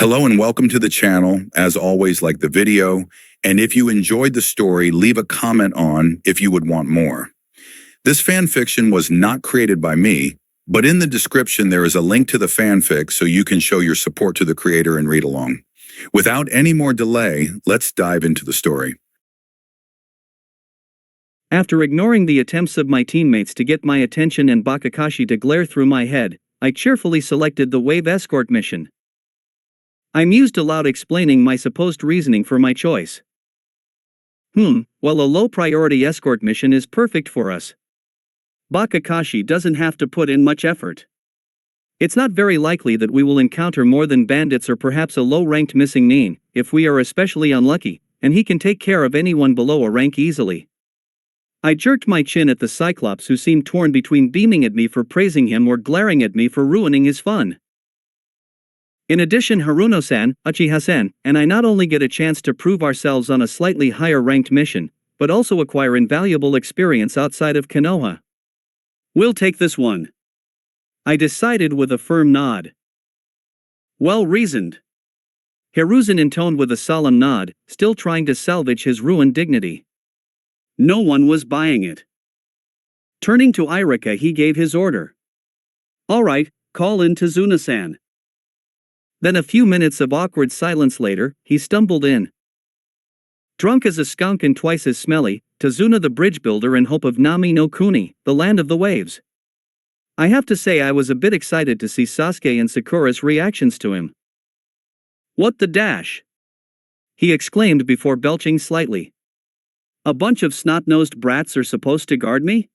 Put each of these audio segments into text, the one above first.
Hello and welcome to the channel. As always, like the video, and if you enjoyed the story, leave a comment on if you would want more. This fanfiction was not created by me, but in the description there is a link to the fanfic so you can show your support to the creator and read along. Without any more delay, let's dive into the story. After ignoring the attempts of my teammates to get my attention and Bakakashi to glare through my head, I cheerfully selected the wave escort mission. I mused aloud, explaining my supposed reasoning for my choice. Well, a low-priority escort mission is perfect for us. Bakakashi doesn't have to put in much effort. It's not very likely that we will encounter more than bandits or perhaps a low-ranked missing nin, if we are especially unlucky, and he can take care of anyone below a rank easily. I jerked my chin at the Cyclops, who seemed torn between beaming at me for praising him or glaring at me for ruining his fun. In addition, Haruno-san, Uchiha-san, and I not only get a chance to prove ourselves on a slightly higher ranked mission, but also acquire invaluable experience outside of Konoha. We'll take this one, I decided with a firm nod. Well reasoned, Hiruzen intoned with a solemn nod, still trying to salvage his ruined dignity. No one was buying it. Turning to Irika, he gave his order. All right, call in Tazuna-san. Then a few minutes of awkward silence later, he stumbled in. Drunk as a skunk and twice as smelly, Tazuna the bridge builder in hope of Nami no Kuni, the land of the waves. I have to say I was a bit excited to see Sasuke and Sakura's reactions to him. What the dash? He exclaimed before belching slightly. A bunch of snot-nosed brats are supposed to guard me?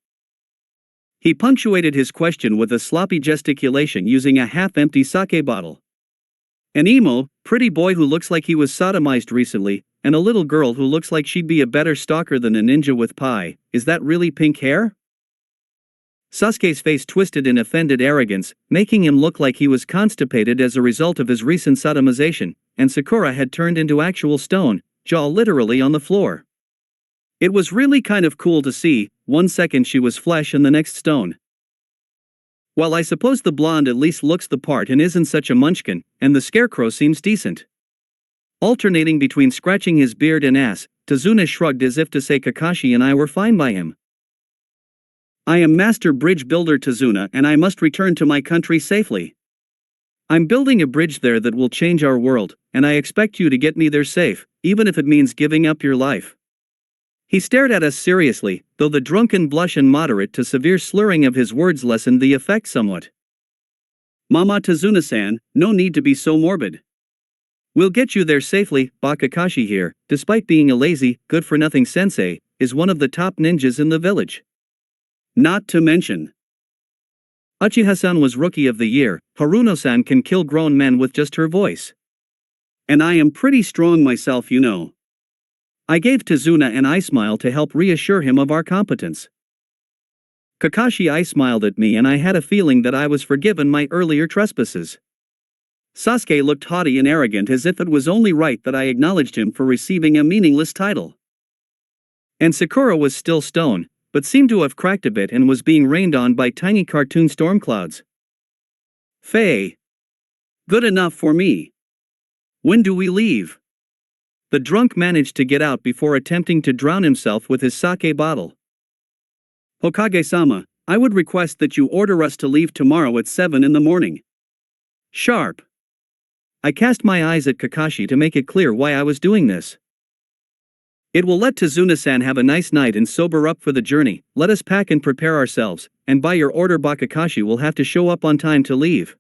He punctuated his question with a sloppy gesticulation using a half-empty sake bottle. An emo, pretty boy who looks like he was sodomized recently, and a little girl who looks like she'd be a better stalker than a ninja with pie. Is that really pink hair? Sasuke's face twisted in offended arrogance, making him look like he was constipated as a result of his recent sodomization, and Sakura had turned into actual stone, jaw literally on the floor. It was really kind of cool to see. One second she was flesh and the next stone. Well, I suppose the blonde at least looks the part and isn't such a munchkin, and the scarecrow seems decent. Alternating between scratching his beard and ass, Tazuna shrugged as if to say Kakashi and I were fine by him. I am Master Bridge Builder Tazuna, and I must return to my country safely. I'm building a bridge there that will change our world, and I expect you to get me there safe, even if it means giving up your life. He stared at us seriously, though the drunken blush and moderate to severe slurring of his words lessened the effect somewhat. Mama Tazuna-san, no need to be so morbid. We'll get you there safely. Bakakashi here, despite being a lazy, good-for-nothing sensei, is one of the top ninjas in the village. Not to mention, Uchiha-san was Rookie of the Year. Haruno-san can kill grown men with just her voice. And I am pretty strong myself, you know. I gave Tazuna an eye smile to help reassure him of our competence. Kakashi eye smiled at me, and I had a feeling that I was forgiven my earlier trespasses. Sasuke looked haughty and arrogant, as if it was only right that I acknowledged him for receiving a meaningless title. And Sakura was still stone, but seemed to have cracked a bit and was being rained on by tiny cartoon storm clouds. Faye. Good enough for me. When do we leave? The drunk managed to get out before attempting to drown himself with his sake bottle. Hokage-sama, I would request that you order us to leave tomorrow at 7 in the morning. Sharp. I cast my eyes at Kakashi to make it clear why I was doing this. It will let Tazuna-san have a nice night and sober up for the journey. Let us pack and prepare ourselves, and by your order Bakakashi will have to show up on time to leave.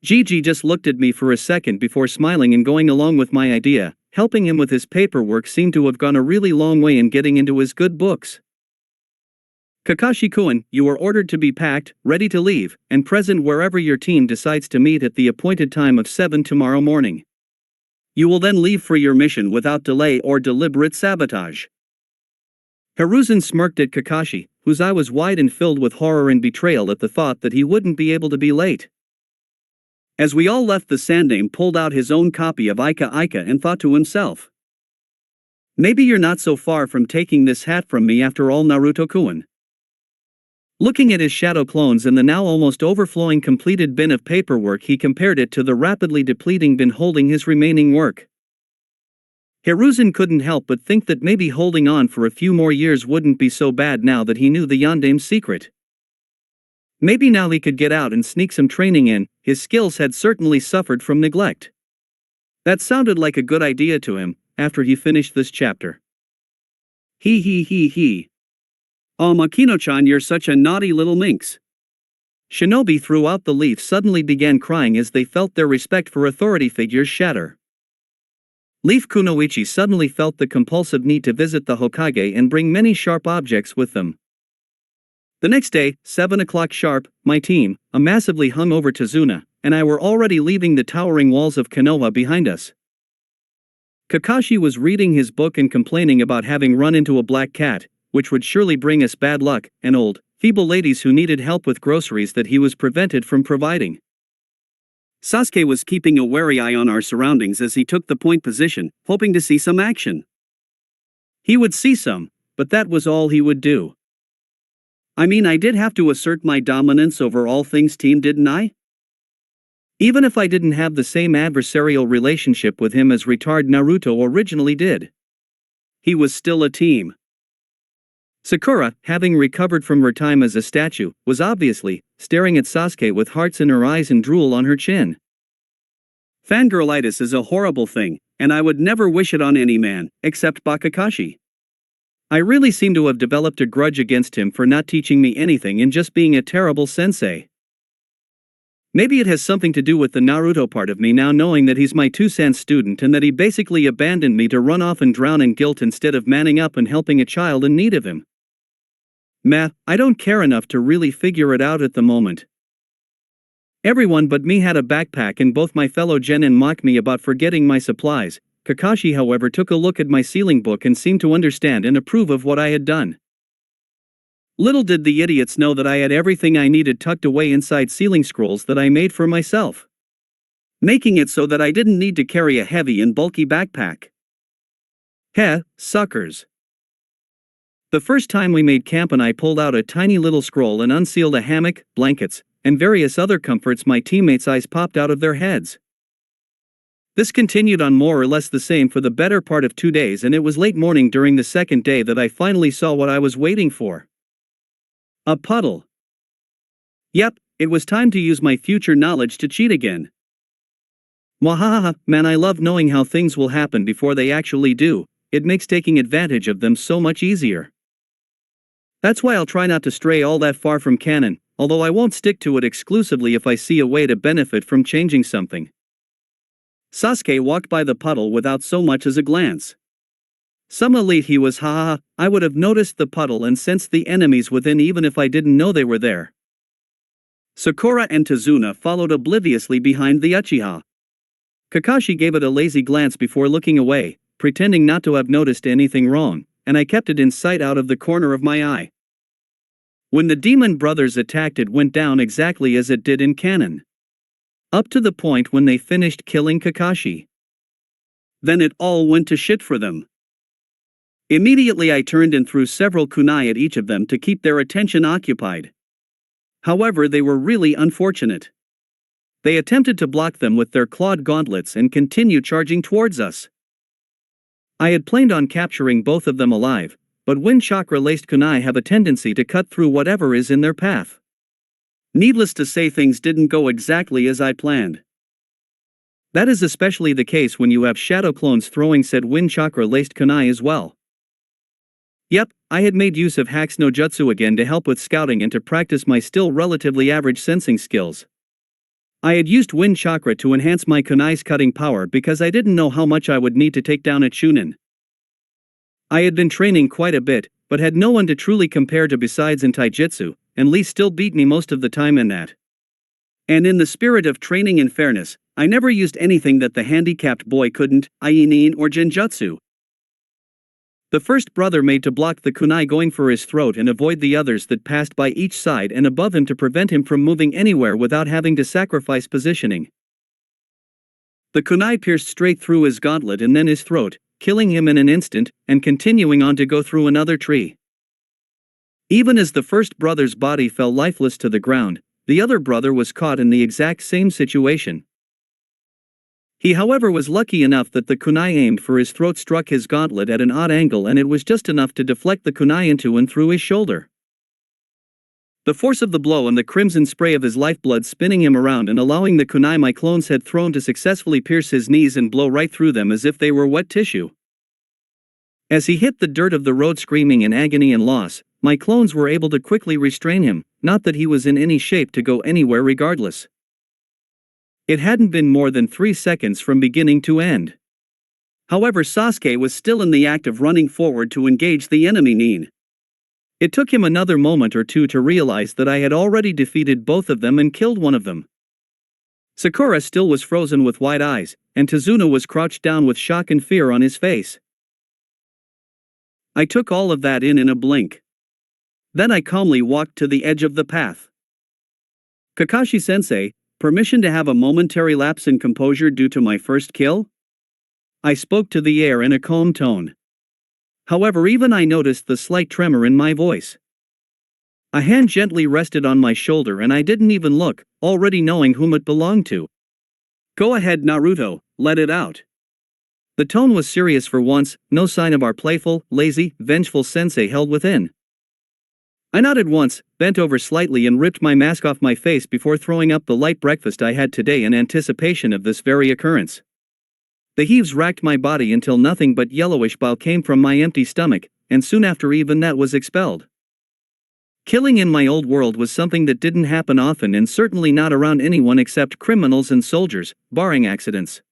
Gigi just looked at me for a second before smiling and going along with my idea. Helping him with his paperwork seemed to have gone a really long way in getting into his good books. Kakashi-kun, you are ordered to be packed, ready to leave, and present wherever your team decides to meet at the appointed time of 7 tomorrow morning. You will then leave for your mission without delay or deliberate sabotage. Hiruzen smirked at Kakashi, whose eye was wide and filled with horror and betrayal at the thought that he wouldn't be able to be late. As we all left, the Sandaime pulled out his own copy of Ika and thought to himself. Maybe you're not so far from taking this hat from me after all, Naruto-kun. Looking at his shadow clones and the now almost overflowing completed bin of paperwork, he compared it to the rapidly depleting bin holding his remaining work. Hiruzen couldn't help but think that maybe holding on for a few more years wouldn't be so bad now that he knew the Yandame's secret. Maybe now he could get out and sneak some training in. His skills had certainly suffered from neglect. That sounded like a good idea to him, after he finished this chapter. He. Oh, Makino-chan, you're such a naughty little minx. Shinobi throughout the leaf suddenly began crying as they felt their respect for authority figures shatter. Leaf Kunoichi suddenly felt the compulsive need to visit the Hokage and bring many sharp objects with them. The next day, 7 o'clock sharp, my team, a massively hungover Tazuna, and I were already leaving the towering walls of Konoha behind us. Kakashi was reading his book and complaining about having run into a black cat, which would surely bring us bad luck, and old, feeble ladies who needed help with groceries that he was prevented from providing. Sasuke was keeping a wary eye on our surroundings as he took the point position, hoping to see some action. He would see some, but that was all he would do. I mean, I did have to assert my dominance over all things team, didn't I? Even if I didn't have the same adversarial relationship with him as retard Naruto originally did. He was still a team. Sakura, having recovered from her time as a statue, was obviously staring at Sasuke with hearts in her eyes and drool on her chin. Fangirlitis is a horrible thing, and I would never wish it on any man, except Bakakashi. I really seem to have developed a grudge against him for not teaching me anything and just being a terrible sensei. Maybe it has something to do with the Naruto part of me now, knowing that he's my 2-cent student and that he basically abandoned me to run off and drown in guilt instead of manning up and helping a child in need of him. Meh, I don't care enough to really figure it out at the moment. Everyone but me had a backpack and both my fellow genin mocked me about forgetting my supplies. Kakashi, however, took a look at my sealing book and seemed to understand and approve of what I had done. Little did the idiots know that I had everything I needed tucked away inside sealing scrolls that I made for myself, making it so that I didn't need to carry a heavy and bulky backpack. Heh, suckers. The first time we made camp and I pulled out a tiny little scroll and unsealed a hammock, blankets, and various other comforts, my teammates' eyes popped out of their heads. This continued on more or less the same for the better part of 2 days, and it was late morning during the second day that I finally saw what I was waiting for. A puddle. Yep, it was time to use my future knowledge to cheat again. Mwahaha, man, I love knowing how things will happen before they actually do. It makes taking advantage of them so much easier. That's why I'll try not to stray all that far from canon, although I won't stick to it exclusively if I see a way to benefit from changing something. Sasuke walked by the puddle without so much as a glance. Some elite he was, haha, I would have noticed the puddle and sensed the enemies within even if I didn't know they were there. Sakura and Tazuna followed obliviously behind the Uchiha. Kakashi gave it a lazy glance before looking away, pretending not to have noticed anything wrong, and I kept it in sight out of the corner of my eye. When the demon brothers attacked, it went down exactly as it did in canon. Up to the point when they finished killing Kakashi. Then it all went to shit for them. Immediately I turned and threw several kunai at each of them to keep their attention occupied. However, they were really unfortunate. They attempted to block them with their clawed gauntlets and continued charging towards us. I had planned on capturing both of them alive, but wind chakra-laced kunai have a tendency to cut through whatever is in their path. Needless to say, things didn't go exactly as I planned. That is especially the case when you have shadow clones throwing said wind chakra-laced kunai as well. Yep, I had made use of Hack's no Jutsu again to help with scouting and to practice my still relatively average sensing skills. I had used wind chakra to enhance my kunai's cutting power because I didn't know how much I would need to take down a Chunin. I had been training quite a bit, but had no one to truly compare to besides in taijutsu, and Lee still beat me most of the time in that. And in the spirit of training and fairness, I never used anything that the handicapped boy couldn't, i.e. nin or genjutsu. The first brother made to block the kunai going for his throat and avoid the others that passed by each side and above him to prevent him from moving anywhere without having to sacrifice positioning. The kunai pierced straight through his gauntlet and then his throat, killing him in an instant, and continuing on to go through another tree. Even as the first brother's body fell lifeless to the ground, the other brother was caught in the exact same situation. He, however, was lucky enough that the kunai aimed for his throat struck his gauntlet at an odd angle, and it was just enough to deflect the kunai into and through his shoulder. The force of the blow and the crimson spray of his lifeblood spinning him around and allowing the kunai my clones had thrown to successfully pierce his knees and blow right through them as if they were wet tissue. As he hit the dirt of the road screaming in agony and loss, my clones were able to quickly restrain him, not that he was in any shape to go anywhere regardless. It hadn't been more than 3 seconds from beginning to end. However, Sasuke was still in the act of running forward to engage the enemy Nin. It took him another moment or two to realize that I had already defeated both of them and killed one of them. Sakura still was frozen with wide eyes, and Tazuna was crouched down with shock and fear on his face. I took all of that in a blink. Then I calmly walked to the edge of the path. Kakashi-sensei, permission to have a momentary lapse in composure due to my first kill? I spoke to the air in a calm tone. However, even I noticed the slight tremor in my voice. A hand gently rested on my shoulder and I didn't even look, already knowing whom it belonged to. Go ahead, Naruto, let it out. The tone was serious for once, no sign of our playful, lazy, vengeful sensei held within. I nodded once, bent over slightly and ripped my mask off my face before throwing up the light breakfast I had today in anticipation of this very occurrence. The heaves racked my body until nothing but yellowish bile came from my empty stomach, and soon after even that was expelled. Killing in my old world was something that didn't happen often and certainly not around anyone except criminals and soldiers, barring accidents.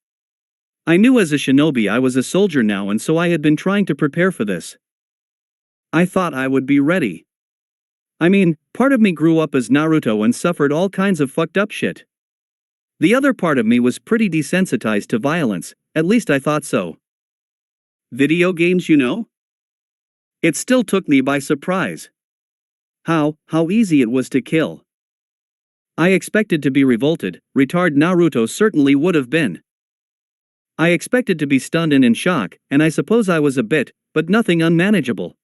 I knew as a shinobi I was a soldier now, and so I had been trying to prepare for this. I thought I would be ready. I mean, part of me grew up as Naruto and suffered all kinds of fucked up shit. The other part of me was pretty desensitized to violence, at least I thought so. Video games, you know? It still took me by surprise. How easy it was to kill. I expected to be revolted, retard Naruto certainly would have been. I expected to be stunned and in shock, and I suppose I was a bit, but nothing unmanageable.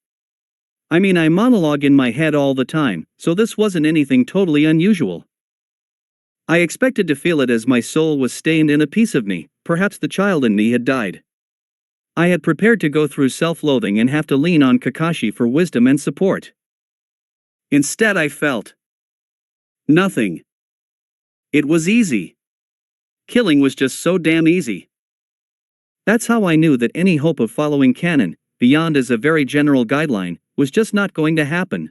I mean, I monologue in my head all the time, so this wasn't anything totally unusual. I expected to feel it as my soul was stained in a piece of me, perhaps the child in me had died. I had prepared to go through self-loathing and have to lean on Kakashi for wisdom and support. Instead I felt nothing. It was easy. Killing was just so damn easy. That's how I knew that any hope of following canon, beyond as a very general guideline, was just not going to happen.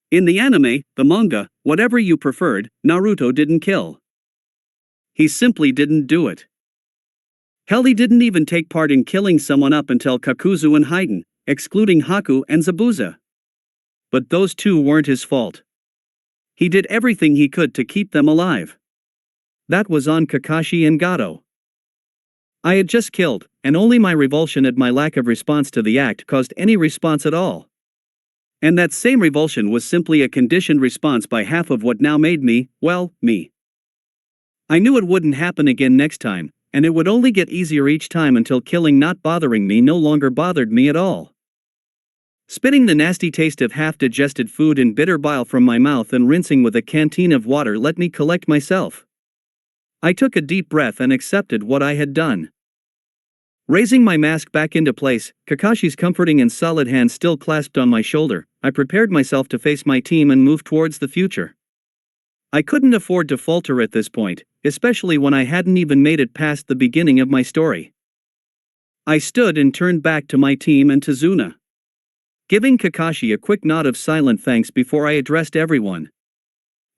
In the anime, the manga, whatever you preferred, Naruto didn't kill. He simply didn't do it. Hell, he didn't even take part in killing someone up until Kakuzu and Haiden, excluding Haku and Zabuza. But those two weren't his fault. He did everything he could to keep them alive. That was on Kakashi and Gato. I had just killed, and only my revulsion at my lack of response to the act caused any response at all. And that same revulsion was simply a conditioned response by half of what now made me, well, me. I knew it wouldn't happen again next time, and it would only get easier each time until killing not bothering me no longer bothered me at all. Spitting the nasty taste of half-digested food and bitter bile from my mouth and rinsing with a canteen of water let me collect myself. I took a deep breath and accepted what I had done. Raising my mask back into place, Kakashi's comforting and solid hand still clasped on my shoulder, I prepared myself to face my team and move towards the future. I couldn't afford to falter at this point, especially when I hadn't even made it past the beginning of my story. I stood and turned back to my team and Tazuna, giving Kakashi a quick nod of silent thanks before I addressed everyone.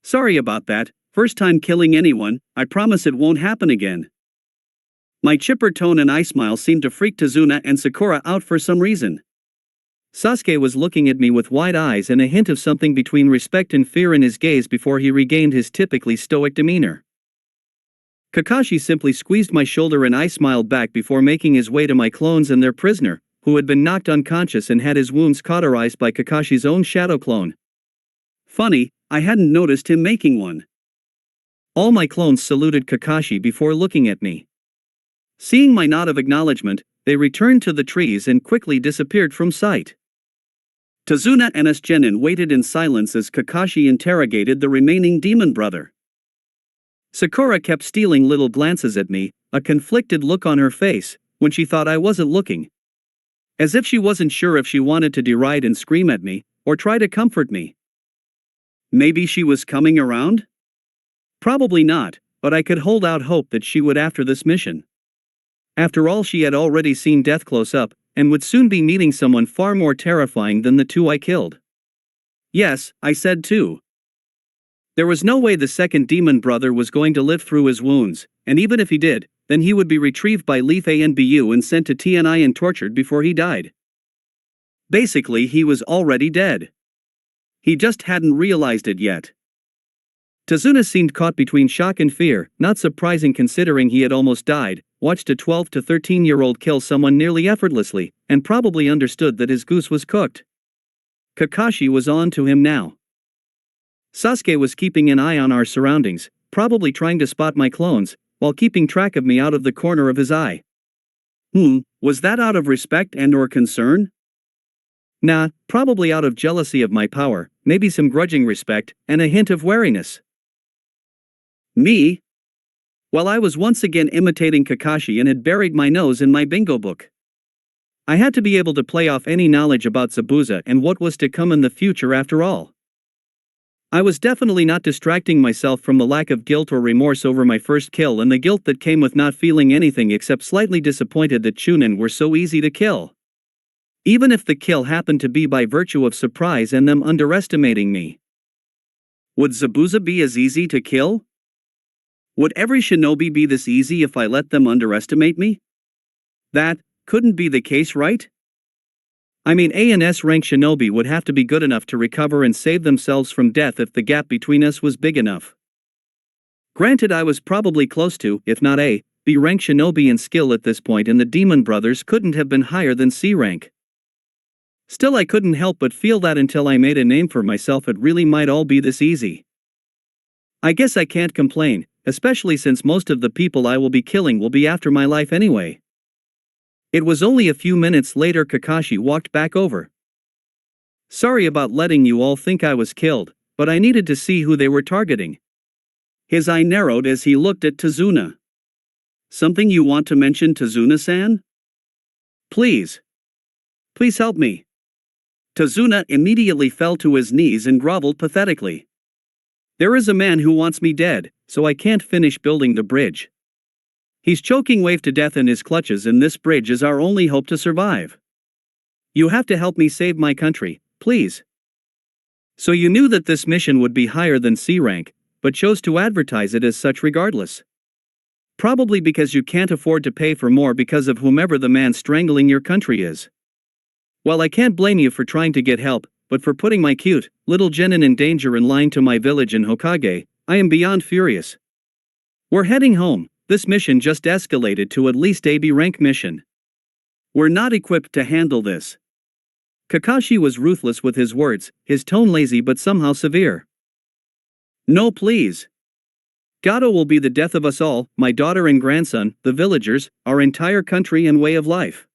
Sorry about that, first time killing anyone, I promise it won't happen again. My chipper tone and eye smile seemed to freak Tazuna and Sakura out for some reason. Sasuke was looking at me with wide eyes and a hint of something between respect and fear in his gaze before he regained his typically stoic demeanor. Kakashi simply squeezed my shoulder and I smiled back before making his way to my clones and their prisoner, who had been knocked unconscious and had his wounds cauterized by Kakashi's own shadow clone. Funny, I hadn't noticed him making one. All my clones saluted Kakashi before looking at me. Seeing my nod of acknowledgement, they returned to the trees and quickly disappeared from sight. Tazuna and Genin waited in silence as Kakashi interrogated the remaining demon brother. Sakura kept stealing little glances at me, a conflicted look on her face, when she thought I wasn't looking. As if she wasn't sure if she wanted to deride and scream at me, or try to comfort me. Maybe she was coming around? Probably not, but I could hold out hope that she would after this mission. After all, she had already seen death close up, and would soon be meeting someone far more terrifying than the two I killed. Yes, I said too. There was no way the second demon brother was going to live through his wounds, and even if he did, then he would be retrieved by Leaf ANBU and sent to TNI and tortured before he died. Basically, he was already dead. He just hadn't realized it yet. Tazuna seemed caught between shock and fear, not surprising considering he had almost died, watched a 12 to 13-year-old kill someone nearly effortlessly, and probably understood that his goose was cooked. Kakashi was on to him now. Sasuke was keeping an eye on our surroundings, probably trying to spot my clones, while keeping track of me out of the corner of his eye. Was that out of respect and/or concern? Nah, probably out of jealousy of my power, maybe some grudging respect, and a hint of wariness. Me? Well, I was once again imitating Kakashi and had buried my nose in my bingo book. I had to be able to play off any knowledge about Zabuza and what was to come in the future after all. I was definitely not distracting myself from the lack of guilt or remorse over my first kill and the guilt that came with not feeling anything except slightly disappointed that Chunin were so easy to kill. Even if the kill happened to be by virtue of surprise and them underestimating me. Would Zabuza be as easy to kill? Would every shinobi be this easy if I let them underestimate me? That couldn't be the case, right? I mean, A and S rank shinobi would have to be good enough to recover and save themselves from death if the gap between us was big enough. Granted, I was probably close to, if not A, B rank shinobi in skill at this point, and the demon brothers couldn't have been higher than C rank. Still, I couldn't help but feel that until I made a name for myself it really might all be this easy. I guess I can't complain, especially since most of the people I will be killing will be after my life anyway. It was only a few minutes later Kakashi walked back over. Sorry about letting you all think I was killed, but I needed to see who they were targeting. His eye narrowed as he looked at Tazuna. Something you want to mention, Tazuna-san? Please. Please help me. Tazuna immediately fell to his knees and groveled pathetically. There is a man who wants me dead, so I can't finish building the bridge. He's choking Wave to death in his clutches, and this bridge is our only hope to survive. You have to help me save my country, please. So you knew that this mission would be higher than C rank, but chose to advertise it as such regardless. Probably because you can't afford to pay for more because of whomever the man strangling your country is. Well, I can't blame you for trying to get help, but for putting my cute, little Genin in danger and lying to my village in Hokage, I am beyond furious. We're heading home. This mission just escalated to at least a B rank mission. We're not equipped to handle this. Kakashi was ruthless with his words, his tone lazy but somehow severe. No, please. Gato will be the death of us all, my daughter and grandson, the villagers, our entire country and way of life.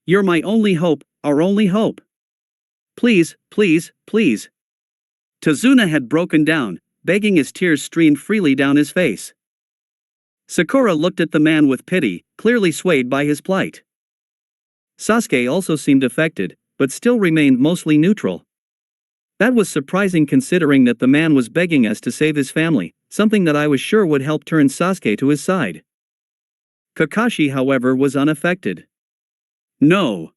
You're my only hope, our only hope. Please, please, please. Tazuna had broken down, begging as tears streamed freely down his face. Sakura looked at the man with pity, clearly swayed by his plight. Sasuke also seemed affected, but still remained mostly neutral. That was surprising considering that the man was begging us to save his family, something that I was sure would help turn Sasuke to his side. Kakashi, however, was unaffected. No.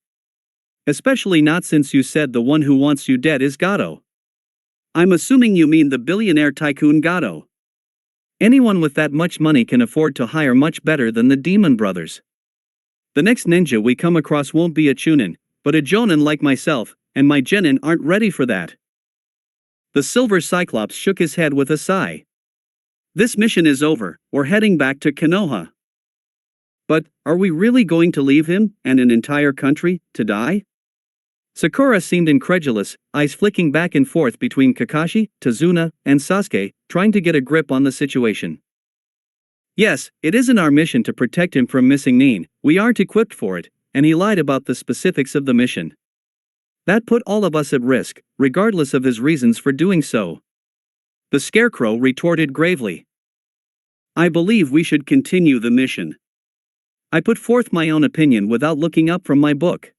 Especially not since you said the one who wants you dead is Gato. I'm assuming you mean the billionaire tycoon Gato. Anyone with that much money can afford to hire much better than the demon brothers. The next ninja we come across won't be a Chunin, but a Jonin like myself, and my genin aren't ready for that. The Silver Cyclops shook his head with a sigh. This mission is over, we're heading back to Konoha. But, are we really going to leave him, and an entire country, to die? Sakura seemed incredulous, eyes flicking back and forth between Kakashi, Tazuna, and Sasuke, trying to get a grip on the situation. Yes, it isn't our mission to protect him from missing Nin, we aren't equipped for it, and he lied about the specifics of the mission. That put all of us at risk, regardless of his reasons for doing so. The Scarecrow retorted gravely. I believe we should continue the mission. I put forth my own opinion without looking up from my book.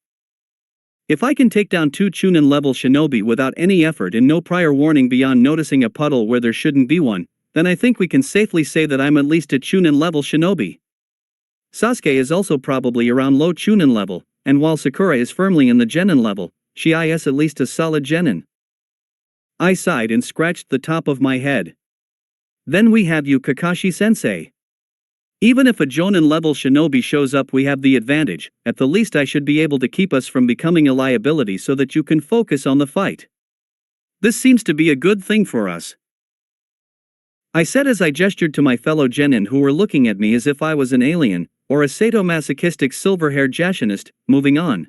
If I can take down 2 Chunin-level shinobi without any effort and no prior warning beyond noticing a puddle where there shouldn't be one, then I think we can safely say that I'm at least a Chunin-level shinobi. Sasuke is also probably around low Chunin level, and while Sakura is firmly in the Genin level, she is at least a solid Genin. I sighed and scratched the top of my head. Then we have you, Kakashi-sensei. Even if a Jonin-level shinobi shows up, we have the advantage. At the least I should be able to keep us from becoming a liability so that you can focus on the fight. This seems to be a good thing for us, I said as I gestured to my fellow genin who were looking at me as if I was an alien, or a sadomasochistic silver-haired Jashinist. Moving on.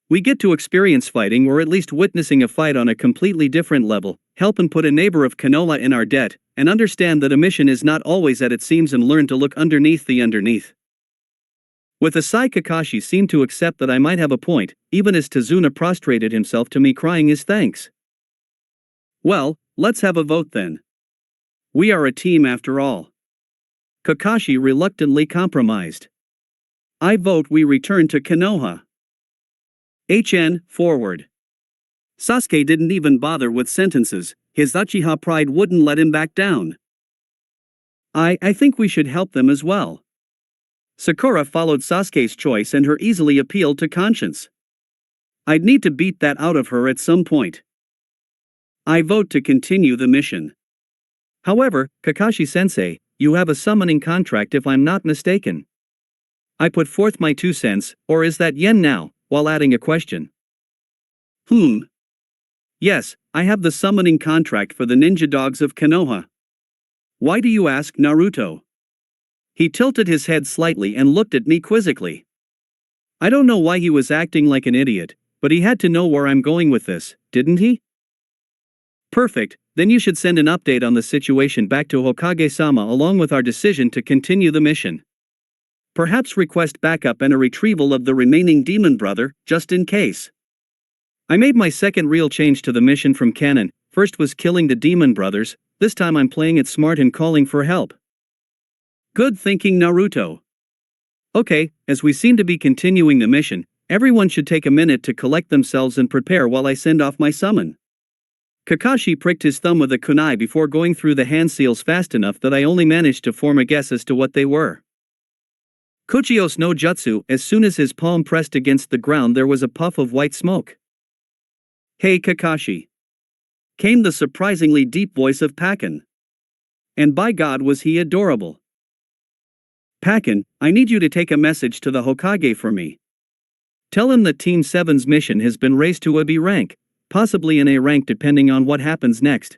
We get to experience fighting, or at least witnessing a fight on a completely different level, help and put a neighbor of Konoha in our debt, and understand that a mission is not always as it seems, and learn to look underneath the underneath. With a sigh, Kakashi seemed to accept that I might have a point, even as Tazuna prostrated himself to me crying his thanks. Well, let's have a vote then. We are a team after all. Kakashi reluctantly compromised. I vote we return to Konoha. Forward. Sasuke didn't even bother with sentences, his Uchiha pride wouldn't let him back down. I think we should help them as well. Sakura followed Sasuke's choice and her easily appealed to conscience. I'd need to beat that out of her at some point. I vote to continue the mission. However, Kakashi-sensei, you have a summoning contract if I'm not mistaken. I put forth my 2 cents, or is that yen now, while adding a question. Yes, I have the summoning contract for the ninja dogs of Konoha. Why do you ask, Naruto? He tilted his head slightly and looked at me quizzically. I don't know why he was acting like an idiot, but he had to know where I'm going with this, didn't he? Perfect, then you should send an update on the situation back to Hokage-sama along with our decision to continue the mission. Perhaps request backup and a retrieval of the remaining demon brother, just in case. I made my second real change to the mission from canon. First was killing the demon brothers, this time I'm playing it smart and calling for help. Good thinking, Naruto. Okay, as we seem to be continuing the mission, everyone should take a minute to collect themselves and prepare while I send off my summon. Kakashi pricked his thumb with a kunai before going through the hand seals fast enough that I only managed to form a guess as to what they were. Kuchiyos no Jutsu. As soon as his palm pressed against the ground there was a puff of white smoke. Hey Kakashi. Came the surprisingly deep voice of Pakken. And by God was he adorable. Pakken, I need you to take a message to the Hokage for me. Tell him that Team 7's mission has been raised to a B rank, possibly an A rank depending on what happens next.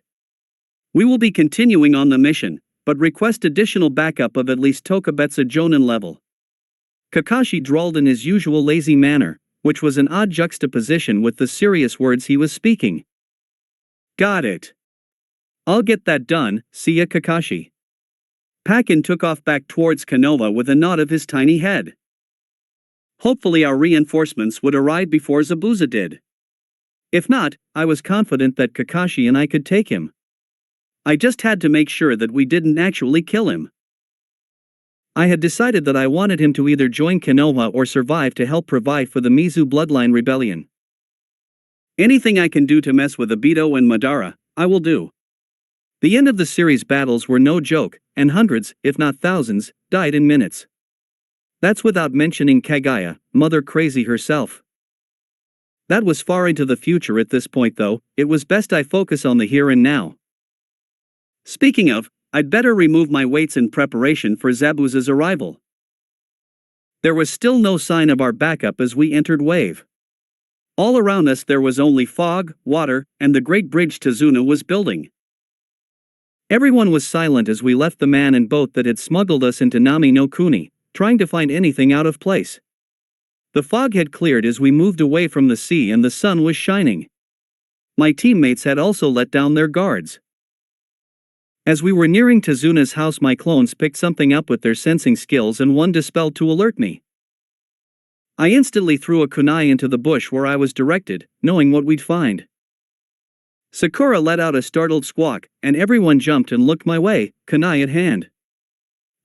We will be continuing on the mission, but request additional backup of at least Tokubetsu Jonin level. Kakashi drawled in his usual lazy manner, which was an odd juxtaposition with the serious words he was speaking. Got it. I'll get that done, see ya Kakashi. Pakken took off back towards Konoha with a nod of his tiny head. Hopefully our reinforcements would arrive before Zabuza did. If not, I was confident that Kakashi and I could take him. I just had to make sure that we didn't actually kill him. I had decided that I wanted him to either join Konoha or survive to help provide for the Mizu bloodline rebellion. Anything I can do to mess with Obito and Madara, I will do. The end of the series battles were no joke, and hundreds, if not thousands, died in minutes. That's without mentioning Kaguya, Mother Crazy herself. That was far into the future at this point though, it was best I focus on the here and now. Speaking of, I'd better remove my weights in preparation for Zabuza's arrival. There was still no sign of our backup as we entered Wave. All around us there was only fog, water, and the great bridge Tazuna was building. Everyone was silent as we left the man and boat that had smuggled us into Nami no Kuni, trying to find anything out of place. The fog had cleared as we moved away from the sea and the sun was shining. My teammates had also let down their guards. As we were nearing Tazuna's house my clones picked something up with their sensing skills and one dispelled to alert me. I instantly threw a kunai into the bush where I was directed, knowing what we'd find. Sakura let out a startled squawk, and everyone jumped and looked my way, kunai at hand.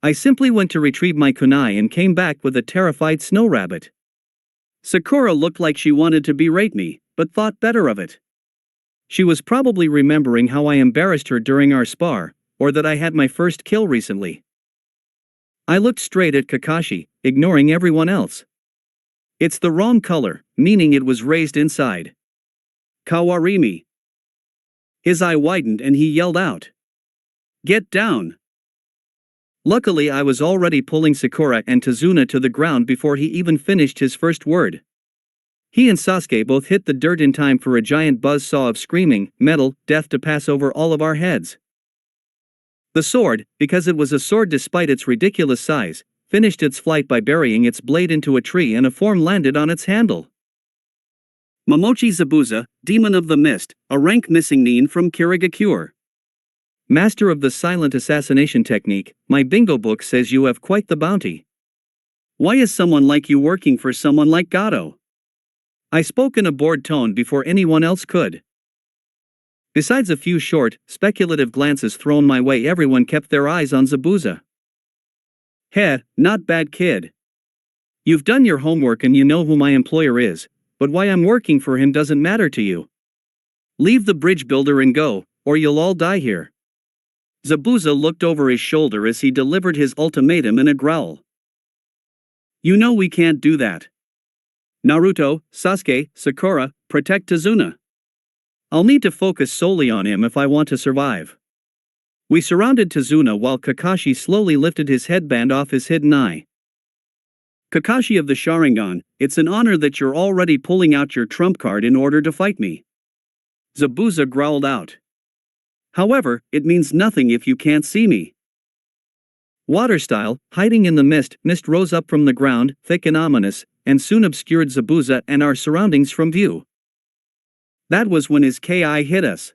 I simply went to retrieve my kunai and came back with a terrified snow rabbit. Sakura looked like she wanted to berate me, but thought better of it. She was probably remembering how I embarrassed her during our spar, or that I had my first kill recently. I looked straight at Kakashi, ignoring everyone else. It's the wrong color, meaning it was raised inside. Kawarimi. His eye widened and he yelled out. Get down! Luckily I was already pulling Sakura and Tazuna to the ground before he even finished his first word. He and Sasuke both hit the dirt in time for a giant buzzsaw of screaming, metal, death to pass over all of our heads. The sword, because it was a sword despite its ridiculous size, finished its flight by burying its blade into a tree and a form landed on its handle. Momochi Zabuza, Demon of the Mist, a rank missing nin from Kirigakure. Master of the silent assassination technique, my bingo book says you have quite the bounty. Why is someone like you working for someone like Gato? I spoke in a bored tone before anyone else could. Besides a few short, speculative glances thrown my way, everyone kept their eyes on Zabuza. Heh, not bad kid. You've done your homework and you know who my employer is, but why I'm working for him doesn't matter to you. Leave the bridge builder and go, or you'll all die here. Zabuza looked over his shoulder as he delivered his ultimatum in a growl. You know we can't do that. Naruto, Sasuke, Sakura, protect Tazuna. I'll need to focus solely on him if I want to survive. We surrounded Tazuna while Kakashi slowly lifted his headband off his hidden eye. Kakashi of the Sharingan, it's an honor that you're already pulling out your trump card in order to fight me. Zabuza growled out. However, it means nothing if you can't see me. Water style, hiding in the mist rose up from the ground, thick and ominous, and soon obscured Zabuza and our surroundings from view. That was when his Ki hit us.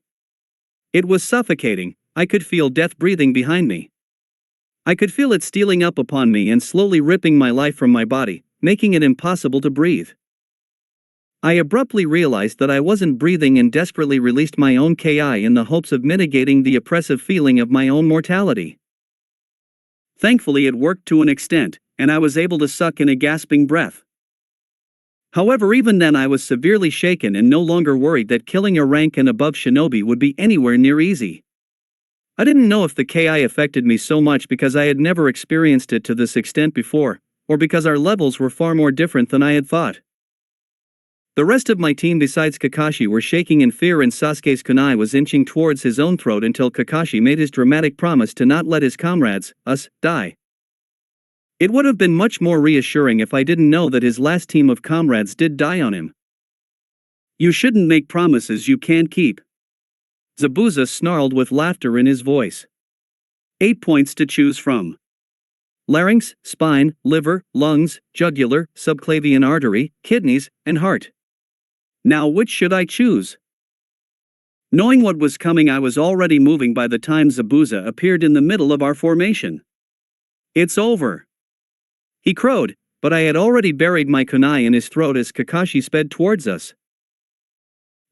It was suffocating. I could feel death breathing behind me. I could feel it stealing up upon me and slowly ripping my life from my body, making it impossible to breathe. I abruptly realized that I wasn't breathing and desperately released my own Ki in the hopes of mitigating the oppressive feeling of my own mortality. Thankfully it worked to an extent, and I was able to suck in a gasping breath. However, even then I was severely shaken and no longer worried that killing a rank and above shinobi would be anywhere near easy. I didn't know if the Ki affected me so much because I had never experienced it to this extent before, or because our levels were far more different than I had thought. The rest of my team besides Kakashi were shaking in fear and Sasuke's kunai was inching towards his own throat until Kakashi made his dramatic promise to not let his comrades, us, die. It would have been much more reassuring if I didn't know that his last team of comrades did die on him. You shouldn't make promises you can't keep. Zabuza snarled with laughter in his voice. 8 points to choose from. Larynx, spine, liver, lungs, jugular, subclavian artery, kidneys, and heart. Now which should I choose? Knowing what was coming, I was already moving by the time Zabuza appeared in the middle of our formation. It's over. He crowed, but I had already buried my kunai in his throat as Kakashi sped towards us.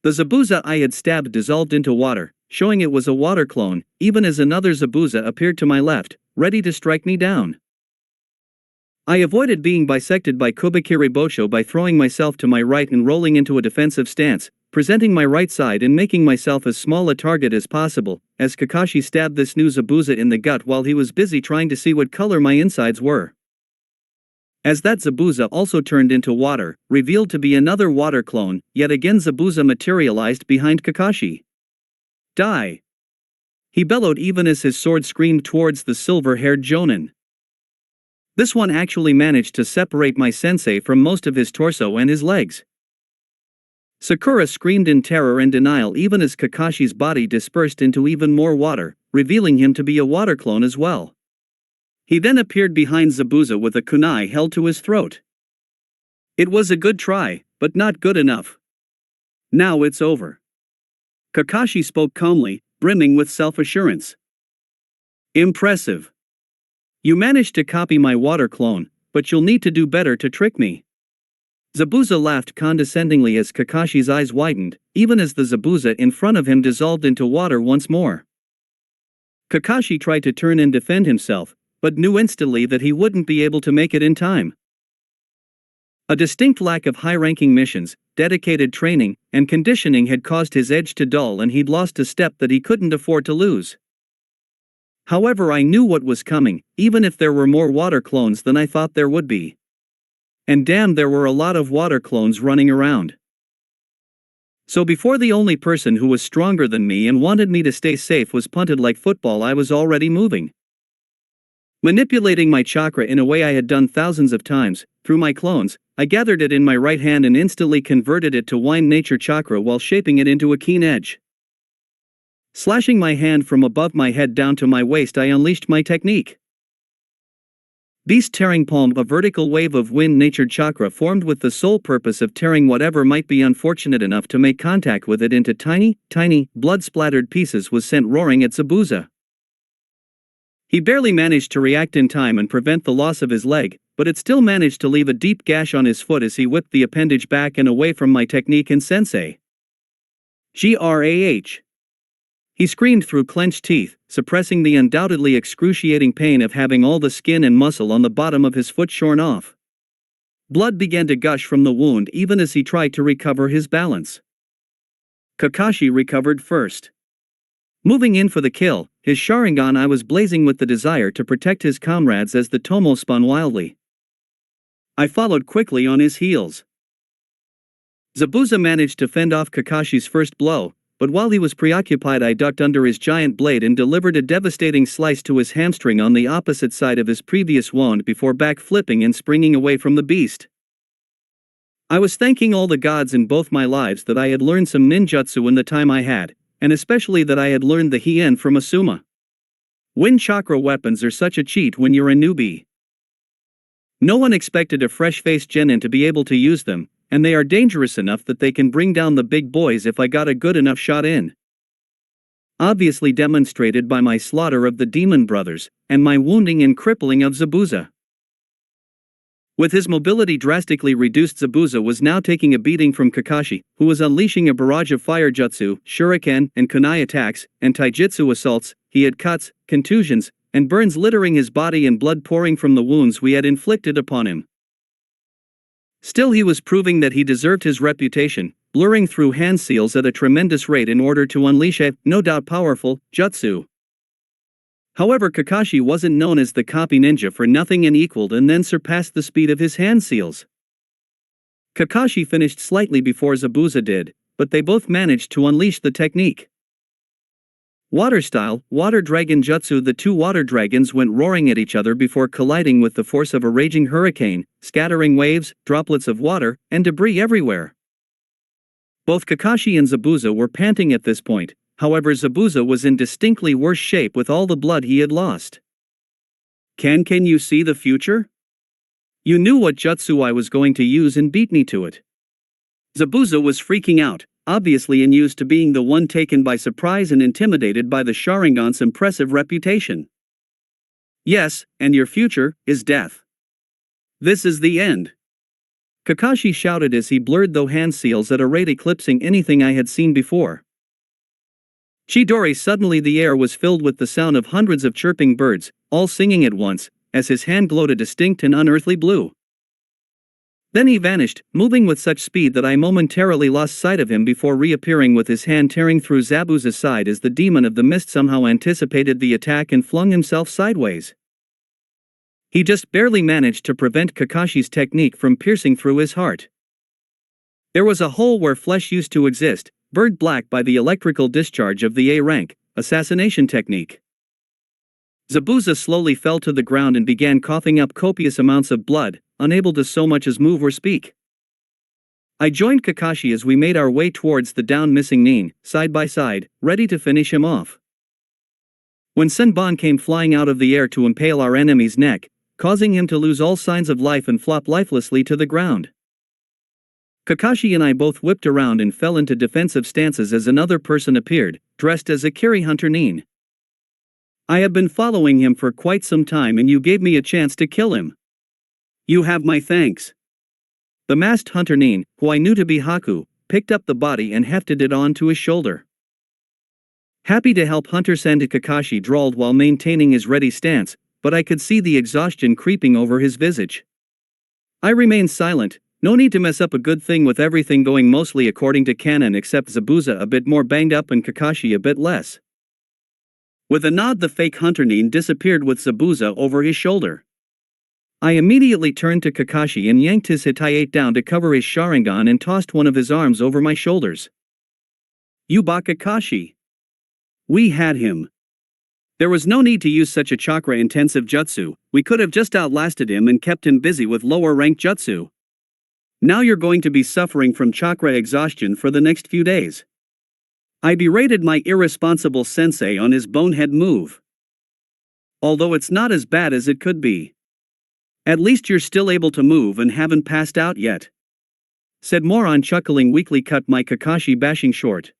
The Zabuza I had stabbed dissolved into water, showing it was a water clone, even as another Zabuza appeared to my left, ready to strike me down. I avoided being bisected by Kubikiri Bosho by throwing myself to my right and rolling into a defensive stance, presenting my right side and making myself as small a target as possible, as Kakashi stabbed this new Zabuza in the gut while he was busy trying to see what color my insides were. As that Zabuza also turned into water, revealed to be another water clone, yet again Zabuza materialized behind Kakashi. Die! He bellowed even as his sword screamed towards the silver-haired Jonin. This one actually managed to separate my sensei from most of his torso and his legs. Sakura screamed in terror and denial even as Kakashi's body dispersed into even more water, revealing him to be a water clone as well. He then appeared behind Zabuza with a kunai held to his throat. It was a good try, but not good enough. Now it's over. Kakashi spoke calmly, brimming with self-assurance. Impressive. You managed to copy my water clone, but you'll need to do better to trick me. Zabuza laughed condescendingly as Kakashi's eyes widened, even as the Zabuza in front of him dissolved into water once more. Kakashi tried to turn and defend himself, but knew instantly that he wouldn't be able to make it in time. A distinct lack of high-ranking missions, dedicated training, and conditioning had caused his edge to dull, and he'd lost a step that he couldn't afford to lose. However, I knew what was coming, even if there were more water clones than I thought there would be. And damn, there were a lot of water clones running around. So before the only person who was stronger than me and wanted me to stay safe was punted like football, I was already moving. Manipulating my chakra in a way I had done thousands of times, through my clones, I gathered it in my right hand and instantly converted it to wind nature chakra while shaping it into a keen edge. Slashing my hand from above my head down to my waist, I unleashed my technique. Beast Tearing Palm, a vertical wave of wind-natured chakra formed with the sole purpose of tearing whatever might be unfortunate enough to make contact with it into tiny, blood-splattered pieces, was sent roaring at Zabuza. He barely managed to react in time and prevent the loss of his leg, but it still managed to leave a deep gash on his foot as he whipped the appendage back and away from my technique and sensei. Grah! He screamed through clenched teeth, suppressing the undoubtedly excruciating pain of having all the skin and muscle on the bottom of his foot shorn off. Blood began to gush from the wound even as he tried to recover his balance. Kakashi recovered first. Moving in for the kill, his Sharingan eye was blazing with the desire to protect his comrades as the Tomo spun wildly. I followed quickly on his heels. Zabuza managed to fend off Kakashi's first blow, but while he was preoccupied, I ducked under his giant blade and delivered a devastating slice to his hamstring on the opposite side of his previous wound before back-flipping and springing away from the beast. I was thanking all the gods in both my lives that I had learned some ninjutsu in the time I had, and especially that I had learned the Hien from Asuma. Wind chakra weapons are such a cheat when you're a newbie. No one expected a fresh-faced genin to be able to use them, and they are dangerous enough that they can bring down the big boys if I got a good enough shot in. Obviously demonstrated by my slaughter of the demon brothers, and my wounding and crippling of Zabuza. With his mobility drastically reduced, Zabuza was now taking a beating from Kakashi, who was unleashing a barrage of fire jutsu, shuriken, and kunai attacks, and taijutsu assaults. He had cuts, contusions, and burns littering his body and blood pouring from the wounds we had inflicted upon him. Still, he was proving that he deserved his reputation, blurring through hand seals at a tremendous rate in order to unleash a, no doubt powerful, jutsu. However, Kakashi wasn't known as the copy ninja for nothing and equaled and then surpassed the speed of his hand seals. Kakashi finished slightly before Zabuza did, but they both managed to unleash the technique. Water style, water dragon jutsu. The two water dragons went roaring at each other before colliding with the force of a raging hurricane, scattering waves, droplets of water, and debris everywhere. Both Kakashi and Zabuza were panting at this point. However, Zabuza was in distinctly worse shape with all the blood he had lost. Can you see the future? You knew what jutsu I was going to use and beat me to it. Zabuza was freaking out, obviously unused to being the one taken by surprise and intimidated by the Sharingan's impressive reputation. Yes, and your future is death. This is the end. Kakashi shouted as he blurred those hand seals at a rate eclipsing anything I had seen before. Chidori! Suddenly the air was filled with the sound of hundreds of chirping birds, all singing at once, as his hand glowed a distinct and unearthly blue. Then he vanished, moving with such speed that I momentarily lost sight of him before reappearing with his hand tearing through Zabuza's side as the demon of the mist somehow anticipated the attack and flung himself sideways. He just barely managed to prevent Kakashi's technique from piercing through his heart. There was a hole where flesh used to exist, burned black by the electrical discharge of the A-rank, assassination technique. Zabuza slowly fell to the ground and began coughing up copious amounts of blood, unable to so much as move or speak. I joined Kakashi as we made our way towards the down missing Nin, side by side, ready to finish him off. When Senbon came flying out of the air to impale our enemy's neck, causing him to lose all signs of life and flop lifelessly to the ground. Kakashi and I both whipped around and fell into defensive stances as another person appeared, dressed as a Kiri hunter Nin. I have been following him for quite some time and you gave me a chance to kill him. You have my thanks. The masked hunter Nin, who I knew to be Haku, picked up the body and hefted it onto his shoulder. Happy to help, Hunter Sanda Kakashi drawled while maintaining his ready stance, but I could see the exhaustion creeping over his visage. I remained silent. No need to mess up a good thing with everything going mostly according to canon except Zabuza a bit more banged up and Kakashi a bit less. With a nod, the fake hunter Nin disappeared with Zabuza over his shoulder. I immediately turned to Kakashi and yanked his Hitayate down to cover his Sharingan and tossed one of his arms over my shoulders. "You bought Kakashi." We had him. There was no need to use such a chakra-intensive jutsu. We could have just outlasted him and kept him busy with lower-ranked jutsu. Now you're going to be suffering from chakra exhaustion for the next few days. I berated my irresponsible sensei on his bonehead move. Although it's not as bad as it could be. At least you're still able to move and haven't passed out yet, said Moron, chuckling weakly. Cut my Kakashi bashing short.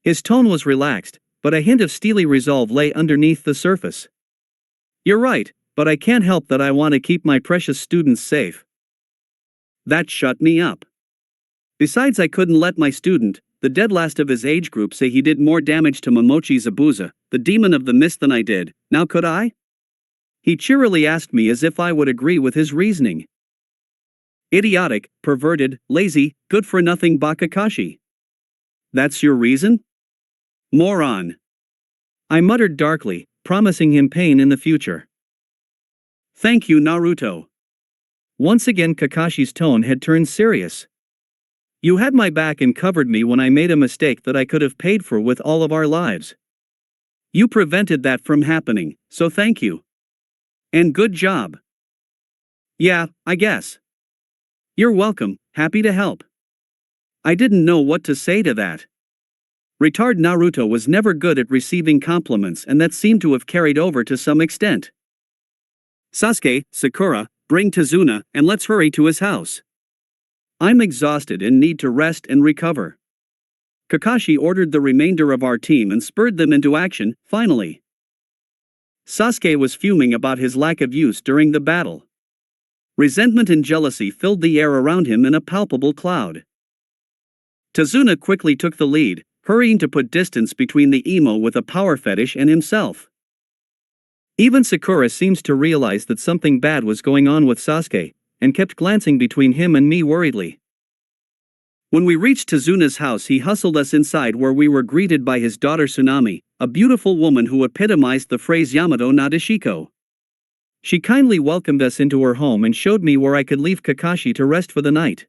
His tone was relaxed, but a hint of steely resolve lay underneath the surface. You're right, but I can't help that I want to keep my precious students safe. That shut me up. Besides, I couldn't let my student, the dead last of his age group, say he did more damage to Momochi Zabuza, the demon of the mist, than I did. Now could I? He cheerily asked me as if I would agree with his reasoning. Idiotic, perverted, lazy, good-for-nothing Bakakashi. That's your reason? Moron. I muttered darkly, promising him pain in the future. Thank you, Naruto. Once again Kakashi's tone had turned serious. You had my back and covered me when I made a mistake that I could have paid for with all of our lives. You prevented that from happening, so thank you. And good job. Yeah, I guess. You're welcome, happy to help. I didn't know what to say to that. Retard Naruto was never good at receiving compliments, and that seemed to have carried over to some extent. Sasuke, Sakura, bring Tazuna, and let's hurry to his house. I'm exhausted and need to rest and recover. Kakashi ordered the remainder of our team and spurred them into action, finally. Sasuke was fuming about his lack of use during the battle. Resentment and jealousy filled the air around him in a palpable cloud. Tazuna quickly took the lead, hurrying to put distance between the emo with a power fetish and himself. Even Sakura seems to realize that something bad was going on with Sasuke, and kept glancing between him and me worriedly. When we reached Tazuna's house, he hustled us inside, where we were greeted by his daughter Tsunami, a beautiful woman who epitomized the phrase Yamato Nadeshiko. She kindly welcomed us into her home and showed me where I could leave Kakashi to rest for the night.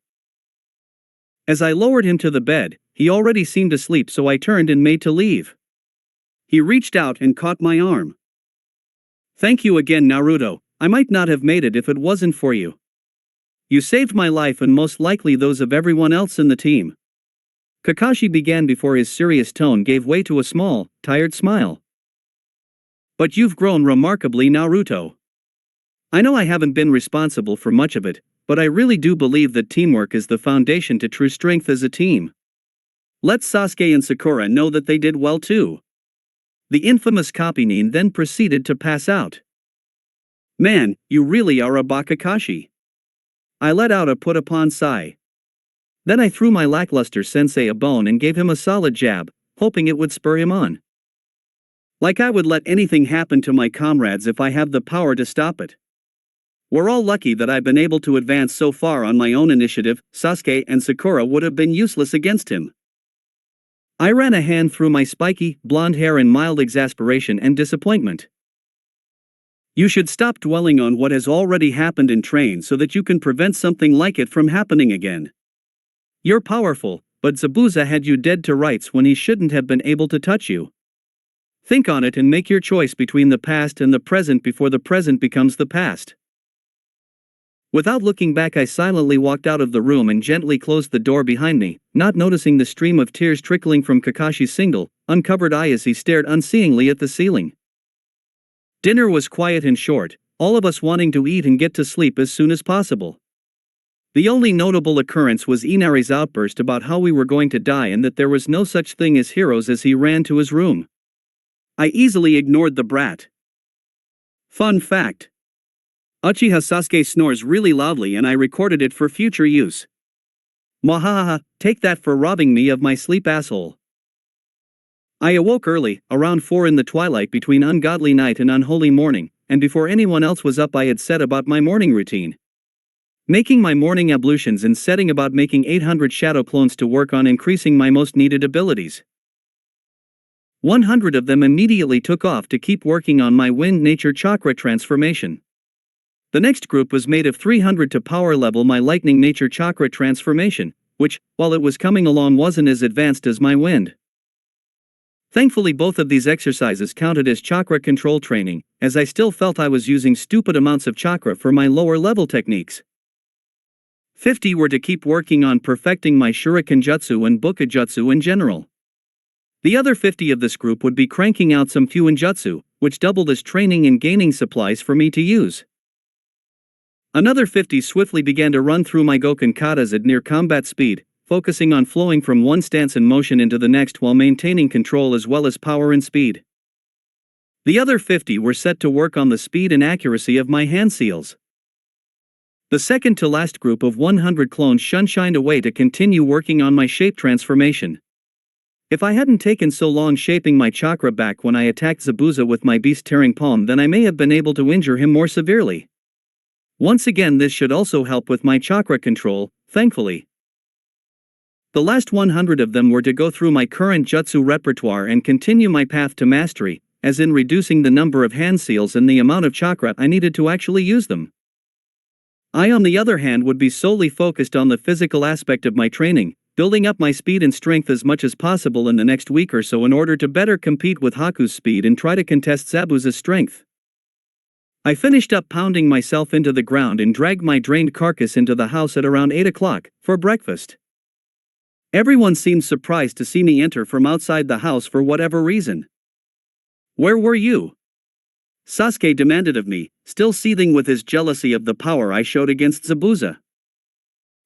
As I lowered him to the bed, he already seemed asleep, so I turned and made to leave. He reached out and caught my arm. Thank you again, Naruto. I might not have made it if it wasn't for you. You saved my life and most likely those of everyone else in the team. Kakashi began before his serious tone gave way to a small, tired smile. But you've grown remarkably, Naruto. I know I haven't been responsible for much of it, but I really do believe that teamwork is the foundation to true strength as a team. Let Sasuke and Sakura know that they did well too. The infamous copy Nin then proceeded to pass out. Man, you really are a Bakakashi. I let out a put-upon sigh. Then I threw my lackluster sensei a bone and gave him a solid jab, hoping it would spur him on. Like I would let anything happen to my comrades if I have the power to stop it. We're all lucky that I've been able to advance so far on my own initiative. Sasuke and Sakura would have been useless against him. I ran a hand through my spiky, blonde hair in mild exasperation and disappointment. You should stop dwelling on what has already happened and train so that you can prevent something like it from happening again. You're powerful, but Zabuza had you dead to rights when he shouldn't have been able to touch you. Think on it and make your choice between the past and the present before the present becomes the past. Without looking back, I silently walked out of the room and gently closed the door behind me, not noticing the stream of tears trickling from Kakashi's single, uncovered eye as he stared unseeingly at the ceiling. Dinner was quiet and short, all of us wanting to eat and get to sleep as soon as possible. The only notable occurrence was Inari's outburst about how we were going to die and that there was no such thing as heroes as he ran to his room. I easily ignored the brat. Fun fact. Uchiha Sasuke snores really loudly and I recorded it for future use. Mwahaha, take that for robbing me of my sleep, asshole. I awoke early, around 4 in the twilight between ungodly night and unholy morning, and before anyone else was up I had set about my morning routine. Making my morning ablutions and setting about making 800 shadow clones to work on increasing my most needed abilities. 100 of them immediately took off to keep working on my wind nature chakra transformation. The next group was made of 300 to power level my lightning nature chakra transformation, which, while it was coming along, wasn't as advanced as my wind. Thankfully both of these exercises counted as chakra control training, as I still felt I was using stupid amounts of chakra for my lower level techniques. 50 were to keep working on perfecting my shuriken jutsu and bukajutsu in general. The other 50 of this group would be cranking out some fuinjutsu, which doubled as training and gaining supplies for me to use. Another 50 swiftly began to run through my Goken katas at near combat speed, focusing on flowing from one stance and motion into the next while maintaining control as well as power and speed. The other 50 were set to work on the speed and accuracy of my hand seals. The second to last group of 100 clones shined away to continue working on my shape transformation. If I hadn't taken so long shaping my chakra back when I attacked Zabuza with my beast-tearing palm, then I may have been able to injure him more severely. Once again, this should also help with my chakra control, thankfully. The last 100 of them were to go through my current jutsu repertoire and continue my path to mastery, as in reducing the number of hand seals and the amount of chakra I needed to actually use them. I, on the other hand, would be solely focused on the physical aspect of my training, building up my speed and strength as much as possible in the next week or so in order to better compete with Haku's speed and try to contest Zabuza's strength. I finished up pounding myself into the ground and dragged my drained carcass into the house at around 8 o'clock, for breakfast. Everyone seemed surprised to see me enter from outside the house for whatever reason. "Where were you?" Sasuke demanded of me, still seething with his jealousy of the power I showed against Zabuza.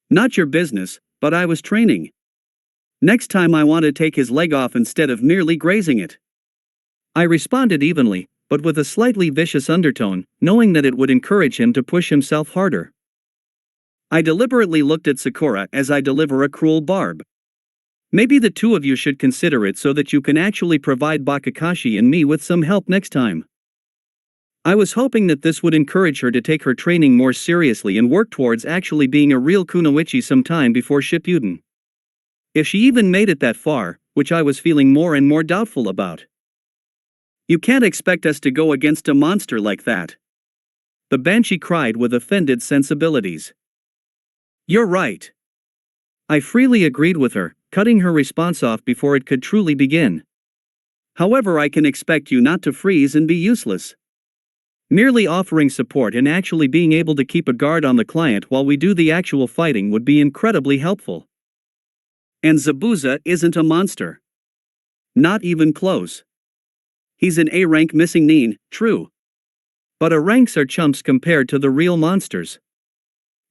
"Not your business, but I was training. Next time I want to take his leg off instead of merely grazing it." I responded evenly, but with a slightly vicious undertone, knowing that it would encourage him to push himself harder. I deliberately looked at Sakura as I deliver a cruel barb. "Maybe the two of you should consider it so that you can actually provide Bakakashi and me with some help next time." I was hoping that this would encourage her to take her training more seriously and work towards actually being a real kunoichi sometime before Shippuden. If she even made it that far, which I was feeling more and more doubtful about. "You can't expect us to go against a monster like that," the banshee cried with offended sensibilities. "You're right." I freely agreed with her, cutting her response off before it could truly begin. "However, I can expect you not to freeze and be useless. Merely offering support and actually being able to keep a guard on the client while we do the actual fighting would be incredibly helpful. And Zabuza isn't a monster. Not even close. He's an A-rank missing nin, true. But A-ranks are chumps compared to the real monsters."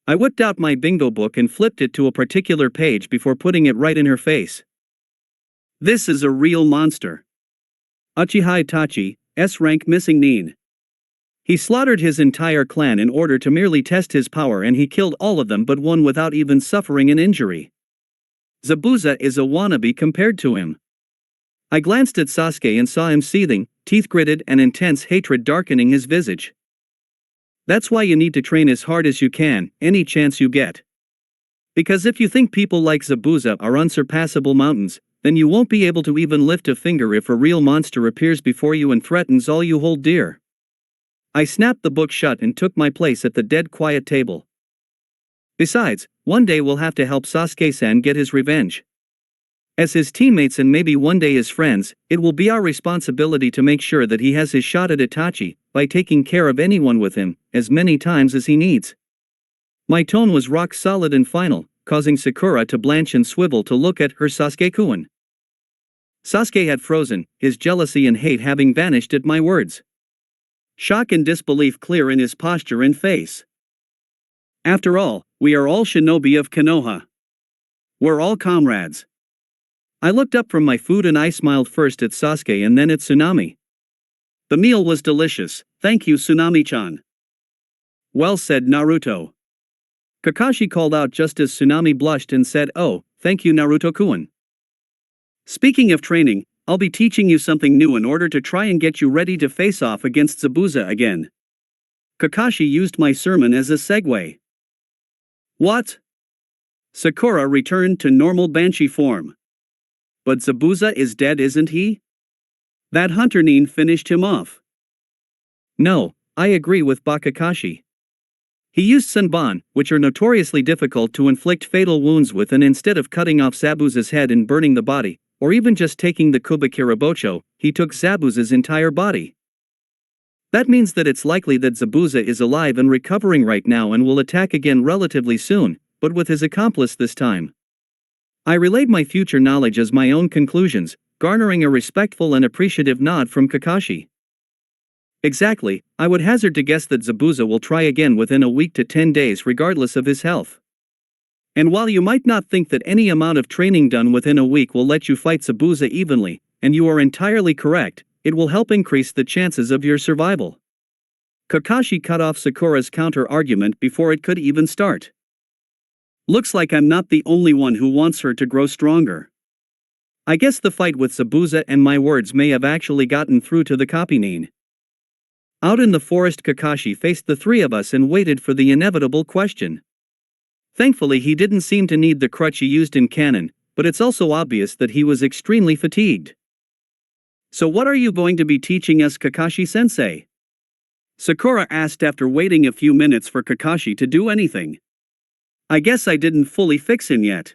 I whipped out my bingo book and flipped it to a particular page before putting it right in her face. "This is a real monster. Uchiha Itachi, S-rank missing nin. He slaughtered his entire clan in order to merely test his power and he killed all of them but one without even suffering an injury. Zabuza is a wannabe compared to him." I glanced at Sasuke and saw him seething, teeth gritted and intense hatred darkening his visage. "That's why you need to train as hard as you can, any chance you get. Because if you think people like Zabuza are unsurpassable mountains, then you won't be able to even lift a finger if a real monster appears before you and threatens all you hold dear." I snapped the book shut and took my place at the dead quiet table. Besides, one day we'll have to help Sasuke-san get his revenge. As his teammates and maybe one day his friends, it will be our responsibility to make sure that he has his shot at Itachi, by taking care of anyone with him, as many times as he needs. My tone was rock solid and final, causing Sakura to blanch and swivel to look at her Sasuke-kun. Sasuke had frozen, his jealousy and hate having vanished at my words. Shock and disbelief clear in his posture and face. After all, we are all shinobi of Konoha. We're all comrades. I looked up from my food and I smiled first at Sasuke and then at Tsunami. "The meal was delicious, thank you Tsunami-chan." Well said, Naruto. Kakashi called out just as Tsunami blushed and said, "Oh, thank you, Naruto-kun. Speaking of training, I'll be teaching you something new in order to try and get you ready to face off against Zabuza again." Kakashi used my sermon as a segue. What? Sakura returned to normal Banshee form. But Zabuza is dead, isn't he? That hunter Nin finished him off. No, I agree with Bakakashi. He used Senbon, which are notoriously difficult to inflict fatal wounds with, and instead of cutting off Zabuza's head and burning the body, or even just taking the Kubakirabocho, he took Zabuza's entire body. That means that it's likely that Zabuza is alive and recovering right now and will attack again relatively soon, but with his accomplice this time. I relayed my future knowledge as my own conclusions, garnering a respectful and appreciative nod from Kakashi. Exactly, I would hazard to guess that Zabuza will try again within a week to 10 days regardless of his health. And while you might not think that any amount of training done within a week will let you fight Zabuza evenly, and you are entirely correct, it will help increase the chances of your survival. Kakashi cut off Sakura's counter-argument before it could even start. Looks like I'm not the only one who wants her to grow stronger. I guess the fight with Zabuza and my words may have actually gotten through to the copy Nin. Out in the forest, Kakashi faced the three of us and waited for the inevitable question. Thankfully, he didn't seem to need the crutch he used in canon, but it's also obvious that he was extremely fatigued. So what are you going to be teaching us, Kakashi-sensei? Sakura asked after waiting a few minutes for Kakashi to do anything. I guess I didn't fully fix him yet.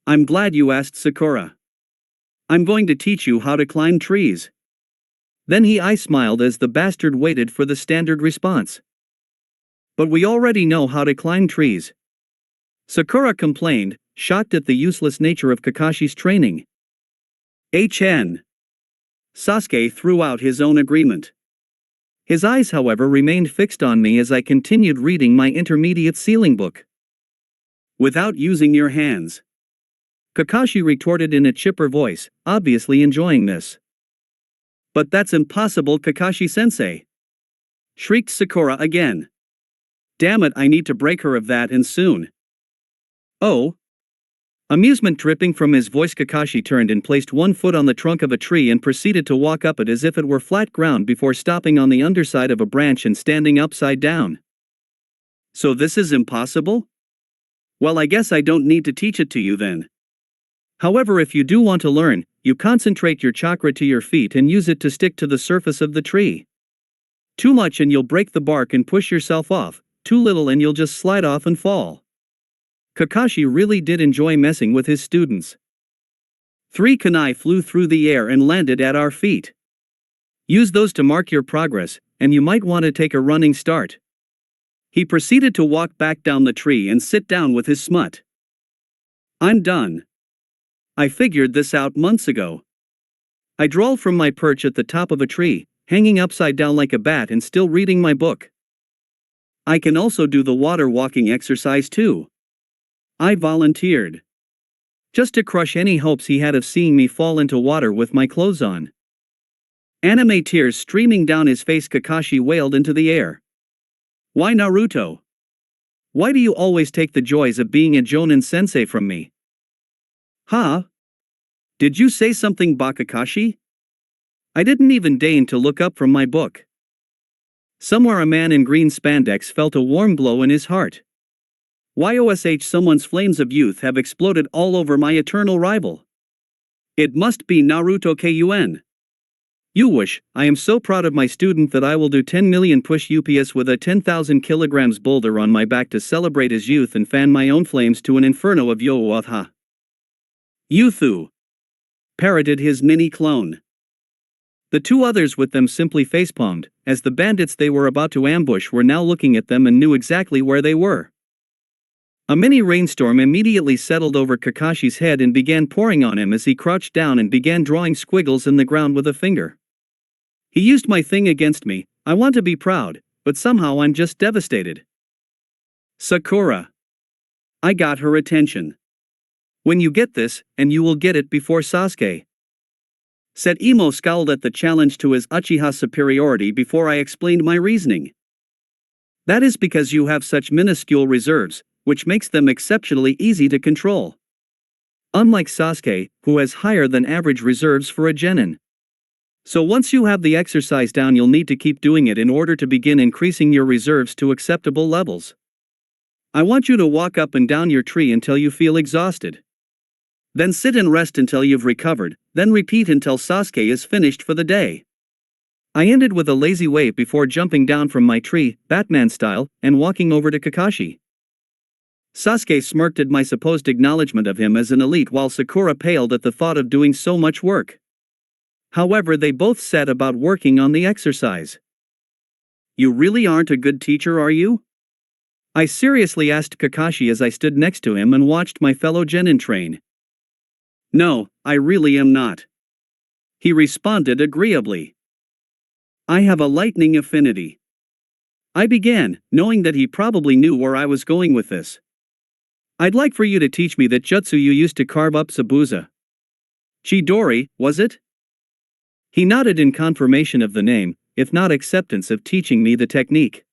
I'm glad you asked, Sakura. I'm going to teach you how to climb trees. Then I smiled as the bastard waited for the standard response. But we already know how to climb trees. Sakura complained, shocked at the useless nature of Kakashi's training. HN. Sasuke threw out his own agreement. His eyes, however, remained fixed on me as I continued reading my intermediate ceiling book. Without using your hands. Kakashi retorted in a chipper voice, obviously enjoying this. But that's impossible, Kakashi-sensei. Shrieked Sakura again. Damn it, I need to break her of that, and soon. Oh. Amusement dripping from his voice, Kakashi turned and placed one foot on the trunk of a tree and proceeded to walk up it as if it were flat ground before stopping on the underside of a branch and standing upside down. So this is impossible? Well, I guess I don't need to teach it to you then. However, if you do want to learn, you concentrate your chakra to your feet and use it to stick to the surface of the tree. Too much and you'll break the bark and push yourself off, too little and you'll just slide off and fall. Kakashi really did enjoy messing with his students. 3 kunai flew through the air and landed at our feet. Use those to mark your progress, and you might want to take a running start. He proceeded to walk back down the tree and sit down with his smut. I'm done. I figured this out months ago. I drawled from my perch at the top of a tree, hanging upside down like a bat and still reading my book. I can also do the water walking exercise too. I volunteered. Just to crush any hopes he had of seeing me fall into water with my clothes on. Anime tears streaming down his face, Kakashi wailed into the air. Why, Naruto? Why do you always take the joys of being a Jonin sensei from me? Huh? Did you say something, Bakakashi? I didn't even deign to look up from my book. Somewhere a man in green spandex felt a warm glow in his heart. YOSH, someone's flames of youth have exploded all over my eternal rival. It must be Naruto-kun. You wish, I am so proud of my student that I will do 10 million push UPS with a 10,000 kilograms boulder on my back to celebrate his youth and fan my own flames to an inferno of Yootha. Yuthu. Parroted his mini-clone. The two others with them simply facepalmed, as the bandits they were about to ambush were now looking at them and knew exactly where they were. A mini rainstorm immediately settled over Kakashi's head and began pouring on him as he crouched down and began drawing squiggles in the ground with a finger. He used my thing against me. I want to be proud, but somehow I'm just devastated. Sakura. I got her attention. When you get this, and you will get it before Sasuke. Said Emo, scowled at the challenge to his Uchiha superiority before I explained my reasoning. That is because you have such minuscule reserves, which makes them exceptionally easy to control. Unlike Sasuke, who has higher than average reserves for a genin. So once you have the exercise down, you'll need to keep doing it in order to begin increasing your reserves to acceptable levels. I want you to walk up and down your tree until you feel exhausted. Then sit and rest until you've recovered, then repeat until Sasuke is finished for the day. I ended with a lazy wave before jumping down from my tree, Batman style, and walking over to Kakashi. Sasuke smirked at my supposed acknowledgement of him as an elite while Sakura paled at the thought of doing so much work. However, they both said about working on the exercise. You really aren't a good teacher, are you? I seriously asked Kakashi as I stood next to him and watched my fellow genin train. No, I really am not. He responded agreeably. I have a lightning affinity. I began, knowing that he probably knew where I was going with this. I'd like for you to teach me that jutsu you used to carve up Zabuza. Chidori, was it? He nodded in confirmation of the name, if not acceptance of teaching me the technique.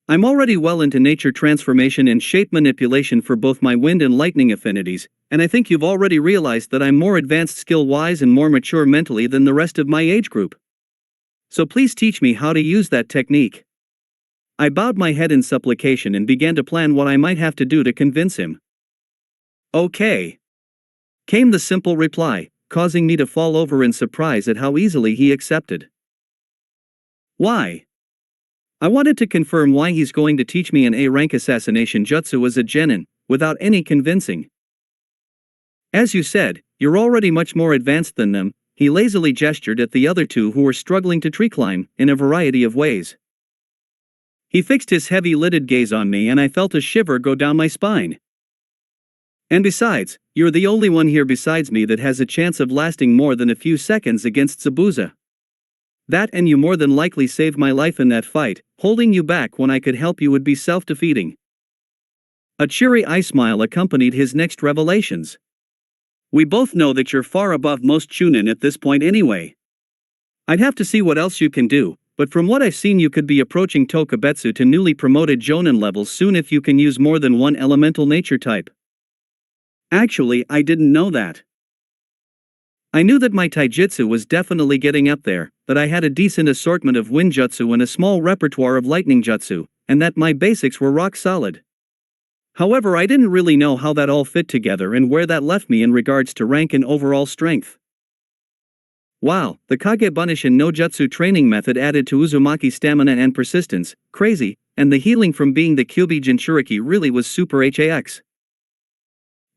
I'm already well into nature transformation and shape manipulation for both my wind and lightning affinities, and I think you've already realized that I'm more advanced skill-wise and more mature mentally than the rest of my age group. So please teach me how to use that technique. I bowed my head in supplication and began to plan what I might have to do to convince him. Okay, came the simple reply, causing me to fall over in surprise at how easily he accepted. Why? I wanted to confirm why he's going to teach me an A-rank assassination jutsu as a genin, without any convincing. As you said, you're already much more advanced than them. He lazily gestured at the other two who were struggling to tree climb, in a variety of ways. He fixed his heavy-lidded gaze on me and I felt a shiver go down my spine. And besides, you're the only one here besides me that has a chance of lasting more than a few seconds against Zabuza. That and you more than likely saved my life in that fight. Holding you back when I could help you would be self-defeating. A cheery eye smile accompanied his next revelations. We both know that you're far above most chunin at this point anyway. I'd have to see what else you can do, but from what I've seen you could be approaching Tokubetsu to newly promoted Jonin levels soon if you can use more than one elemental nature type. Actually, I didn't know that. I knew that my taijutsu was definitely getting up there, that I had a decent assortment of wind jutsu and a small repertoire of lightning jutsu, and that my basics were rock solid. However, I didn't really know how that all fit together and where that left me in regards to rank and overall strength. Wow, the Kage Bunishin no Jutsu training method added to Uzumaki's stamina and persistence, crazy, and the healing from being the Kyuubi Jinchuriki really was super HAX.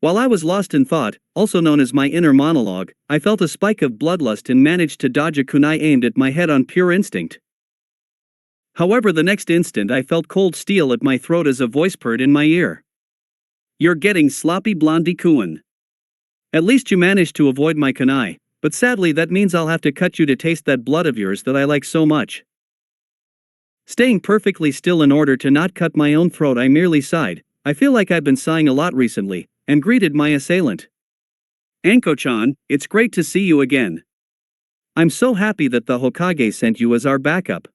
While I was lost in thought, also known as my inner monologue, I felt a spike of bloodlust and managed to dodge a kunai aimed at my head on pure instinct. However, the next instant I felt cold steel at my throat as a voice purred in my ear. You're getting sloppy, Blondie-kun. At least you managed to avoid my kunai, but sadly that means I'll have to cut you to taste that blood of yours that I like so much. Staying perfectly still in order to not cut my own throat, I merely sighed. I feel like I've been sighing a lot recently, and greeted my assailant. Anko-chan, it's great to see you again. I'm so happy that the Hokage sent you as our backup.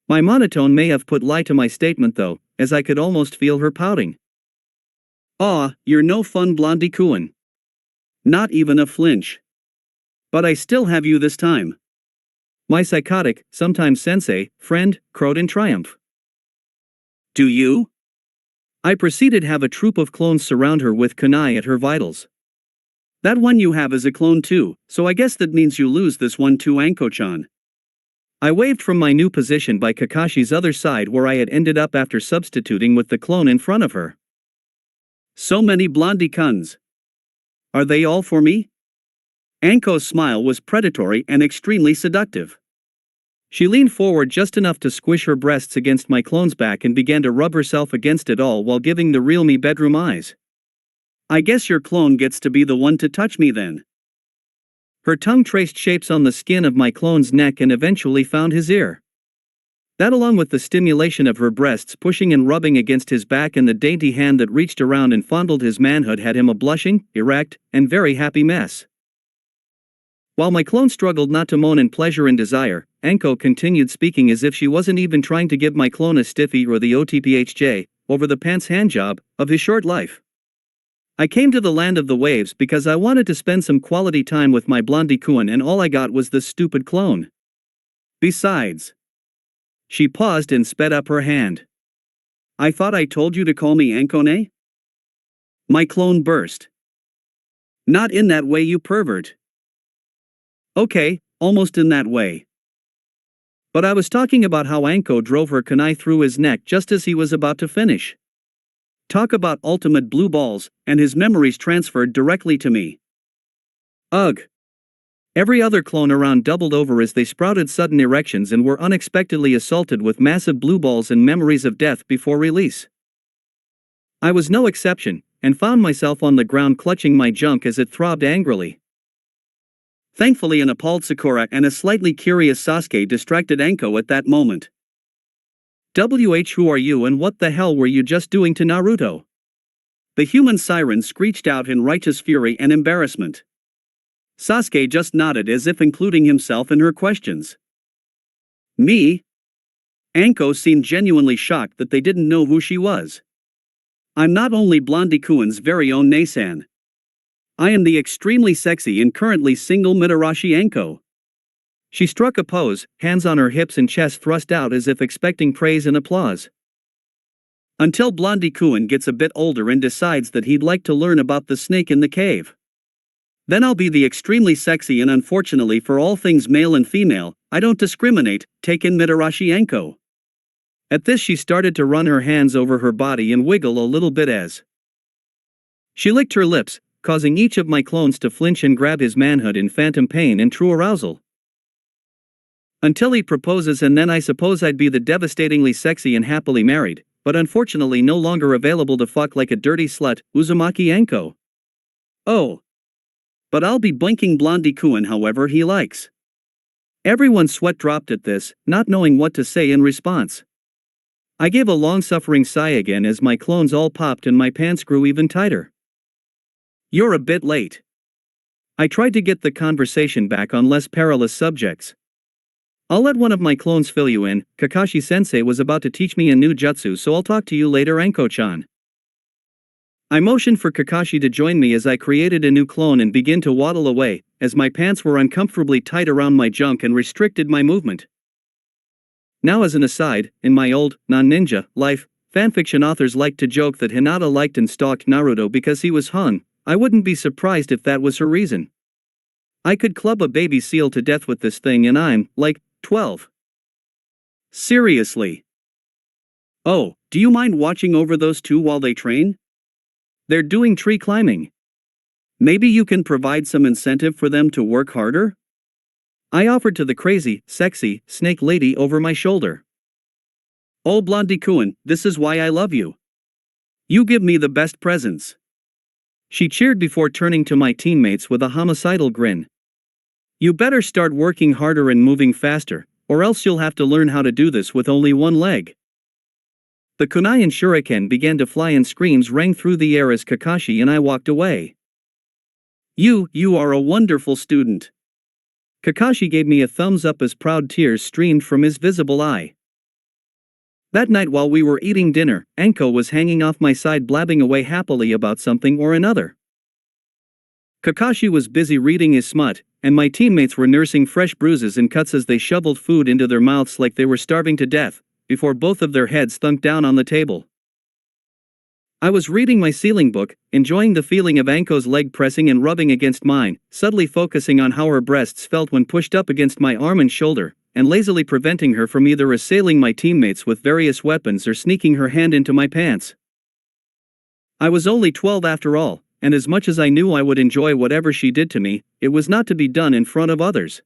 My monotone may have put lie to my statement though, as I could almost feel her pouting. Aw, you're no fun, Blondie-kun. Not even a flinch. But I still have you this time. My psychotic, sometimes sensei, friend, crowed in triumph. Do you? I proceeded to have a troop of clones surround her with kunai at her vitals. That one you have is a clone too, so I guess that means you lose this one too, Anko-chan. I waved from my new position by Kakashi's other side where I had ended up after substituting with the clone in front of her. So many Blondie-kuns. Are they all for me? Anko's smile was predatory and extremely seductive. She leaned forward just enough to squish her breasts against my clone's back and began to rub herself against it all while giving the real me bedroom eyes. I guess your clone gets to be the one to touch me then. Her tongue traced shapes on the skin of my clone's neck and eventually found his ear. That along with the stimulation of her breasts pushing and rubbing against his back and the dainty hand that reached around and fondled his manhood had him a blushing, erect, and very happy mess. While my clone struggled not to moan in pleasure and desire, Anko continued speaking as if she wasn't even trying to give my clone a stiffy or the OTPHJ, over the pants handjob, of his short life. I came to the land of the waves because I wanted to spend some quality time with my blondie Kuan and all I got was this stupid clone. Besides. She paused and sped up her hand. I thought I told you to call me Ankone? My clone burst. Not in that way, you pervert. Okay, almost in that way. But I was talking about how Anko drove her kunai through his neck just as he was about to finish. Talk about ultimate blue balls, and his memories transferred directly to me. Ugh. Every other clone around doubled over as they sprouted sudden erections and were unexpectedly assaulted with massive blue balls and memories of death before release. I was no exception, and found myself on the ground clutching my junk as it throbbed angrily. Thankfully, an appalled Sakura and a slightly curious Sasuke distracted Anko at that moment. Who are you and what the hell were you just doing to Naruto? The human siren screeched out in righteous fury and embarrassment. Sasuke just nodded as if including himself in her questions. Me? Anko seemed genuinely shocked that they didn't know who she was. I'm not only Blondie Kuan's very own Nasan. I am the extremely sexy and currently single Mitarashi Anko. She struck a pose, hands on her hips and chest thrust out as if expecting praise and applause. Until Blondie Kuan gets a bit older and decides that he'd like to learn about the snake in the cave. Then I'll be the extremely sexy and unfortunately for all things male and female, I don't discriminate, take in Mitarashi Anko. At this she started to run her hands over her body and wiggle a little bit as she licked her lips, causing each of my clones to flinch and grab his manhood in phantom pain and true arousal. Until he proposes, and then I suppose I'd be the devastatingly sexy and happily married, but unfortunately no longer available to fuck like a dirty slut, Uzumaki Anko. Oh. But I'll be blinking Blondie Kuan however he likes. Everyone's sweat dropped at this, not knowing what to say in response. I gave a long-suffering sigh again as my clones all popped and my pants grew even tighter. You're a bit late. I tried to get the conversation back on less perilous subjects. I'll let one of my clones fill you in. Kakashi-sensei was about to teach me a new jutsu, so I'll talk to you later, Anko-chan. I motioned for Kakashi to join me as I created a new clone and began to waddle away, as my pants were uncomfortably tight around my junk and restricted my movement. Now as an aside, in my old, non-ninja, life, fanfiction authors liked to joke that Hinata liked and stalked Naruto because he was hung. I wouldn't be surprised if that was her reason. I could club a baby seal to death with this thing and I'm, like, 12. Seriously. Oh, do you mind watching over those two while they train? They're doing tree climbing. Maybe you can provide some incentive for them to work harder? I offered to the crazy, sexy, snake lady over my shoulder. Oh Blondie Kuan, this is why I love you. You give me the best presents. She cheered before turning to my teammates with a homicidal grin. You better start working harder and moving faster, or else you'll have to learn how to do this with only one leg. The kunai and shuriken began to fly and screams rang through the air as Kakashi and I walked away. You are a wonderful student. Kakashi gave me a thumbs up as proud tears streamed from his visible eye. That night while we were eating dinner, Anko was hanging off my side blabbing away happily about something or another. Kakashi was busy reading his smut, and my teammates were nursing fresh bruises and cuts as they shoveled food into their mouths like they were starving to death, before both of their heads thunk down on the table. I was reading my ceiling book, enjoying the feeling of Anko's leg pressing and rubbing against mine, subtly focusing on how her breasts felt when pushed up against my arm and shoulder, and lazily preventing her from either assailing my teammates with various weapons or sneaking her hand into my pants. I was only 12 after all, and as much as I knew I would enjoy whatever she did to me, it was not to be done in front of others.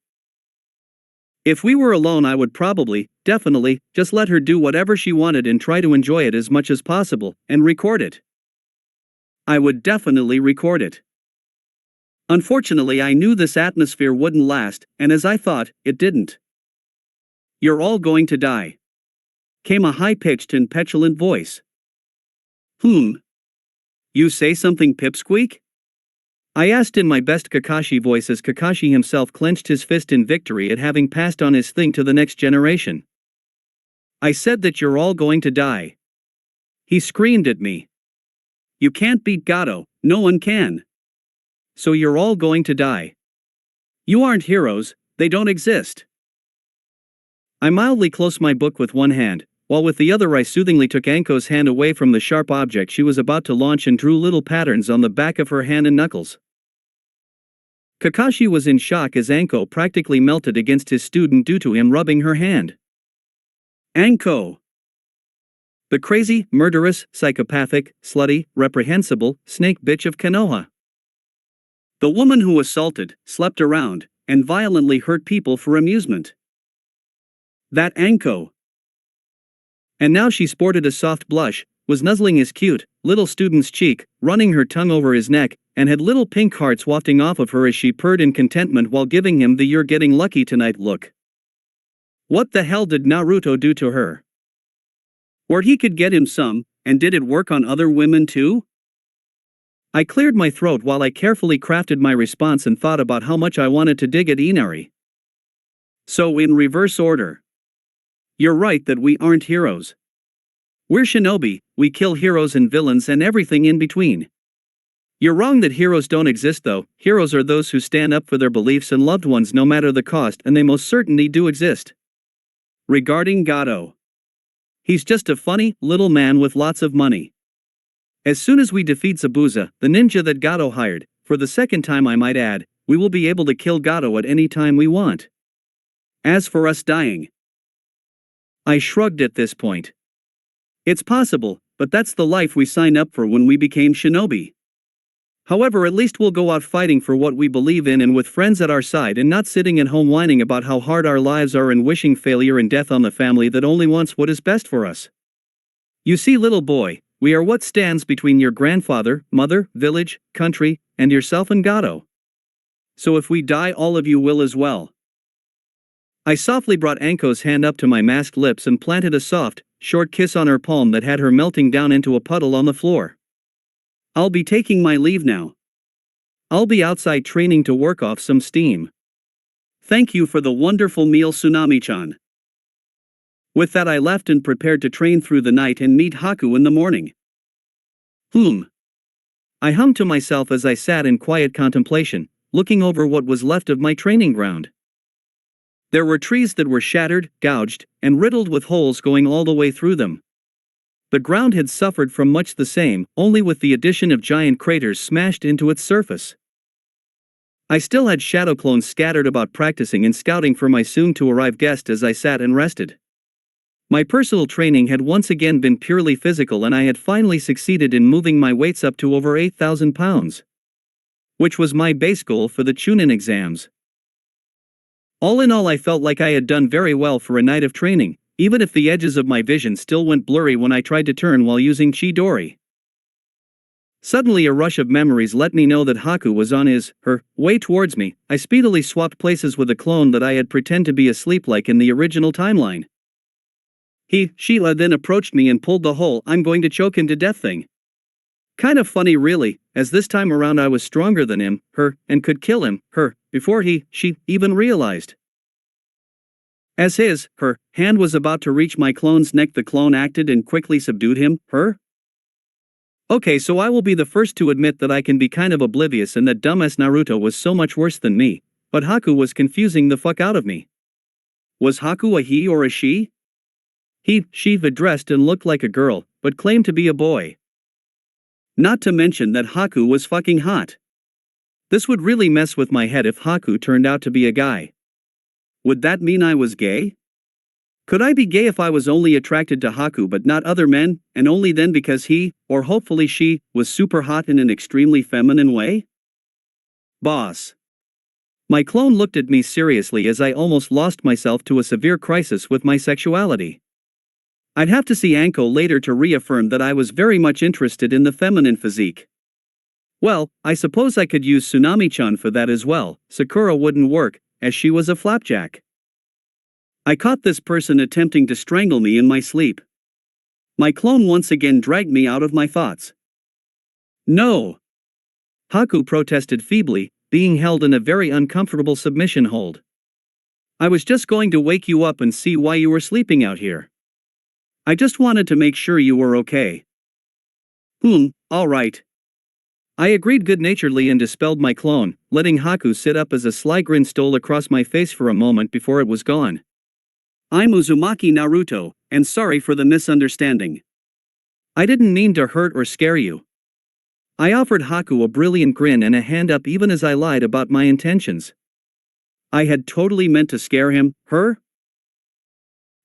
If we were alone I would probably, definitely, just let her do whatever she wanted and try to enjoy it as much as possible, and record it. I would definitely record it. Unfortunately I knew this atmosphere wouldn't last, and as I thought, it didn't. You're all going to die. Came a high-pitched and petulant voice. You say something, Pipsqueak? I asked in my best Kakashi voice as Kakashi himself clenched his fist in victory at having passed on his thing to the next generation. I said that you're all going to die. He screamed at me. You can't beat Gato, no one can. So you're all going to die. You aren't heroes, they don't exist. I mildly closed my book with one hand, while with the other I soothingly took Anko's hand away from the sharp object she was about to launch and drew little patterns on the back of her hand and knuckles. Kakashi was in shock as Anko practically melted against his student due to him rubbing her hand. Anko! The crazy, murderous, psychopathic, slutty, reprehensible, snake bitch of Konoha. The woman who assaulted, slept around, and violently hurt people for amusement. That Anko. And now she sported a soft blush, was nuzzling his cute, little student's cheek, running her tongue over his neck, and had little pink hearts wafting off of her as she purred in contentment while giving him the "you're getting lucky tonight" look. What the hell did Naruto do to her? Or he could get him some, and did it work on other women too? I cleared my throat while I carefully crafted my response and thought about how much I wanted to dig at Inari. So in reverse order. You're right that we aren't heroes. We're shinobi, we kill heroes and villains and everything in between. You're wrong that heroes don't exist though. Heroes are those who stand up for their beliefs and loved ones no matter the cost, and they most certainly do exist. Regarding Gato. He's just a funny, little man with lots of money. As soon as we defeat Zabuza, the ninja that Gato hired, for the second time I might add, we will be able to kill Gato at any time we want. As for us dying. I shrugged at this point. It's possible, but that's the life we signed up for when we became shinobi. However, at least we'll go out fighting for what we believe in and with friends at our side and not sitting at home whining about how hard our lives are and wishing failure and death on the family that only wants what is best for us. You see, little boy, we are what stands between your grandfather, mother, village, country, and yourself and Gato. So if we die, all of you will as well. I softly brought Anko's hand up to my masked lips and planted a soft, short kiss on her palm that had her melting down into a puddle on the floor. I'll be taking my leave now. I'll be outside training to work off some steam. Thank you for the wonderful meal, Tsunami-chan. With that I left and prepared to train through the night and meet Haku in the morning. I hummed to myself as I sat in quiet contemplation, looking over what was left of my training ground. There were trees that were shattered, gouged, and riddled with holes going all the way through them. The ground had suffered from much the same, only with the addition of giant craters smashed into its surface. I still had shadow clones scattered about practicing and scouting for my soon-to-arrive guest as I sat and rested. My personal training had once again been purely physical and I had finally succeeded in moving my weights up to over 8,000 pounds. Which was my base goal for the Chunin exams. All in all, I felt like I had done very well for a night of training, even if the edges of my vision still went blurry when I tried to turn while using Chidori. Suddenly a rush of memories let me know that Haku was on her way towards me. I speedily swapped places with a clone that I had pretend to be asleep like in the original timeline. She then approached me and pulled the whole "I'm going to choke him to death" thing. Kind of funny really, as this time around I was stronger than him, and could kill him, before she even realized. As her hand was about to reach my clone's neck, the clone acted and quickly subdued him, Okay, so I will be the first to admit that I can be kind of oblivious and that dumbass Naruto was so much worse than me, but Haku was confusing the fuck out of me. Was Haku a he or a she? She dressed and looked like a girl, but claimed to be a boy. Not to mention that Haku was fucking hot. This would really mess with my head if Haku turned out to be a guy. Would that mean I was gay? Could I be gay if I was only attracted to Haku but not other men, and only then because he, or hopefully she, was super hot in an extremely feminine way? Boss. My clone looked at me seriously as I almost lost myself to a severe crisis with my sexuality. I'd have to see Anko later to reaffirm that I was very much interested in the feminine physique. Well, I suppose I could use Tsunami-chan for that as well. Sakura wouldn't work, as she was a flapjack. I caught this person attempting to strangle me in my sleep. My clone once again dragged me out of my thoughts. No. Haku protested feebly, being held in a very uncomfortable submission hold. I was just going to wake you up and see why you were sleeping out here. I just wanted to make sure you were okay. All right. I agreed good-naturedly and dispelled my clone, letting Haku sit up as a sly grin stole across my face for a moment before it was gone. I'm Uzumaki Naruto, and sorry for the misunderstanding. I didn't mean to hurt or scare you. I offered Haku a brilliant grin and a hand up even as I lied about my intentions. I had totally meant to scare him, her?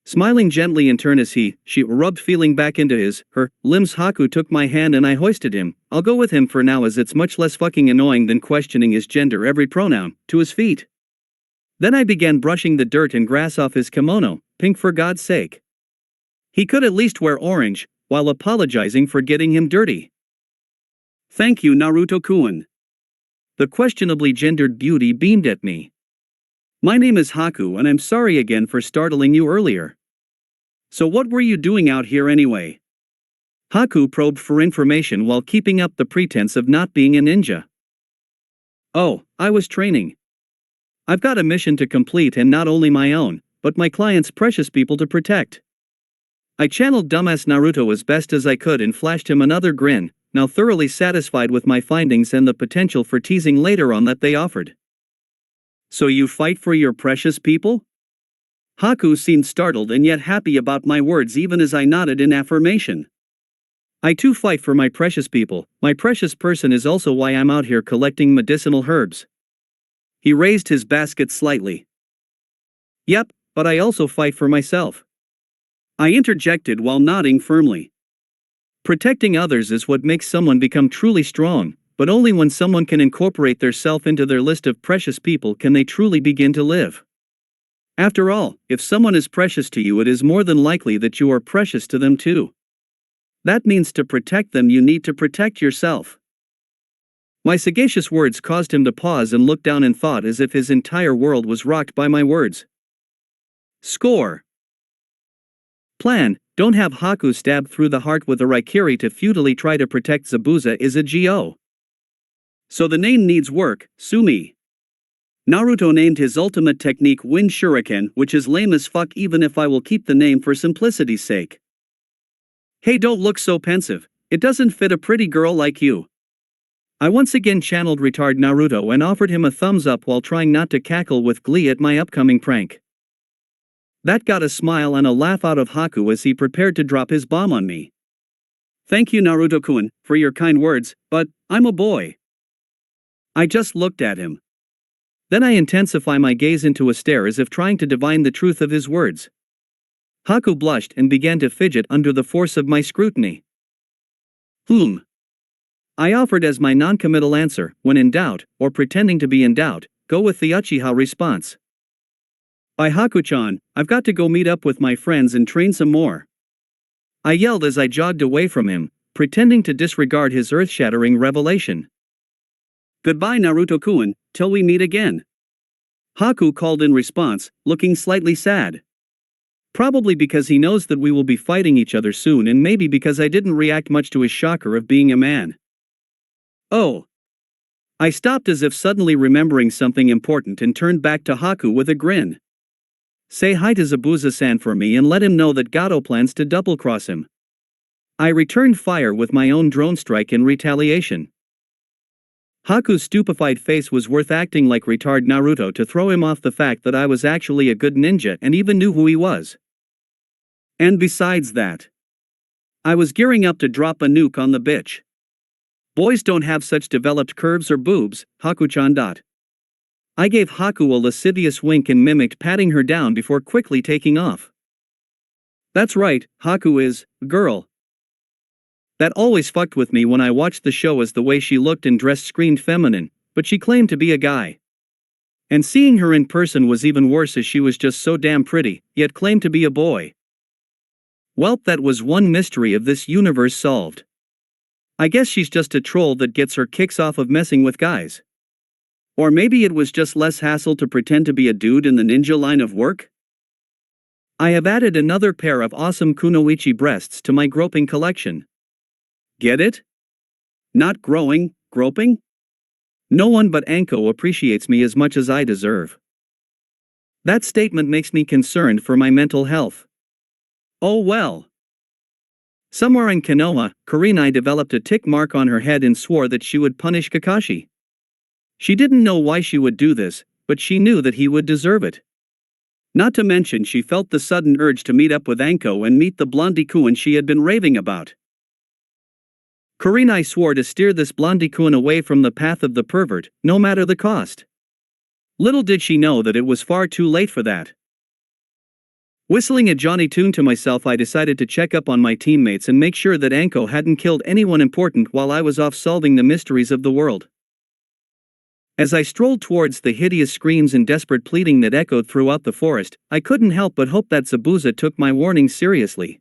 Smiling gently in turn as she rubbed feeling back into her limbs, Haku took my hand and I hoisted him. I'll go with him for now as it's much less fucking annoying than questioning his gender every pronoun, to his feet. Then I began brushing the dirt and grass off his kimono, pink for God's sake. He could at least wear orange, while apologizing for getting him dirty. Thank you, Naruto-kun. The questionably gendered beauty beamed at me. My name is Haku and I'm sorry again for startling you earlier. So what were you doing out here anyway? Haku probed for information while keeping up the pretense of not being a ninja. Oh, I was training. I've got a mission to complete and not only my own, but my client's precious people to protect. I channeled dumbass Naruto as best as I could and flashed him another grin, now thoroughly satisfied with my findings and the potential for teasing later on that they offered. So you fight for your precious people? Haku seemed startled and yet happy about my words even as I nodded in affirmation. I too fight for my precious people. My precious person is also why I'm out here collecting medicinal herbs. He raised his basket slightly. Yep, but I also fight for myself. I interjected while nodding firmly. Protecting others is what makes someone become truly strong, but only when someone can incorporate their self into their list of precious people can they truly begin to live. After all, if someone is precious to you, it is more than likely that you are precious to them too. That means to protect them you need to protect yourself. My sagacious words caused him to pause and look down in thought as if his entire world was rocked by my words. Score. Plan: don't have Haku stabbed through the heart with a raikiri to futilely try to protect Zabuza is a GO. So the name needs work, Sumi. Naruto named his ultimate technique Wind Shuriken, which is lame as fuck even if I will keep the name for simplicity's sake. Hey, don't look so pensive, it doesn't fit a pretty girl like you. I once again channeled retard Naruto and offered him a thumbs up while trying not to cackle with glee at my upcoming prank. That got a smile and a laugh out of Haku as he prepared to drop his bomb on me. Thank you, Naruto-kun, for your kind words, but I'm a boy. I just looked at him. Then I intensify my gaze into a stare as if trying to divine the truth of his words. Haku blushed and began to fidget under the force of my scrutiny. I offered as my non-committal answer, when in doubt, or pretending to be in doubt, go with the Uchiha response. By Haku-chan, I've got to go meet up with my friends and train some more. I yelled as I jogged away from him, pretending to disregard his earth-shattering revelation. Goodbye, Naruto-kun, till we meet again. Haku called in response, looking slightly sad. Probably because he knows that we will be fighting each other soon, and maybe because I didn't react much to his shocker of being a man. Oh. I stopped as if suddenly remembering something important and turned back to Haku with a grin. Say hi to Zabuza-san for me and let him know that Gato plans to double-cross him. I returned fire with my own drone strike in retaliation. Haku's stupefied face was worth acting like retard Naruto to throw him off the fact that I was actually a good ninja and even knew who he was. And besides that, I was gearing up to drop a nuke on the bitch. Boys don't have such developed curves or boobs, Haku-chan. I gave Haku a lascivious wink and mimicked patting her down before quickly taking off. That's right, Haku is a girl. That always fucked with me when I watched the show, as the way she looked and dressed screamed feminine, but she claimed to be a guy. And seeing her in person was even worse, as she was just so damn pretty, yet claimed to be a boy. Welp, that was one mystery of this universe solved. I guess she's just a troll that gets her kicks off of messing with guys. Or maybe it was just less hassle to pretend to be a dude in the ninja line of work? I have added another pair of awesome kunoichi breasts to my groping collection. Get it? Not growing, groping? No one but Anko appreciates me as much as I deserve. That statement makes me concerned for my mental health. Oh well. Somewhere in Konoha, Kurenai developed a tick mark on her head and swore that she would punish Kakashi. She didn't know why she would do this, but she knew that he would deserve it. Not to mention she felt the sudden urge to meet up with Anko and meet the blondie-kun she had been raving about. Kurenai swore to steer this blondie-kun away from the path of the pervert, no matter the cost. Little did she know that it was far too late for that. Whistling a Johnny tune to myself, I decided to check up on my teammates and make sure that Anko hadn't killed anyone important while I was off solving the mysteries of the world. As I strolled towards the hideous screams and desperate pleading that echoed throughout the forest, I couldn't help but hope that Zabuza took my warning seriously.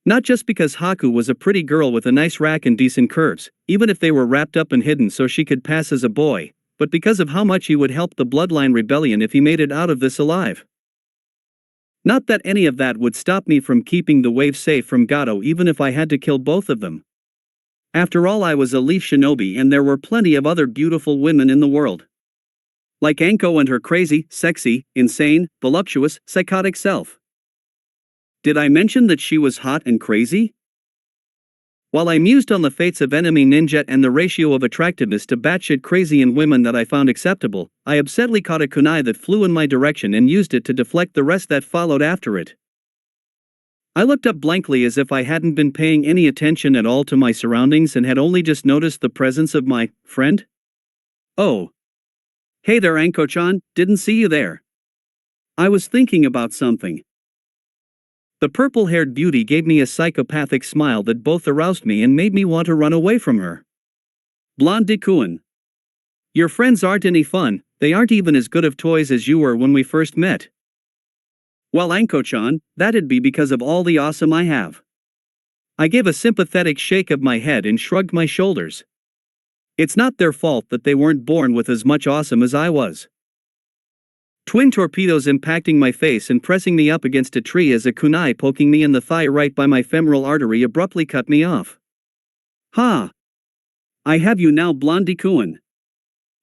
Not just because Haku was a pretty girl with a nice rack and decent curves, even if they were wrapped up and hidden so she could pass as a boy, but because of how much he would help the bloodline rebellion if he made it out of this alive. Not that any of that would stop me from keeping the wave safe from Gato even if I had to kill both of them. After all, I was a leaf shinobi and there were plenty of other beautiful women in the world. Like Anko and her crazy, sexy, insane, voluptuous, psychotic self. Did I mention that she was hot and crazy? While I mused on the fates of enemy ninja and the ratio of attractiveness to batshit crazy in women that I found acceptable, I upsetly caught a kunai that flew in my direction and used it to deflect the rest that followed after it. I looked up blankly as if I hadn't been paying any attention at all to my surroundings and had only just noticed the presence of my friend. Oh. Hey there, Anko-chan, didn't see you there. I was thinking about something. The purple-haired beauty gave me a psychopathic smile that both aroused me and made me want to run away from her. Blondie-kun. Your friends aren't any fun, they aren't even as good of toys as you were when we first met. Well, Anko-chan, that'd be because of all the awesome I have. I gave a sympathetic shake of my head and shrugged my shoulders. It's not their fault that they weren't born with as much awesome as I was. Twin torpedoes impacting my face and pressing me up against a tree as a kunai poking me in the thigh right by my femoral artery abruptly cut me off. Ha! I have you now, Blondie-kun.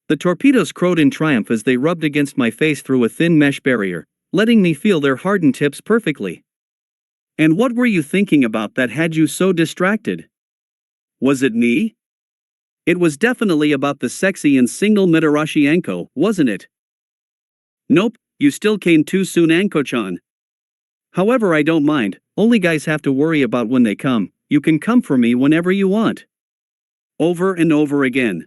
The torpedoes crowed in triumph as they rubbed against my face through a thin mesh barrier, letting me feel their hardened tips perfectly. And what were you thinking about that had you so distracted? Was it me? It was definitely about the sexy and single Mitarashi Anko, wasn't it? Nope, you still came too soon, Anko-chan. However, I don't mind, only guys have to worry about when they come, you can come for me whenever you want. Over and over again.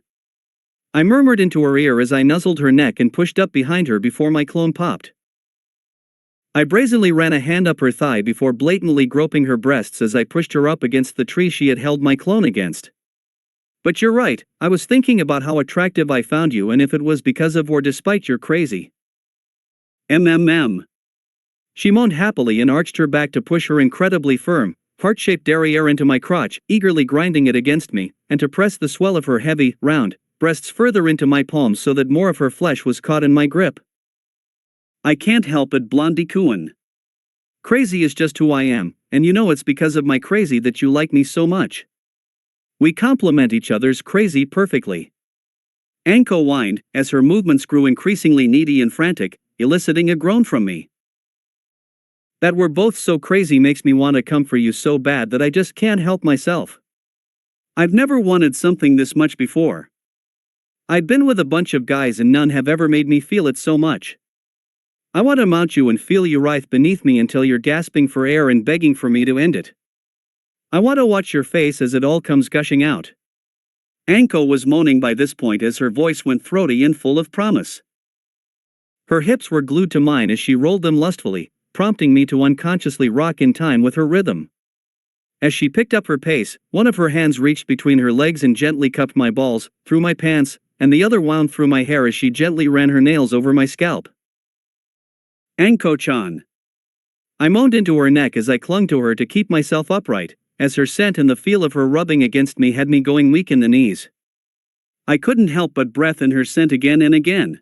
I murmured into her ear as I nuzzled her neck and pushed up behind her before my clone popped. I brazenly ran a hand up her thigh before blatantly groping her breasts as I pushed her up against the tree she had held my clone against. But you're right, I was thinking about how attractive I found you and if it was because of or despite your crazy. Mmm. She moaned happily and arched her back to push her incredibly firm, heart-shaped derriere into my crotch, eagerly grinding it against me, and to press the swell of her heavy, round, breasts further into my palms so that more of her flesh was caught in my grip. I can't help it, Blondie-kun. Crazy is just who I am, and you know it's because of my crazy that you like me so much. We complement each other's crazy perfectly. Anko whined, as her movements grew increasingly needy and frantic, eliciting a groan from me. That we're both so crazy makes me want to come for you so bad that I just can't help myself. I've never wanted something this much before. I've been with a bunch of guys and none have ever made me feel it so much. I want to mount you and feel you writhe beneath me until you're gasping for air and begging for me to end it. I want to watch your face as it all comes gushing out. Anko was moaning by this point as her voice went throaty and full of promise. Her hips were glued to mine as she rolled them lustfully, prompting me to unconsciously rock in time with her rhythm. As she picked up her pace, one of her hands reached between her legs and gently cupped my balls, through my pants, and the other wound through my hair as she gently ran her nails over my scalp. Anko-chan. I moaned into her neck as I clung to her to keep myself upright, as her scent and the feel of her rubbing against me had me going weak in the knees. I couldn't help but breath in her scent again and again.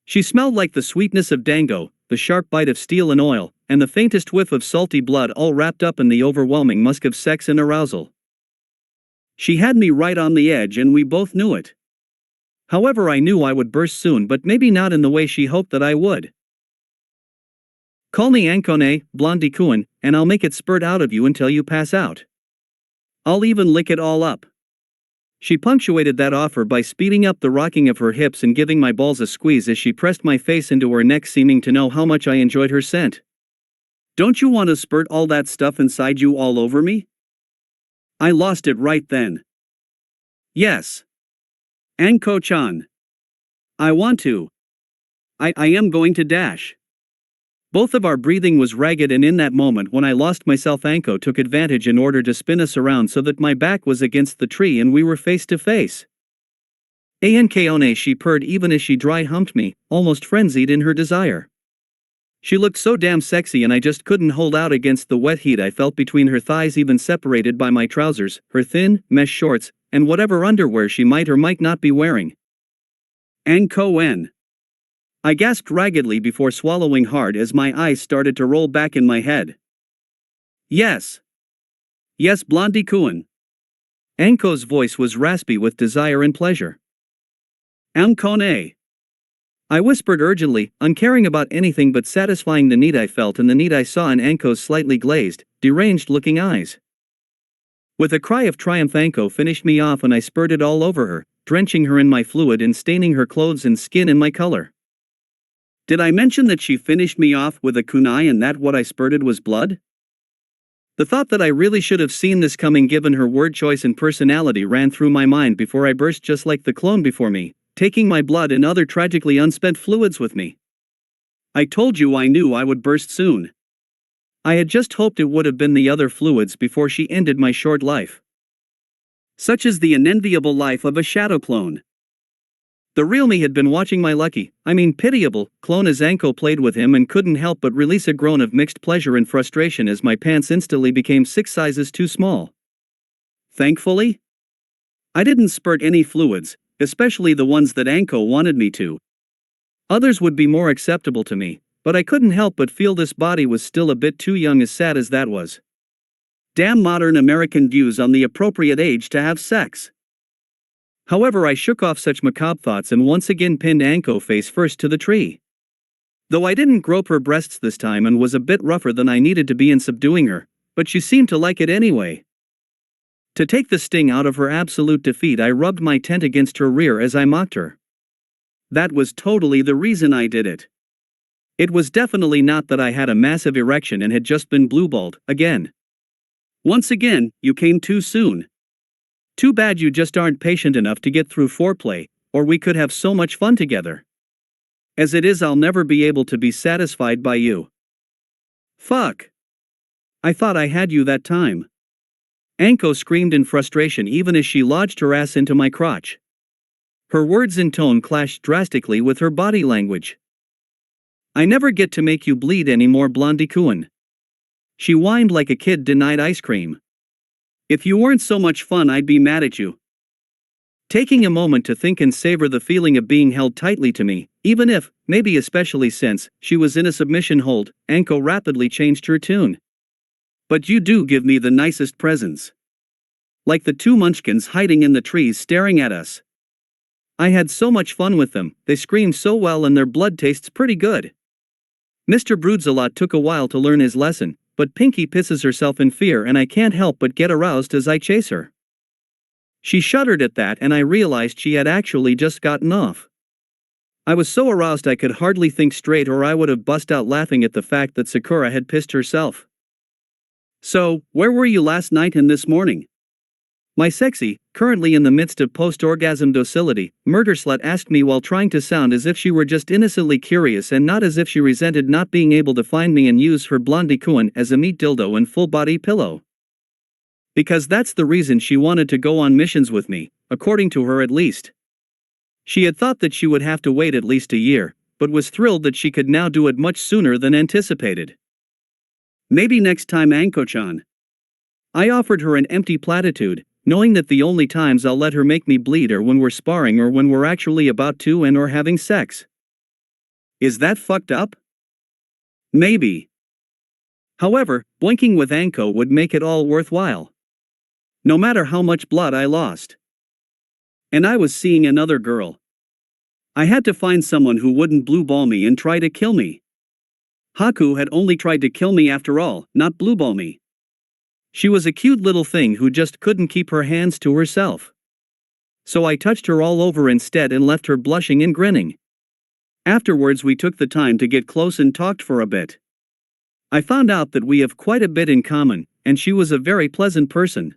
She smelled like the sweetness of dango, the sharp bite of steel and oil, and the faintest whiff of salty blood all wrapped up in the overwhelming musk of sex and arousal. She had me right on the edge and we both knew it. However, I knew I would burst soon, but maybe not in the way she hoped that I would. Call me Ankone, Blondie-kun, and I'll make it spurt out of you until you pass out. I'll even lick it all up. She punctuated that offer by speeding up the rocking of her hips and giving my balls a squeeze as she pressed my face into her neck, seeming to know how much I enjoyed her scent. Don't you want to spurt all that stuff inside you all over me? I lost it right then. Yes. Anko-chan. I want to. I am going to dash. Both of our breathing was ragged, and in that moment when I lost myself, Anko took advantage in order to spin us around so that my back was against the tree and we were face to face. Ankone, she purred even as she dry humped me, almost frenzied in her desire. She looked so damn sexy and I just couldn't hold out against the wet heat I felt between her thighs, even separated by my trousers, her thin, mesh shorts, and whatever underwear she might or might not be wearing. Anko-en. I gasped raggedly before swallowing hard as my eyes started to roll back in my head. Yes. Yes, Blondie-kun. Anko's voice was raspy with desire and pleasure. Ankone. I whispered urgently, uncaring about anything but satisfying the need I felt and the need I saw in Anko's slightly glazed, deranged-looking eyes. With a cry of triumph, Anko finished me off and I spurted all over her, drenching her in my fluid and staining her clothes and skin in my color. Did I mention that she finished me off with a kunai and that what I spurted was blood? The thought that I really should have seen this coming given her word choice and personality ran through my mind before I burst, just like the clone before me, taking my blood and other tragically unspent fluids with me. I told you I knew I would burst soon. I had just hoped it would have been the other fluids before she ended my short life. Such is the unenviable life of a shadow clone. The real me had been watching my lucky, pitiable, clone as Anko played with him and couldn't help but release a groan of mixed pleasure and frustration as my pants instantly became 6 sizes too small. Thankfully, I didn't spurt any fluids, especially the ones that Anko wanted me to. Others would be more acceptable to me, but I couldn't help but feel this body was still a bit too young, as sad as that was. Damn modern American views on the appropriate age to have sex. However, I shook off such macabre thoughts and once again pinned Anko face first to the tree. Though I didn't grope her breasts this time and was a bit rougher than I needed to be in subduing her, but she seemed to like it anyway. To take the sting out of her absolute defeat, I rubbed my tent against her rear as I mocked her. That was totally the reason I did it. It was definitely not that I had a massive erection and had just been blueballed again. Once again, you came too soon. Too bad you just aren't patient enough to get through foreplay, or we could have so much fun together. As it is, I'll never be able to be satisfied by you. Fuck. I thought I had you that time. Anko screamed in frustration even as she lodged her ass into my crotch. Her words and tone clashed drastically with her body language. I never get to make you bleed anymore, Blondie-kun. She whined like a kid denied ice cream. If you weren't so much fun, I'd be mad at you. Taking a moment to think and savor the feeling of being held tightly to me, even if, maybe especially since, she was in a submission hold, Anko rapidly changed her tune. But you do give me the nicest presents. Like the 2 munchkins hiding in the trees staring at us. I had so much fun with them, they scream so well and their blood tastes pretty good. Mr. Broodsalot took a while to learn his lesson, but Pinky pisses herself in fear and I can't help but get aroused as I chase her. She shuddered at that and I realized she had actually just gotten off. I was so aroused I could hardly think straight, or I would have bust out laughing at the fact that Sakura had pissed herself. So, where were you last night and this morning? My sexy, currently in the midst of post-orgasm docility, murder slut asked me while trying to sound as if she were just innocently curious and not as if she resented not being able to find me and use her Blondie-kun as a meat dildo and full-body pillow. Because that's the reason she wanted to go on missions with me, according to her at least. She had thought that she would have to wait at least a year, but was thrilled that she could now do it much sooner than anticipated. Maybe next time, Anko-chan. I offered her an empty platitude, knowing that the only times I'll let her make me bleed are when we're sparring or when we're actually about to and or having sex. Is that fucked up? Maybe. However, blinking with Anko would make it all worthwhile. No matter how much blood I lost. And I was seeing another girl. I had to find someone who wouldn't blue ball me and try to kill me. Haku had only tried to kill me after all, not blue ball me. She was a cute little thing who just couldn't keep her hands to herself. So I touched her all over instead and left her blushing and grinning. Afterwards we took the time to get close and talked for a bit. I found out that we have quite a bit in common, and she was a very pleasant person.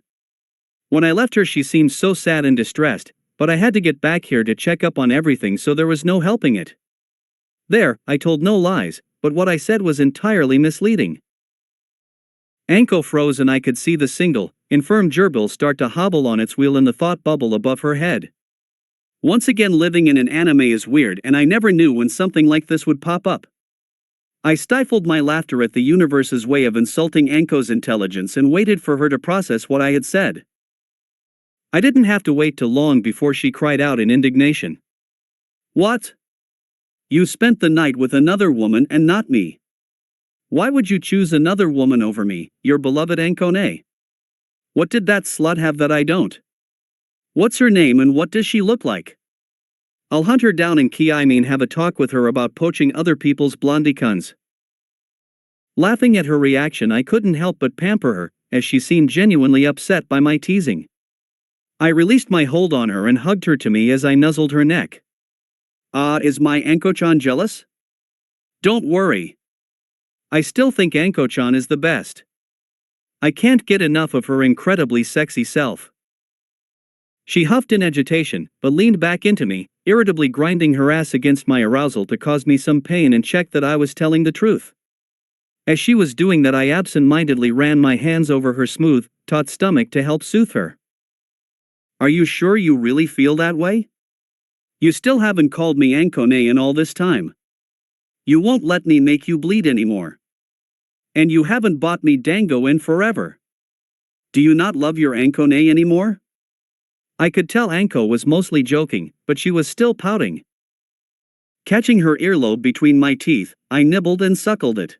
When I left her she seemed so sad and distressed, but I had to get back here to check up on everything so there was no helping it. There, I told no lies, but what I said was entirely misleading. Anko froze and I could see the single, infirm gerbil start to hobble on its wheel in the thought bubble above her head. Once again living in an anime is weird and I never knew when something like this would pop up. I stifled my laughter at the universe's way of insulting Anko's intelligence and waited for her to process what I had said. I didn't have to wait too long before she cried out in indignation. What? You spent the night with another woman and not me. Why would you choose another woman over me, your beloved Ankone? What did that slut have that I don't? What's her name and what does she look like? I'll hunt her down and have a talk with her about poaching other people's blondie cuns. Laughing at her reaction I couldn't help but pamper her, as she seemed genuinely upset by my teasing. I released my hold on her and hugged her to me as I nuzzled her neck. Is my Anko-chan jealous? Don't worry. I still think Anko-chan is the best. I can't get enough of her incredibly sexy self. She huffed in agitation, but leaned back into me, irritably grinding her ass against my arousal to cause me some pain and check that I was telling the truth. As she was doing that I absent-mindedly ran my hands over her smooth, taut stomach to help soothe her. Are you sure you really feel that way? You still haven't called me Ankone in all this time. You won't let me make you bleed anymore. And you haven't bought me dango in forever. Do you not love your Ankone anymore? I could tell Anko was mostly joking, but she was still pouting. Catching her earlobe between my teeth, I nibbled and suckled it,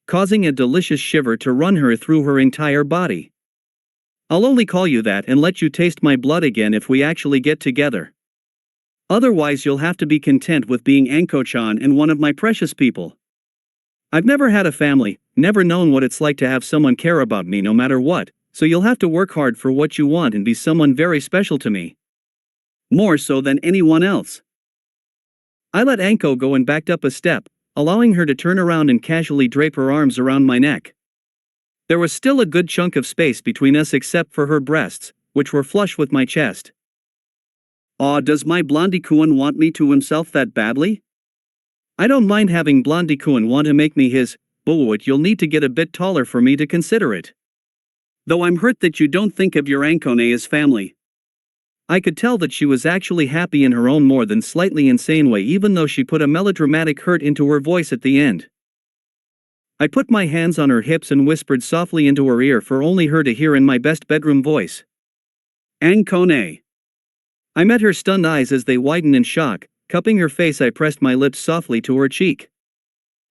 causing a delicious shiver to run her through her entire body. I'll only call you that and let you taste my blood again if we actually get together. Otherwise you'll have to be content with being Anko-chan and one of my precious people. I've never had a family, never known what it's like to have someone care about me no matter what, so you'll have to work hard for what you want and be someone very special to me. More so than anyone else. I let Anko go and backed up a step, allowing her to turn around and casually drape her arms around my neck. There was still a good chunk of space between us except for her breasts, which were flush with my chest. Does my Blondie-kun want me to himself that badly? I don't mind having Blondie-kun want to make me his, but you'll need to get a bit taller for me to consider it. Though I'm hurt that you don't think of your Ankone as family. I could tell that she was actually happy in her own more than slightly insane way even though she put a melodramatic hurt into her voice at the end. I put my hands on her hips and whispered softly into her ear for only her to hear in my best bedroom voice. Ankone. I met her stunned eyes as they widened in shock. Cupping her face I pressed my lips softly to her cheek.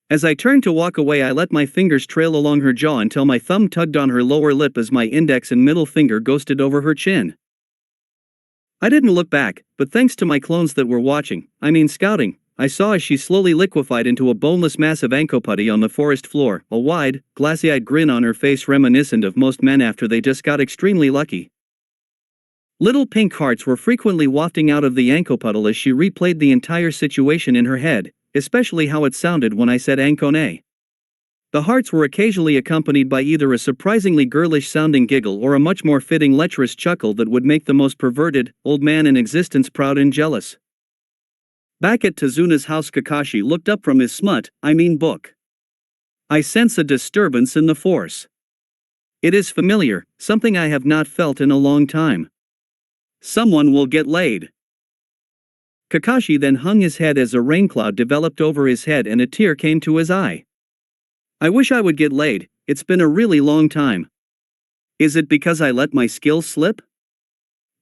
As I turned to walk away I let my fingers trail along her jaw until my thumb tugged on her lower lip as my index and middle finger ghosted over her chin. I didn't look back, but thanks to my clones that were scouting, I saw as she slowly liquefied into a boneless mass of Anko putty on the forest floor, a wide, glassy-eyed grin on her face reminiscent of most men after they just got extremely lucky. Little pink hearts were frequently wafting out of the Anko puddle as she replayed the entire situation in her head, especially how it sounded when I said Ankone. The hearts were occasionally accompanied by either a surprisingly girlish-sounding giggle or a much more fitting lecherous chuckle that would make the most perverted, old man in existence proud and jealous. Back at Tazuna's house Kakashi looked up from his book. I sense a disturbance in the force. It is familiar, something I have not felt in a long time. Someone will get laid. Kakashi then hung his head as a rain cloud developed over his head and a tear came to his eye. I wish I would get laid, it's been a really long time. Is it because I let my skills slip?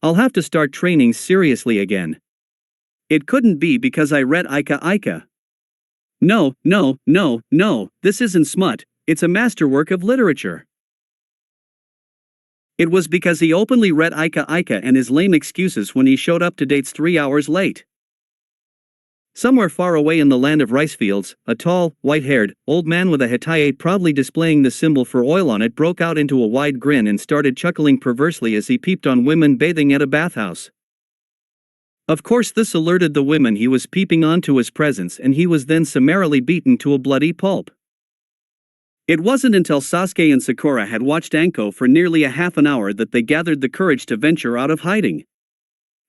I'll have to start training seriously again. It couldn't be because I read Ika. No, this isn't smut, it's a masterwork of literature. It was because he openly read Ika and his lame excuses when he showed up to dates 3 hours late. Somewhere far away in the land of rice fields, a tall, white-haired, old man with a hetaye proudly displaying the symbol for oil on it broke out into a wide grin and started chuckling perversely as he peeped on women bathing at a bathhouse. Of course this alerted the women he was peeping on to his presence, and he was then summarily beaten to a bloody pulp. It wasn't until Sasuke and Sakura had watched Anko for nearly a half an hour that they gathered the courage to venture out of hiding.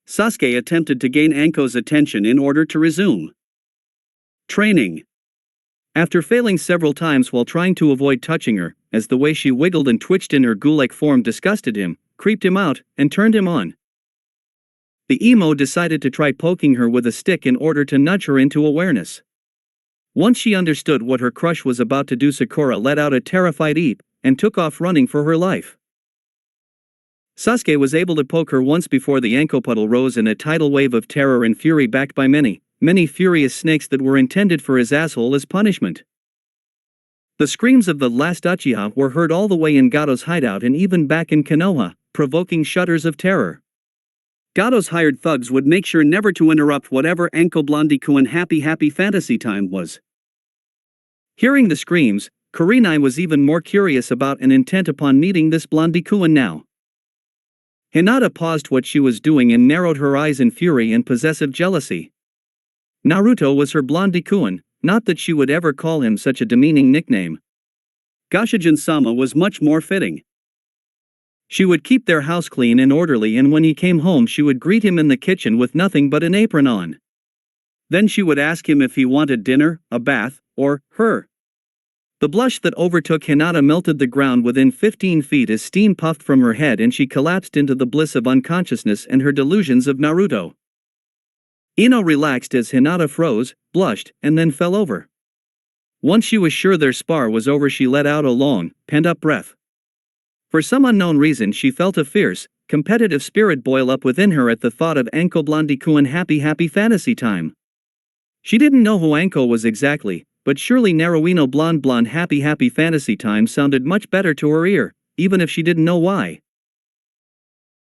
Sasuke attempted to gain Anko's attention in order to resume training. After failing several times while trying to avoid touching her, as the way she wiggled and twitched in her ghoul-like form disgusted him, creeped him out, and turned him on, the emo decided to try poking her with a stick in order to nudge her into awareness. Once she understood what her crush was about to do, Sakura let out a terrified eep and took off running for her life. Sasuke was able to poke her once before the Anko puddle rose in a tidal wave of terror and fury backed by many furious snakes that were intended for his asshole as punishment. The screams of the last Uchiha were heard all the way in Gato's hideout and even back in Konoha, provoking shudders of terror. Gato's hired thugs would make sure never to interrupt whatever Anko Blondie-kun happy fantasy time was. Hearing the screams, Kurenai was even more curious about and intent upon meeting this Blondie-kun now. Hinata paused what she was doing and narrowed her eyes in fury and possessive jealousy. Naruto was her Blondie-kun, not that she would ever call him such a demeaning nickname. Goshijin-sama was much more fitting. She would keep their house clean and orderly, and when he came home she would greet him in the kitchen with nothing but an apron on. Then she would ask him if he wanted dinner, a bath, or her. The blush that overtook Hinata melted the ground within 15 feet as steam puffed from her head and she collapsed into the bliss of unconsciousness and her delusions of Naruto. Ino relaxed as Hinata froze, blushed, and then fell over. Once she was sure their spar was over, she let out a long, pent-up breath. For some unknown reason she felt a fierce, competitive spirit boil up within her at the thought of Anko Blondie-kun happy fantasy time. She didn't know who Anko was exactly, but surely Naruino blonde happy fantasy time sounded much better to her ear, even if she didn't know why.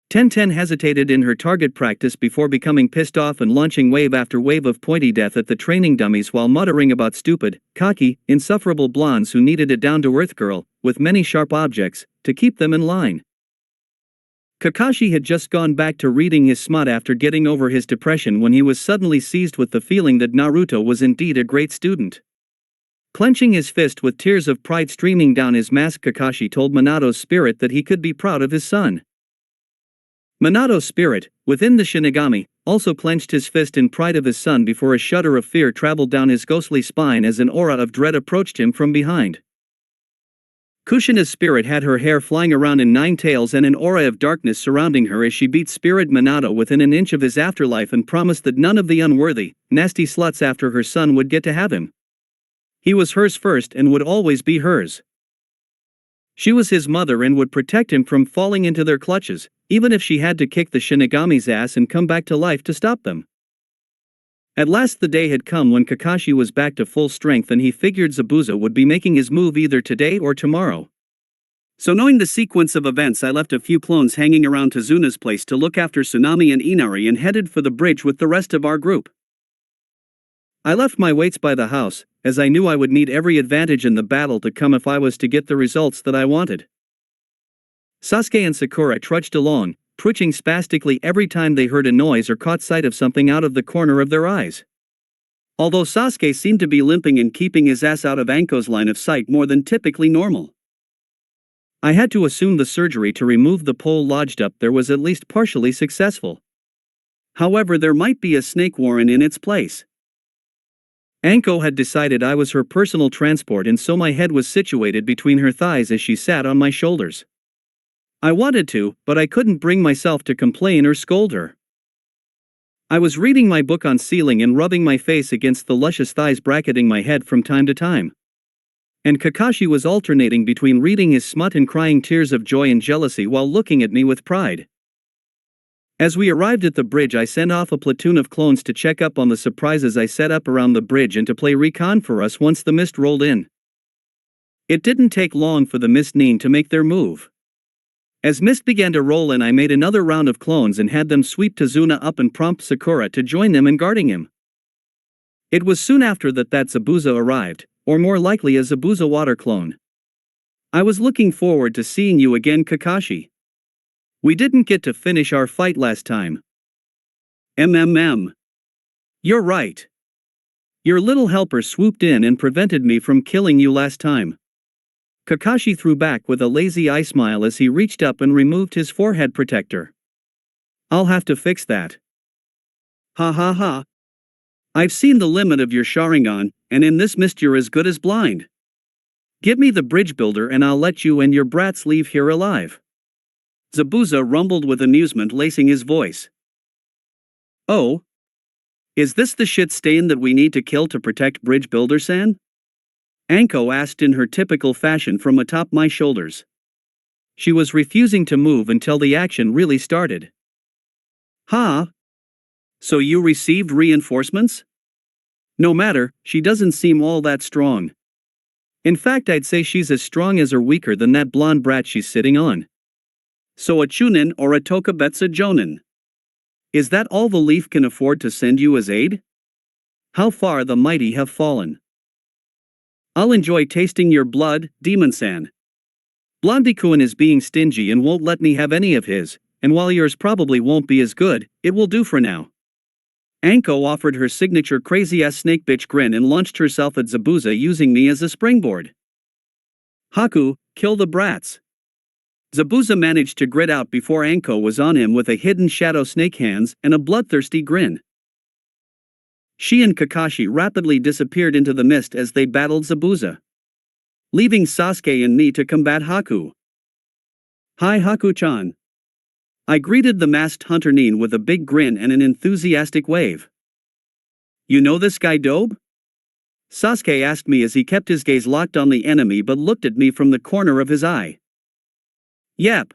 Tenten hesitated in her target practice before becoming pissed off and launching wave after wave of pointy death at the training dummies while muttering about stupid, cocky, insufferable blondes who needed a down-to-earth girl, with many sharp objects, to keep them in line. Kakashi had just gone back to reading his smut after getting over his depression when he was suddenly seized with the feeling that Naruto was indeed a great student. Clenching his fist with tears of pride streaming down his mask, Kakashi told Minato's spirit that he could be proud of his son. Minato's spirit, within the Shinigami, also clenched his fist in pride of his son before a shudder of fear traveled down his ghostly spine as an aura of dread approached him from behind. Kushina's spirit had her hair flying around in 9 tails and an aura of darkness surrounding her as she beat Spirit Minato within an inch of his afterlife and promised that none of the unworthy, nasty sluts after her son would get to have him. He was hers first and would always be hers. She was his mother and would protect him from falling into their clutches, even if she had to kick the Shinigami's ass and come back to life to stop them. At last the day had come when Kakashi was back to full strength, and he figured Zabuza would be making his move either today or tomorrow. So knowing the sequence of events, I left a few clones hanging around Tazuna's place to look after Tsunami and Inari and headed for the bridge with the rest of our group. I left my weights by the house, as I knew I would need every advantage in the battle to come if I was to get the results that I wanted. Sasuke and Sakura trudged along, twitching spastically every time they heard a noise or caught sight of something out of the corner of their eyes. Although Sasuke seemed to be limping and keeping his ass out of Anko's line of sight more than typically normal. I had to assume the surgery to remove the pole lodged up there was at least partially successful. However, there might be a snake warren in its place. Anko had decided I was her personal transport, and so my head was situated between her thighs as she sat on my shoulders. I wanted to, but I couldn't bring myself to complain or scold her. I was reading my book on sealing and rubbing my face against the luscious thighs bracketing my head from time to time. And Kakashi was alternating between reading his smut and crying tears of joy and jealousy while looking at me with pride. As we arrived at the bridge, I sent off a platoon of clones to check up on the surprises I set up around the bridge and to play recon for us once the mist rolled in. It didn't take long for the mist Nin to make their move. As mist began to roll in, I made another round of clones and had them sweep Tazuna up and prompt Sakura to join them in guarding him. It was soon after that Zabuza arrived, or more likely a Zabuza water clone. I was looking forward to seeing you again, Kakashi. We didn't get to finish our fight last time. Mmm. You're right. Your little helper swooped in and prevented me from killing you last time. Kakashi threw back with a lazy eye smile as he reached up and removed his forehead protector. I'll have to fix that. Ha ha ha. I've seen the limit of your Sharingan, and in this mist you're as good as blind. Give me the bridge builder and I'll let you and your brats leave here alive. Zabuza rumbled with amusement, lacing his voice. Oh? Is this the shit stain that we need to kill to protect Bridge Builder-san? Anko asked in her typical fashion from atop my shoulders. She was refusing to move until the action really started. Ha? So you received reinforcements? No matter, she doesn't seem all that strong. In fact, I'd say she's as strong as or weaker than that blonde brat she's sitting on. So a Chunin or a Tokabetsu Jonin? Is that all the Leaf can afford to send you as aid? How far the mighty have fallen. I'll enjoy tasting your blood, Demon-san. Blondie-kun is being stingy and won't let me have any of his, and while yours probably won't be as good, it will do for now. Anko offered her signature crazy-ass snake bitch grin and launched herself at Zabuza using me as a springboard. Haku, kill the brats. Zabuza managed to grit out before Anko was on him with a hidden shadow snake hands and a bloodthirsty grin. She and Kakashi rapidly disappeared into the mist as they battled Zabuza, leaving Sasuke and me to combat Haku. Hi Haku-chan. I greeted the masked hunter Nin with a big grin and an enthusiastic wave. You know this guy Dobe? Sasuke asked me as he kept his gaze locked on the enemy but looked at me from the corner of his eye. Yep.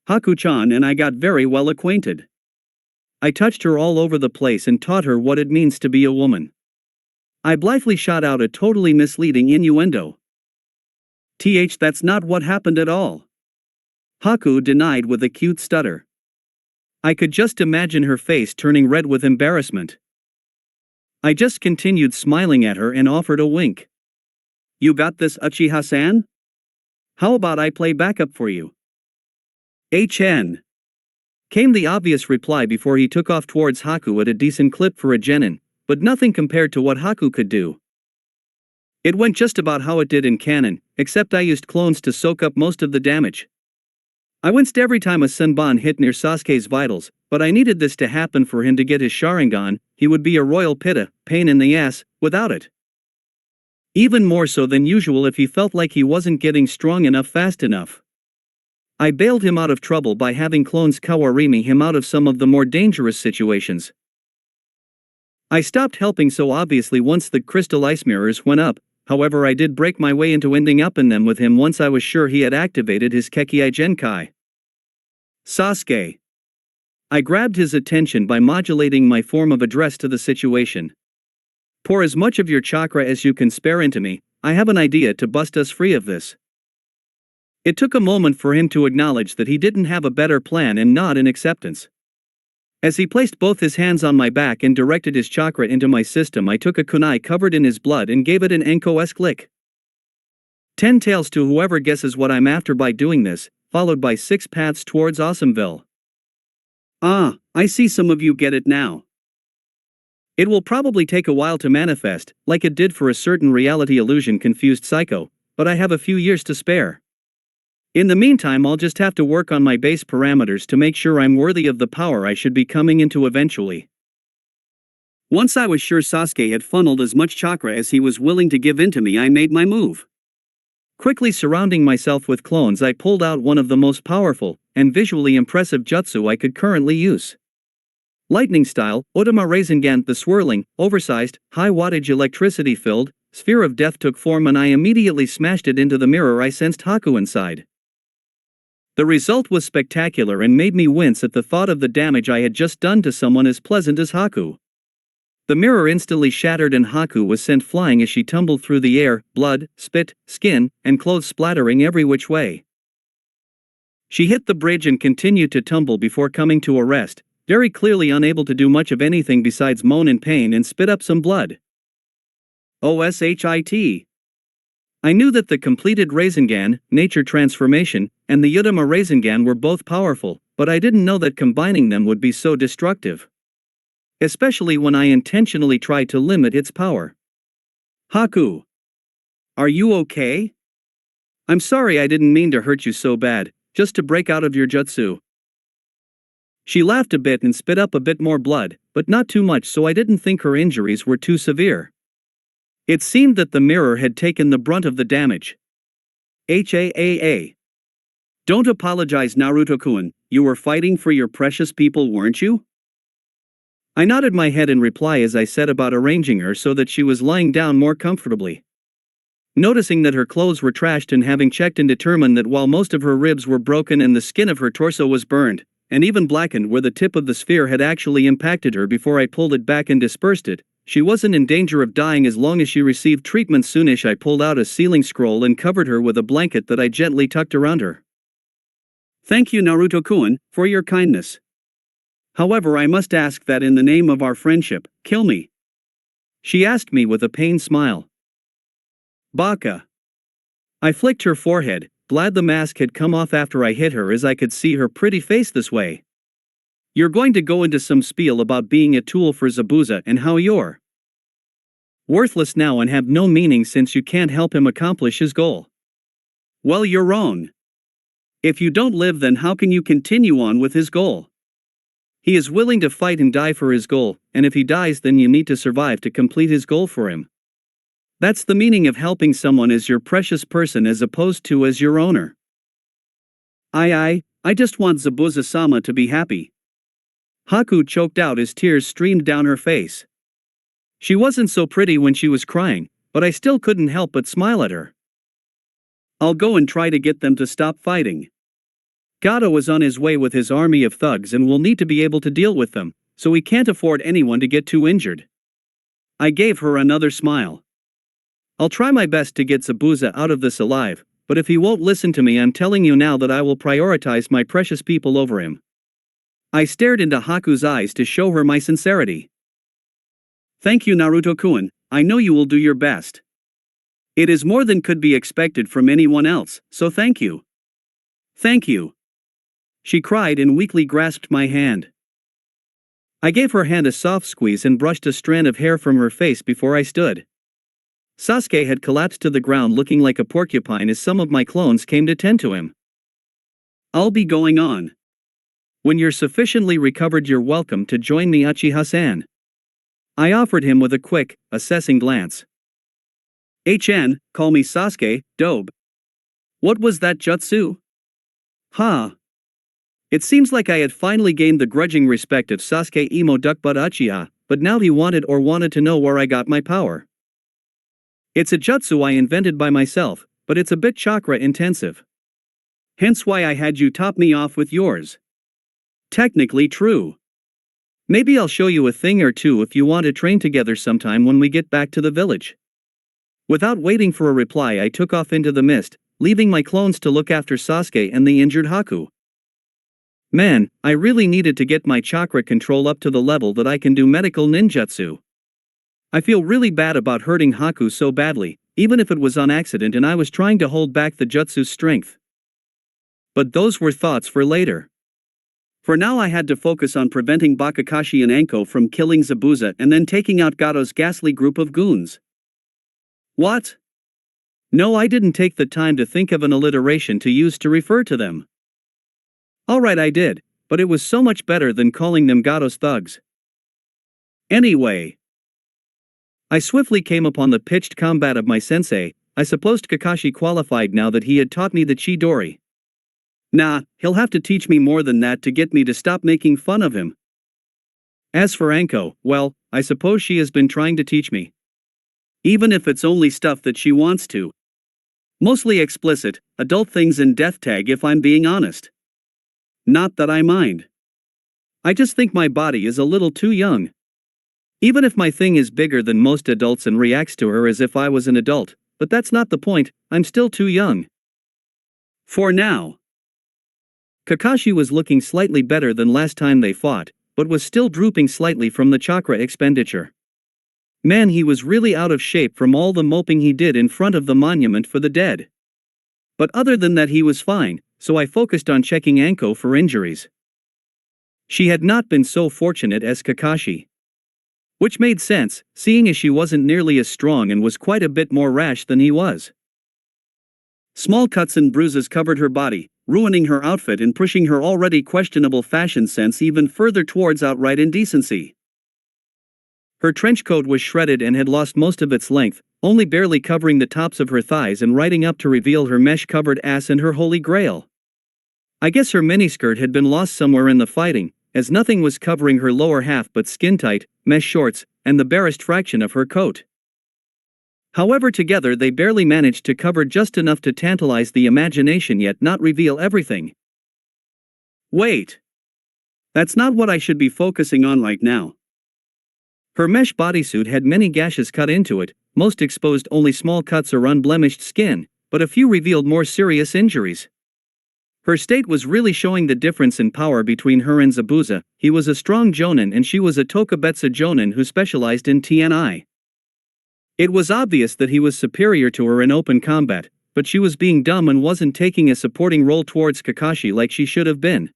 Haku-chan and I got very well acquainted. I touched her all over the place and taught her what it means to be a woman. I blithely shot out a totally misleading innuendo. That's not what happened at all. Haku denied with a cute stutter. I could just imagine her face turning red with embarrassment. I just continued smiling at her and offered a wink. You got this, Uchiha-san? How about I play backup for you? HN. Came the obvious reply before he took off towards Haku at a decent clip for a genin, but nothing compared to what Haku could do. It went just about how it did in canon, except I used clones to soak up most of the damage. I winced every time a Senbon hit near Sasuke's vitals, but I needed this to happen for him to get his Sharingan. He would be a royal pitta, pain in the ass, without it. Even more so than usual if he felt like he wasn't getting strong enough fast enough. I bailed him out of trouble by having clones Kawarimi him out of some of the more dangerous situations. I stopped helping so obviously once the crystal ice mirrors went up, however I did break my way into ending up in them with him once I was sure he had activated his Kekkei Genkai. Sasuke. I grabbed his attention by modulating my form of address to the situation. Pour as much of your chakra as you can spare into me, I have an idea to bust us free of this. It took a moment for him to acknowledge that he didn't have a better plan and nod in acceptance. As he placed both his hands on my back and directed his chakra into my system, I took a kunai covered in his blood and gave it an Anko-esque lick. 10 tails to whoever guesses what I'm after by doing this, followed by 6 paths towards Awesomeville. Ah, I see some of you get it now. It will probably take a while to manifest, like it did for a certain reality illusion confused psycho, but I have a few years to spare. In the meantime, I'll just have to work on my base parameters to make sure I'm worthy of the power I should be coming into eventually. Once I was sure Sasuke had funneled as much chakra as he was willing to give into me, I made my move. Quickly surrounding myself with clones, I pulled out one of the most powerful and visually impressive jutsu I could currently use. Lightning style, Otama Rasengan. The swirling, oversized, high-wattage electricity-filled sphere of death took form and I immediately smashed it into the mirror I sensed Haku inside. The result was spectacular and made me wince at the thought of the damage I had just done to someone as pleasant as Haku. The mirror instantly shattered and Haku was sent flying as she tumbled through the air, blood, spit, skin, and clothes splattering every which way. She hit the bridge and continued to tumble before coming to a rest, very clearly unable to do much of anything besides moan in pain and spit up some blood. OSHIT. I knew that the completed Rasengan, nature transformation, and the Yutama Rasengan were both powerful, but I didn't know that combining them would be so destructive. Especially when I intentionally tried to limit its power. Haku. Are you okay? I'm sorry, I didn't mean to hurt you so bad, just to break out of your jutsu. She laughed a bit and spit up a bit more blood, but not too much, so I didn't think her injuries were too severe. It seemed that the mirror had taken the brunt of the damage. HAAA. Don't apologize, Naruto-kun, you were fighting for your precious people, weren't you? I nodded my head in reply as I set about arranging her so that she was lying down more comfortably. Noticing that her clothes were trashed and having checked and determined that while most of her ribs were broken and the skin of her torso was burned, and even blackened where the tip of the sphere had actually impacted her before I pulled it back and dispersed it, she wasn't in danger of dying as long as she received treatment. Soonish I pulled out a sealing scroll and covered her with a blanket that I gently tucked around her. Thank you, Naruto-kun, for your kindness. However, I must ask that in the name of our friendship, kill me. She asked me with a pained smile. Baka. I flicked her forehead, glad the mask had come off after I hit her as I could see her pretty face this way. You're going to go into some spiel about being a tool for Zabuza and how you're worthless now and have no meaning since you can't help him accomplish his goal. Well, you're wrong. If you don't live, then how can you continue on with his goal? He is willing to fight and die for his goal, and if he dies, then you need to survive to complete his goal for him. That's the meaning of helping someone as your precious person as opposed to as your owner. I just want Zabuza-sama to be happy. Haku choked out as tears streamed down her face. She wasn't so pretty when she was crying, but I still couldn't help but smile at her. I'll go and try to get them to stop fighting. Gato is on his way with his army of thugs and will need to be able to deal with them, so we can't afford anyone to get too injured. I gave her another smile. I'll try my best to get Zabuza out of this alive, but if he won't listen to me, I'm telling you now that I will prioritize my precious people over him. I stared into Haku's eyes to show her my sincerity. Thank you, Naruto-kun, I know you will do your best. It is more than could be expected from anyone else, so thank you. Thank you. She cried and weakly grasped my hand. I gave her hand a soft squeeze and brushed a strand of hair from her face before I stood. Sasuke had collapsed to the ground looking like a porcupine as some of my clones came to tend to him. I'll be going on. When you're sufficiently recovered, you're welcome to join me, Uchiha-san. I offered him with a quick, assessing glance. Call me Sasuke, dobe. What was that jutsu? It seems like I had finally gained the grudging respect of Sasuke emo duckbutt Uchiha, but now he wanted to know where I got my power. It's a jutsu I invented by myself, but it's a bit chakra intensive. Hence why I had you top me off with yours. Technically true. Maybe I'll show you a thing or two if you want to train together sometime when we get back to the village. Without waiting for a reply, I took off into the mist, leaving my clones to look after Sasuke and the injured Haku. Man, I really needed to get my chakra control up to the level that I can do medical ninjutsu. I feel really bad about hurting Haku so badly, even if it was on accident and I was trying to hold back the jutsu's strength. But those were thoughts for later. For now I had to focus on preventing Bakakashi and Anko from killing Zabuza and then taking out Gato's ghastly group of goons. What? No, I didn't take the time to think of an alliteration to use to refer to them. Alright, I did, but it was so much better than calling them Gato's thugs. Anyway. I swiftly came upon the pitched combat of my sensei. I supposed Kakashi qualified now that he had taught me the Chidori. Nah, he'll have to teach me more than that to get me to stop making fun of him. As for Anko, well, I suppose she has been trying to teach me. Even if it's only stuff that she wants to. Mostly explicit, adult things in death tag if I'm being honest. Not that I mind. I just think my body is a little too young. Even if my thing is bigger than most adults and reacts to her as if I was an adult, but that's not the point, I'm still too young. For now. Kakashi was looking slightly better than last time they fought, but was still drooping slightly from the chakra expenditure. Man, he was really out of shape from all the moping he did in front of the monument for the dead. But other than that he was fine, so I focused on checking Anko for injuries. She had not been so fortunate as Kakashi. Which made sense, seeing as she wasn't nearly as strong and was quite a bit more rash than he was. Small cuts and bruises covered her body, ruining her outfit and pushing her already questionable fashion sense even further towards outright indecency. Her trench coat was shredded and had lost most of its length, only barely covering the tops of her thighs and riding up to reveal her mesh-covered ass and her holy grail. I guess her miniskirt had been lost somewhere in the fighting, as nothing was covering her lower half but skin-tight, mesh shorts, and the barest fraction of her coat. However, together they barely managed to cover just enough to tantalize the imagination yet not reveal everything. Wait. That's not what I should be focusing on right now. Her mesh bodysuit had many gashes cut into it, most exposed only small cuts or unblemished skin, but a few revealed more serious injuries. Her state was really showing the difference in power between her and Zabuza. He was a strong jonin and she was a Tokubetsu jonin who specialized in TNI. It was obvious that he was superior to her in open combat, but she was being dumb and wasn't taking a supporting role towards Kakashi like she should have been.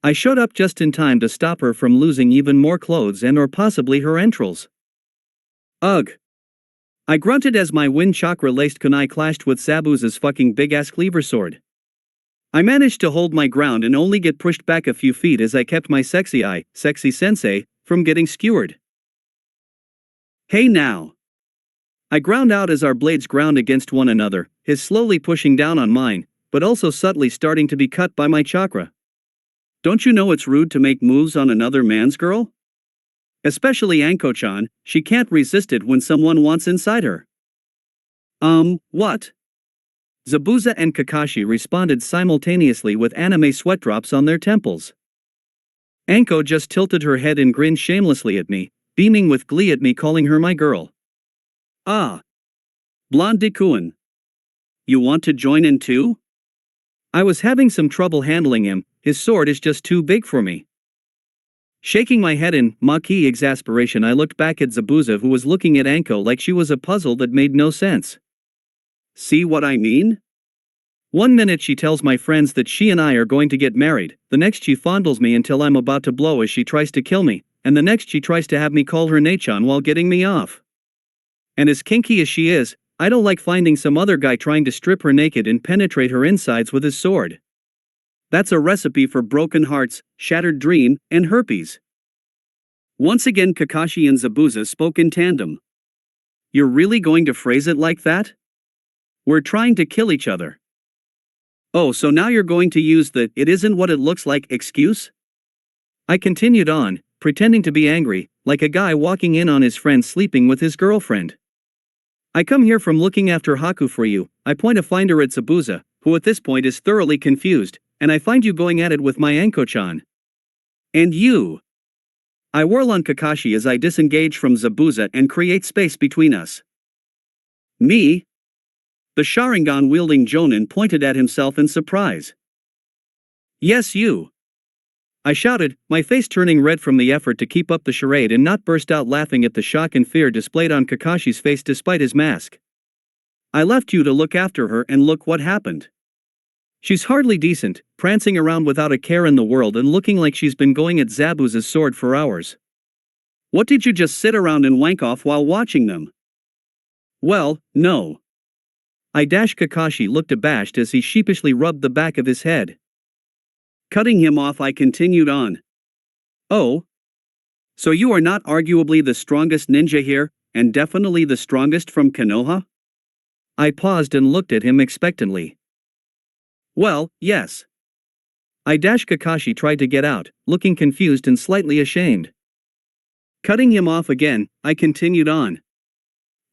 I showed up just in time to stop her from losing even more clothes and or possibly her entrails. Ugh. I grunted as my wind chakra-laced kunai clashed with Zabuza's fucking big-ass cleaver sword. I managed to hold my ground and only get pushed back a few feet as I kept my sexy sensei, from getting skewered. Hey now. I ground out as our blades ground against one another, his slowly pushing down on mine, but also subtly starting to be cut by my chakra. Don't you know it's rude to make moves on another man's girl? Especially Anko-chan, she can't resist it when someone wants inside her. What? Zabuza and Kakashi responded simultaneously with anime sweat drops on their temples. Anko just tilted her head and grinned shamelessly at me, beaming with glee at me calling her my girl. Ah. Blonde Dekuin. You want to join in too? I was having some trouble handling him, his sword is just too big for me. Shaking my head in Maki exasperation, I looked back at Zabuza who was looking at Anko like she was a puzzle that made no sense. See what I mean? One minute she tells my friends that she and I are going to get married, the next she fondles me until I'm about to blow as she tries to kill me, and the next she tries to have me call her Nechan while getting me off. And as kinky as she is, I don't like finding some other guy trying to strip her naked and penetrate her insides with his sword. That's a recipe for broken hearts, shattered dream, and herpes. Once again Kakashi and Zabuza spoke in tandem. You're really going to phrase it like that? We're trying to kill each other. Oh, so now you're going to use the "it isn't what it looks like" excuse? I continued on, pretending to be angry, like a guy walking in on his friend sleeping with his girlfriend. I come here from looking after Haku for you, I point a finger at Zabuza, who at this point is thoroughly confused, and I find you going at it with my Anko-chan. And you. I whirl on Kakashi as I disengage from Zabuza and create space between us. Me? The Sharingan-wielding Jonin pointed at himself in surprise. Yes, you. I shouted, my face turning red from the effort to keep up the charade and not burst out laughing at the shock and fear displayed on Kakashi's face despite his mask. I left you to look after her and look what happened. She's hardly decent, prancing around without a care in the world and looking like she's been going at Zabuza's sword for hours. What, did you just sit around and wank off while watching them? Well, no. Kakashi looked abashed as he sheepishly rubbed the back of his head. Cutting him off, I continued on. Oh? So you are not arguably the strongest ninja here, and definitely the strongest from Konoha? I paused and looked at him expectantly. Well, yes. Kakashi tried to get out, looking confused and slightly ashamed. Cutting him off again, I continued on.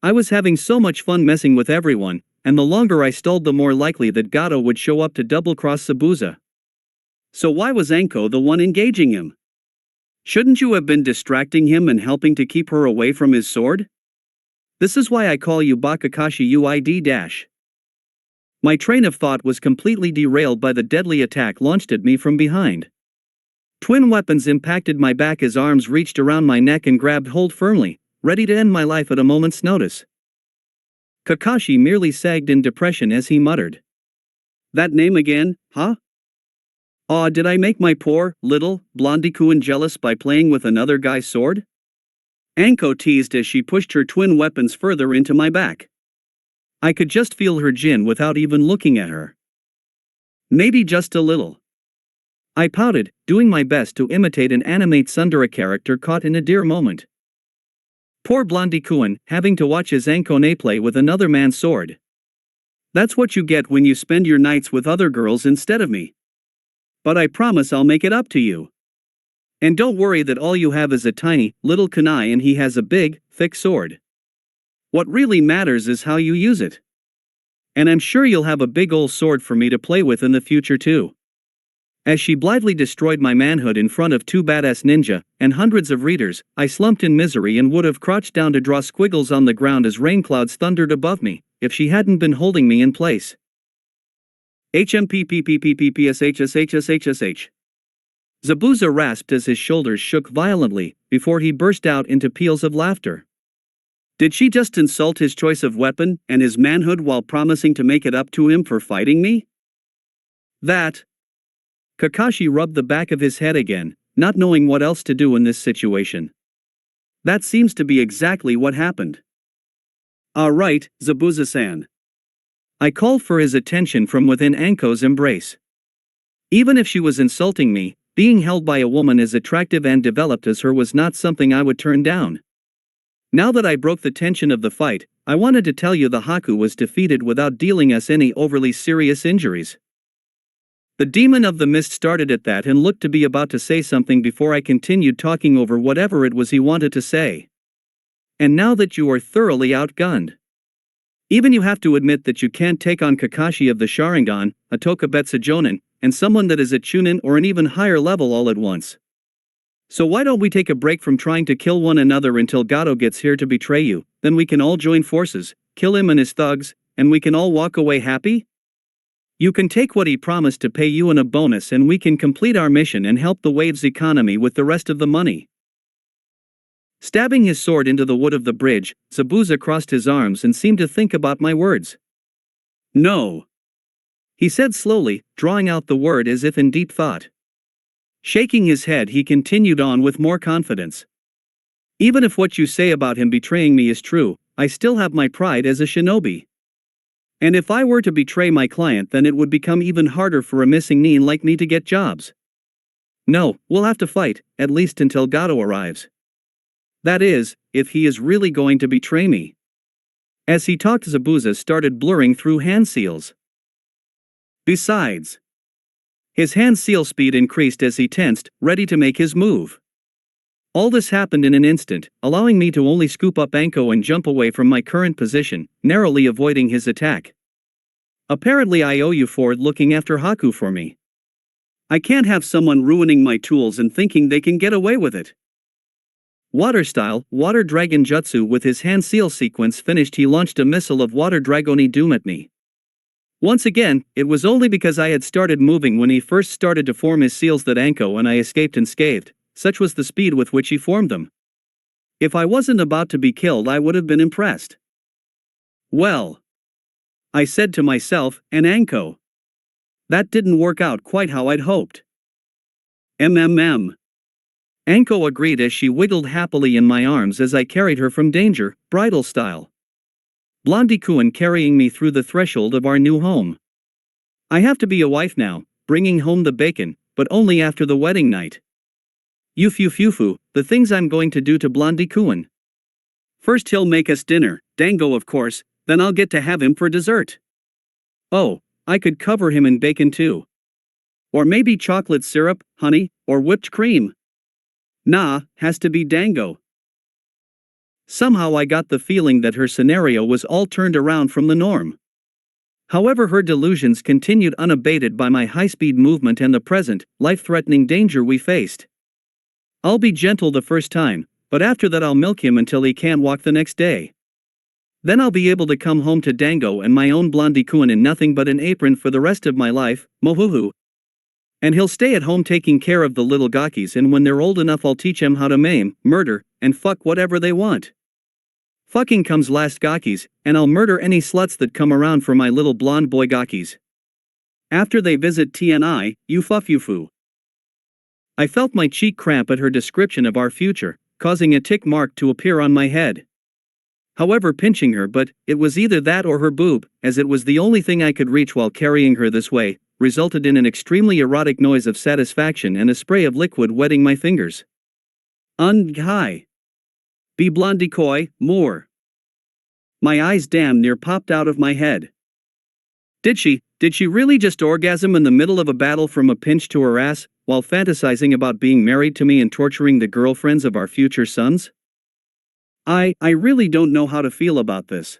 I was having so much fun messing with everyone, and the longer I stalled the more likely that Gato would show up to double-cross Zabuza. So why was Anko the one engaging him? Shouldn't you have been distracting him and helping to keep her away from his sword? This is why I call you Bakakashi UID-. My train of thought was completely derailed by the deadly attack launched at me from behind. Twin weapons impacted my back as arms reached around my neck and grabbed hold firmly, ready to end my life at a moment's notice. Kakashi merely sagged in depression as he muttered. "That name again, huh? Aw, did I make my poor, little, Blondie-kun jealous by playing with another guy's sword?" Anko teased as she pushed her twin weapons further into my back. I could just feel her gin without even looking at her. Maybe just a little. I pouted, doing my best to imitate an anime tsundere character caught in a dear moment. Poor Blondie-kun, having to watch his Ankone play with another man's sword. That's what you get when you spend your nights with other girls instead of me. But I promise I'll make it up to you. And don't worry that all you have is a tiny, little kunai and he has a big, thick sword. What really matters is how you use it. And I'm sure you'll have a big ol' sword for me to play with in the future too. As she blithely destroyed my manhood in front of two badass ninja and hundreds of readers, I slumped in misery and would have crouched down to draw squiggles on the ground as rain clouds thundered above me, if she hadn't been holding me in place. HMPPPPPSHSHSHSH. Zabuza rasped as his shoulders shook violently, before he burst out into peals of laughter. Did she just insult his choice of weapon and his manhood while promising to make it up to him for fighting me? That. Kakashi rubbed the back of his head again, not knowing what else to do in this situation. That seems to be exactly what happened. Right, Zabuza-san. I called for his attention from within Anko's embrace. Even if she was insulting me, being held by a woman as attractive and developed as her was not something I would turn down. Now that I broke the tension of the fight, I wanted to tell you the Haku was defeated without dealing us any overly serious injuries. The demon of the mist started at that and looked to be about to say something before I continued talking over whatever it was he wanted to say. And now that you are thoroughly outgunned. Even you have to admit that you can't take on Kakashi of the Sharingan, a Tokubetsu Jonin, and someone that is a Chunin or an even higher level all at once. So why don't we take a break from trying to kill one another until Gato gets here to betray you, then we can all join forces, kill him and his thugs, and we can all walk away happy? You can take what he promised to pay you in a bonus and we can complete our mission and help the wave's economy with the rest of the money. Stabbing his sword into the wood of the bridge, Zabuza crossed his arms and seemed to think about my words. No. He said slowly, drawing out the word as if in deep thought. Shaking his head, he continued on with more confidence. Even if what you say about him betraying me is true, I still have my pride as a shinobi. And if I were to betray my client, then it would become even harder for a missing nin like me to get jobs. No, we'll have to fight, at least until Gato arrives. That is, if he is really going to betray me. As he talked, Zabuza started blurring through hand seals. Besides, his hand seal speed increased as he tensed, ready to make his move. All this happened in an instant, allowing me to only scoop up Anko and jump away from my current position, narrowly avoiding his attack. Apparently I owe you for looking after Haku for me. I can't have someone ruining my tools and thinking they can get away with it. Water style, Water Dragon Jutsu. With his hand seal sequence finished, he launched a missile of Water Dragoni Doom at me. Once again, it was only because I had started moving when he first started to form his seals that Anko and I escaped unscathed. Such was the speed with which he formed them. If I wasn't about to be killed, I would have been impressed. Well, I said to myself, and Anko. That didn't work out quite how I'd hoped. Mmm. Anko agreed as she wiggled happily in my arms as I carried her from danger, bridal style. Blondie-kun carrying me through the threshold of our new home. I have to be a wife now, bringing home the bacon, but only after the wedding night. Yufu, the things I'm going to do to Blondie-kun. First he'll make us dinner, dango of course, then I'll get to have him for dessert. Oh, I could cover him in bacon too. Or maybe chocolate syrup, honey, or whipped cream. Nah, has to be dango. Somehow I got the feeling that her scenario was all turned around from the norm. However, her delusions continued unabated by my high-speed movement and the present, life-threatening danger we faced. I'll be gentle the first time, but after that I'll milk him until he can't walk the next day. Then I'll be able to come home to Dango and my own Blondie-kun in nothing but an apron for the rest of my life, mohuhu. And he'll stay at home taking care of the little gakis, and when they're old enough I'll teach them how to maim, murder, and fuck whatever they want. Fucking comes last gakis, and I'll murder any sluts that come around for my little blonde boy gakis. After they visit TNI, you fufu. I felt my cheek cramp at her description of our future, causing a tick mark to appear on my head. However, pinching her, but it was either that or her boob, as it was the only thing I could reach while carrying her this way, resulted in an extremely erotic noise of satisfaction and a spray of liquid wetting my fingers. Hi. Be blondie koi, more. My eyes damn near popped out of my head. Did she really just orgasm in the middle of a battle from a pinch to her ass, while fantasizing about being married to me and torturing the girlfriends of our future sons? I really don't know how to feel about this.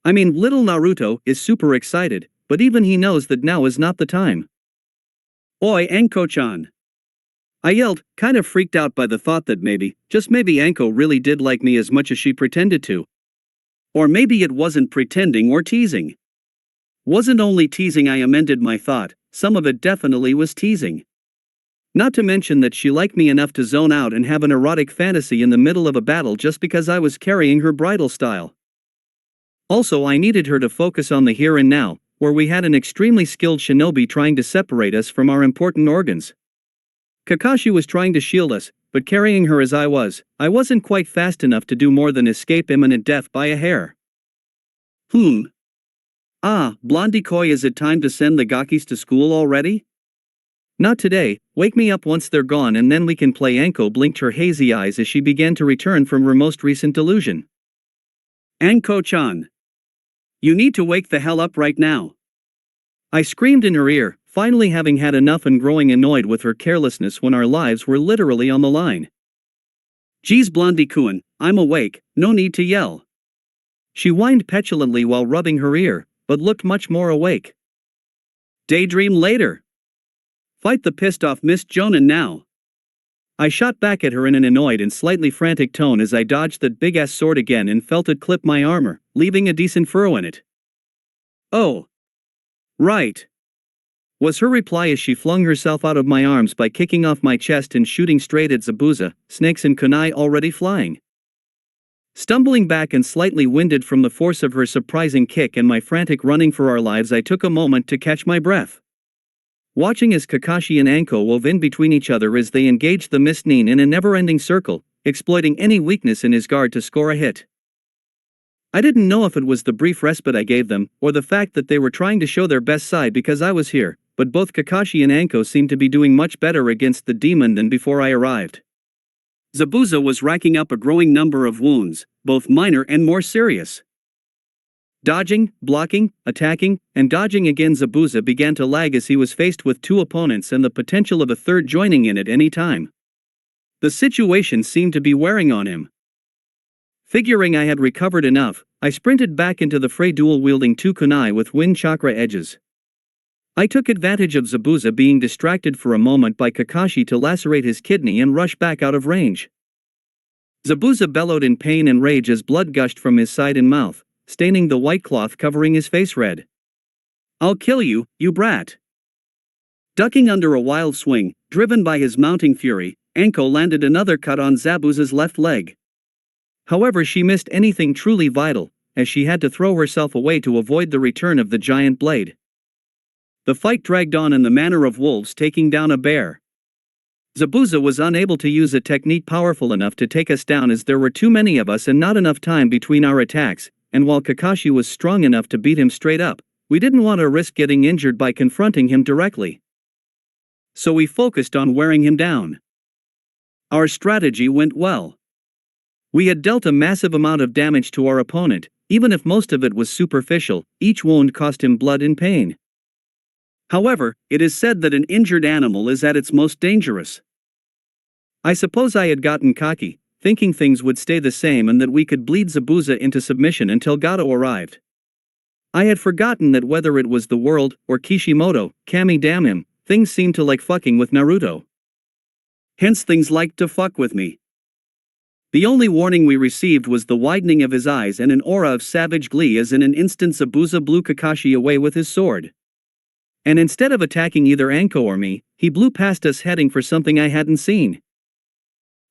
I mean, little Naruto is super excited, but even he knows that now is not the time. Oi, Anko-chan. I yelled, kind of freaked out by the thought that maybe, just maybe Anko really did like me as much as she pretended to. Or maybe it wasn't pretending or teasing. Wasn't only teasing, I amended my thought, some of it definitely was teasing. Not to mention that she liked me enough to zone out and have an erotic fantasy in the middle of a battle just because I was carrying her bridal style. Also, I needed her to focus on the here and now, where we had an extremely skilled shinobi trying to separate us from our important organs. Kakashi was trying to shield us, but carrying her as I wasn't quite fast enough to do more than escape imminent death by a hair. Blondie koi, is it time to send the gakis to school already? Not today, wake me up once they're gone and then we can play. Anko blinked her hazy eyes as she began to return from her most recent delusion. Anko-chan. You need to wake the hell up right now. I screamed in her ear, finally having had enough and growing annoyed with her carelessness when our lives were literally on the line. Geez, Blondie-kun, I'm awake, no need to yell. She whined petulantly while rubbing her ear, but looked much more awake. Daydream later. Fight the pissed off Miss Jonan now. I shot back at her in an annoyed and slightly frantic tone as I dodged that big-ass sword again and felt it clip my armor, leaving a decent furrow in it. Oh. Right. Was her reply as she flung herself out of my arms by kicking off my chest and shooting straight at Zabuza, snakes and kunai already flying. Stumbling back and slightly winded from the force of her surprising kick and my frantic running for our lives, I took a moment to catch my breath. Watching as Kakashi and Anko wove in between each other as they engaged the Miss Nin in a never-ending circle, exploiting any weakness in his guard to score a hit. I didn't know if it was the brief respite I gave them, or the fact that they were trying to show their best side because I was here, but both Kakashi and Anko seemed to be doing much better against the demon than before I arrived. Zabuza was racking up a growing number of wounds, both minor and more serious. Dodging, blocking, attacking, and dodging again, Zabuza began to lag as he was faced with two opponents and the potential of a third joining in at any time. The situation seemed to be wearing on him. Figuring I had recovered enough, I sprinted back into the fray, dual-wielding two kunai with wind chakra edges. I took advantage of Zabuza being distracted for a moment by Kakashi to lacerate his kidney and rush back out of range. Zabuza bellowed in pain and rage as blood gushed from his side and mouth, staining the white cloth covering his face red. I'll kill you, you brat. Ducking under a wild swing, driven by his mounting fury, Anko landed another cut on Zabuza's left leg. However, she missed anything truly vital, as she had to throw herself away to avoid the return of the giant blade. The fight dragged on in the manner of wolves taking down a bear. Zabuza was unable to use a technique powerful enough to take us down as there were too many of us and not enough time between our attacks, and while Kakashi was strong enough to beat him straight up, we didn't want to risk getting injured by confronting him directly. So we focused on wearing him down. Our strategy went well. We had dealt a massive amount of damage to our opponent, even if most of it was superficial. Each wound cost him blood and pain. However, it is said that an injured animal is at its most dangerous. I suppose I had gotten cocky, thinking things would stay the same and that we could bleed Zabuza into submission until Gato arrived. I had forgotten that whether it was the world or Kishimoto, Kami damn him, things seemed to like fucking with Naruto. Hence things liked to fuck with me. The only warning we received was the widening of his eyes and an aura of savage glee as in an instant Zabuza blew Kakashi away with his sword. And instead of attacking either Anko or me, he blew past us heading for something I hadn't seen.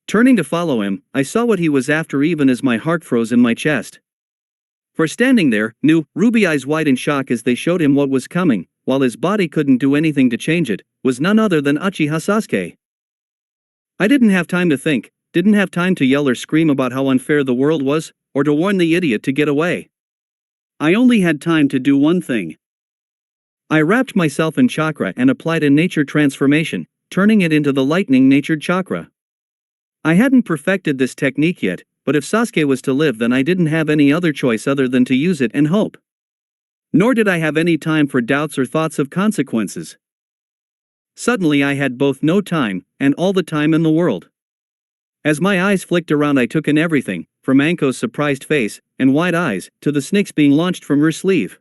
Turning to follow him, I saw what he was after even as my heart froze in my chest. For standing there, new, ruby eyes wide in shock as they showed him what was coming, while his body couldn't do anything to change it, was none other than Uchiha Sasuke. I didn't have time to think, didn't have time to yell or scream about how unfair the world was, or to warn the idiot to get away. I only had time to do one thing. I wrapped myself in chakra and applied a nature transformation, turning it into the lightning-natured chakra. I hadn't perfected this technique yet, but if Sasuke was to live then I didn't have any other choice other than to use it and hope. Nor did I have any time for doubts or thoughts of consequences. Suddenly I had both no time, and all the time in the world. As my eyes flicked around I took in everything, from Anko's surprised face, and wide eyes, to the snakes being launched from her sleeve.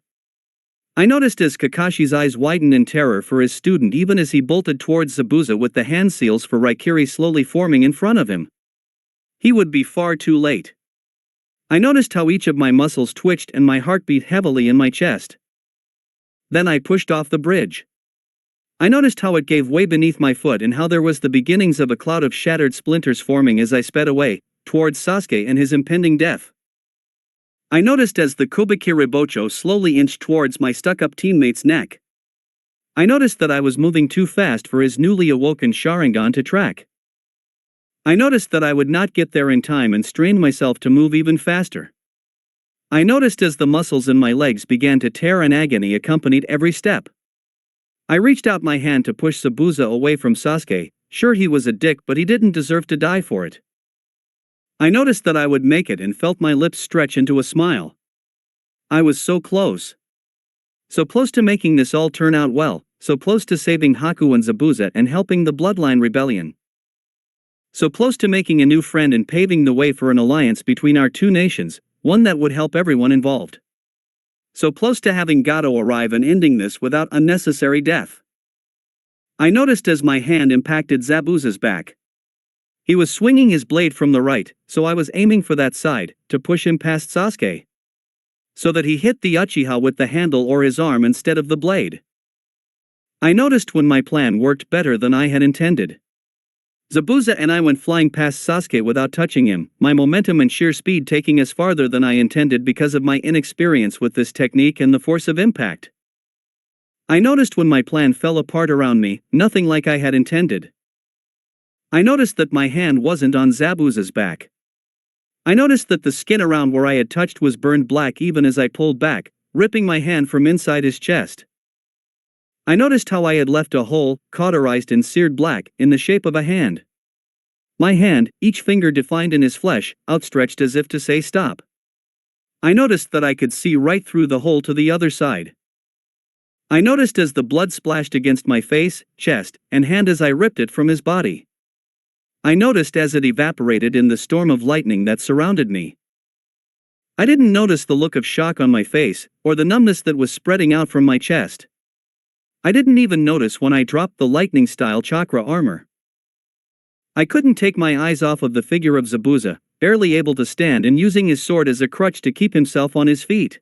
I noticed as Kakashi's eyes widened in terror for his student even as he bolted towards Zabuza with the hand seals for Raikiri slowly forming in front of him. He would be far too late. I noticed how each of my muscles twitched and my heart beat heavily in my chest. Then I pushed off the bridge. I noticed how it gave way beneath my foot and how there was the beginnings of a cloud of shattered splinters forming as I sped away, towards Sasuke and his impending death. I noticed as the Kubikiri Bocho slowly inched towards my stuck-up teammate's neck. I noticed that I was moving too fast for his newly awoken Sharingan to track. I noticed that I would not get there in time and strained myself to move even faster. I noticed as the muscles in my legs began to tear and agony accompanied every step. I reached out my hand to push Zabuza away from Sasuke, sure he was a dick but he didn't deserve to die for it. I noticed that I would make it and felt my lips stretch into a smile. I was so close. So close to making this all turn out well, so close to saving Haku and Zabuza and helping the Bloodline Rebellion. So close to making a new friend and paving the way for an alliance between our two nations, one that would help everyone involved. So close to having Gato arrive and ending this without unnecessary death. I noticed as my hand impacted Zabuza's back. He was swinging his blade from the right, so I was aiming for that side, to push him past Sasuke. So that he hit the Uchiha with the handle or his arm instead of the blade. I noticed when my plan worked better than I had intended. Zabuza and I went flying past Sasuke without touching him, my momentum and sheer speed taking us farther than I intended because of my inexperience with this technique and the force of impact. I noticed when my plan fell apart around me, nothing like I had intended. I noticed that my hand wasn't on Zabuza's back. I noticed that the skin around where I had touched was burned black even as I pulled back, ripping my hand from inside his chest. I noticed how I had left a hole, cauterized and seared black, in the shape of a hand. My hand, each finger defined in his flesh, outstretched as if to say stop. I noticed that I could see right through the hole to the other side. I noticed as the blood splashed against my face, chest, and hand as I ripped it from his body. I noticed as it evaporated in the storm of lightning that surrounded me. I didn't notice the look of shock on my face, or the numbness that was spreading out from my chest. I didn't even notice when I dropped the lightning-style chakra armor. I couldn't take my eyes off of the figure of Zabuza, barely able to stand and using his sword as a crutch to keep himself on his feet.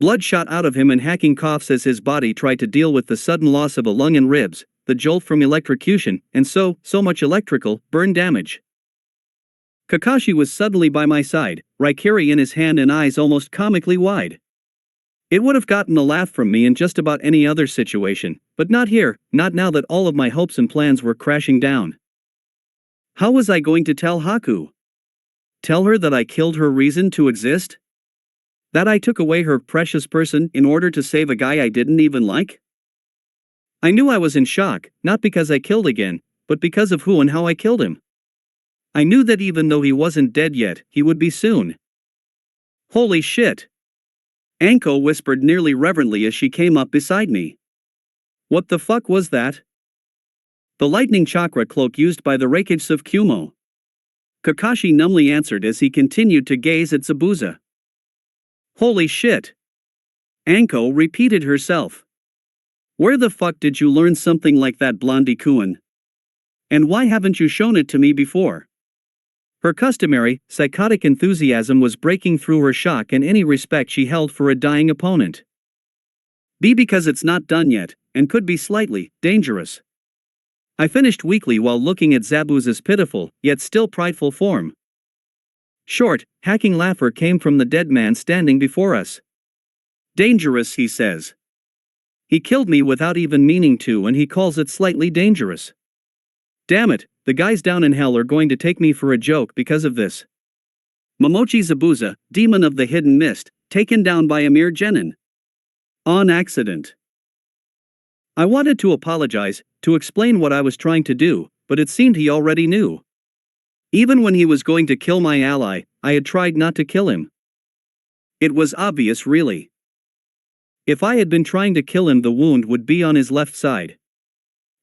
Blood shot out of him and hacking coughs as his body tried to deal with the sudden loss of a lung and ribs, the jolt from electrocution, and so much electrical burn damage. Kakashi was suddenly by my side, Raikiri in his hand and eyes almost comically wide. It would have gotten a laugh from me in just about any other situation, but not here, not now that all of my hopes and plans were crashing down. How was I going to tell Haku? Tell her that I killed her reason to exist? That I took away her precious person in order to save a guy I didn't even like? I knew I was in shock, not because I killed again, but because of who and how I killed him. I knew that even though he wasn't dead yet, he would be soon. Holy shit! Anko whispered nearly reverently as she came up beside me. What the fuck was that? The lightning chakra cloak used by the Reikage of Kumo. Kakashi numbly answered as he continued to gaze at Zabuza. Holy shit! Anko repeated herself. Where the fuck did you learn something like that, Blondie-kun? And why haven't you shown it to me before? Her customary, psychotic enthusiasm was breaking through her shock and any respect she held for a dying opponent. B because it's not done yet, and could be slightly dangerous. I finished weakly while looking at Zabuza's pitiful, yet still prideful form. Short, hacking laughter came from the dead man standing before us. Dangerous, he says. He killed me without even meaning to, and he calls it slightly dangerous. Damn it, the guys down in hell are going to take me for a joke because of this. Momochi Zabuza, demon of the hidden mist, taken down by a mere genin. On accident. I wanted to apologize, to explain what I was trying to do, but it seemed he already knew. Even when he was going to kill my ally, I had tried not to kill him. It was obvious, really. If I had been trying to kill him, the wound would be on his left side.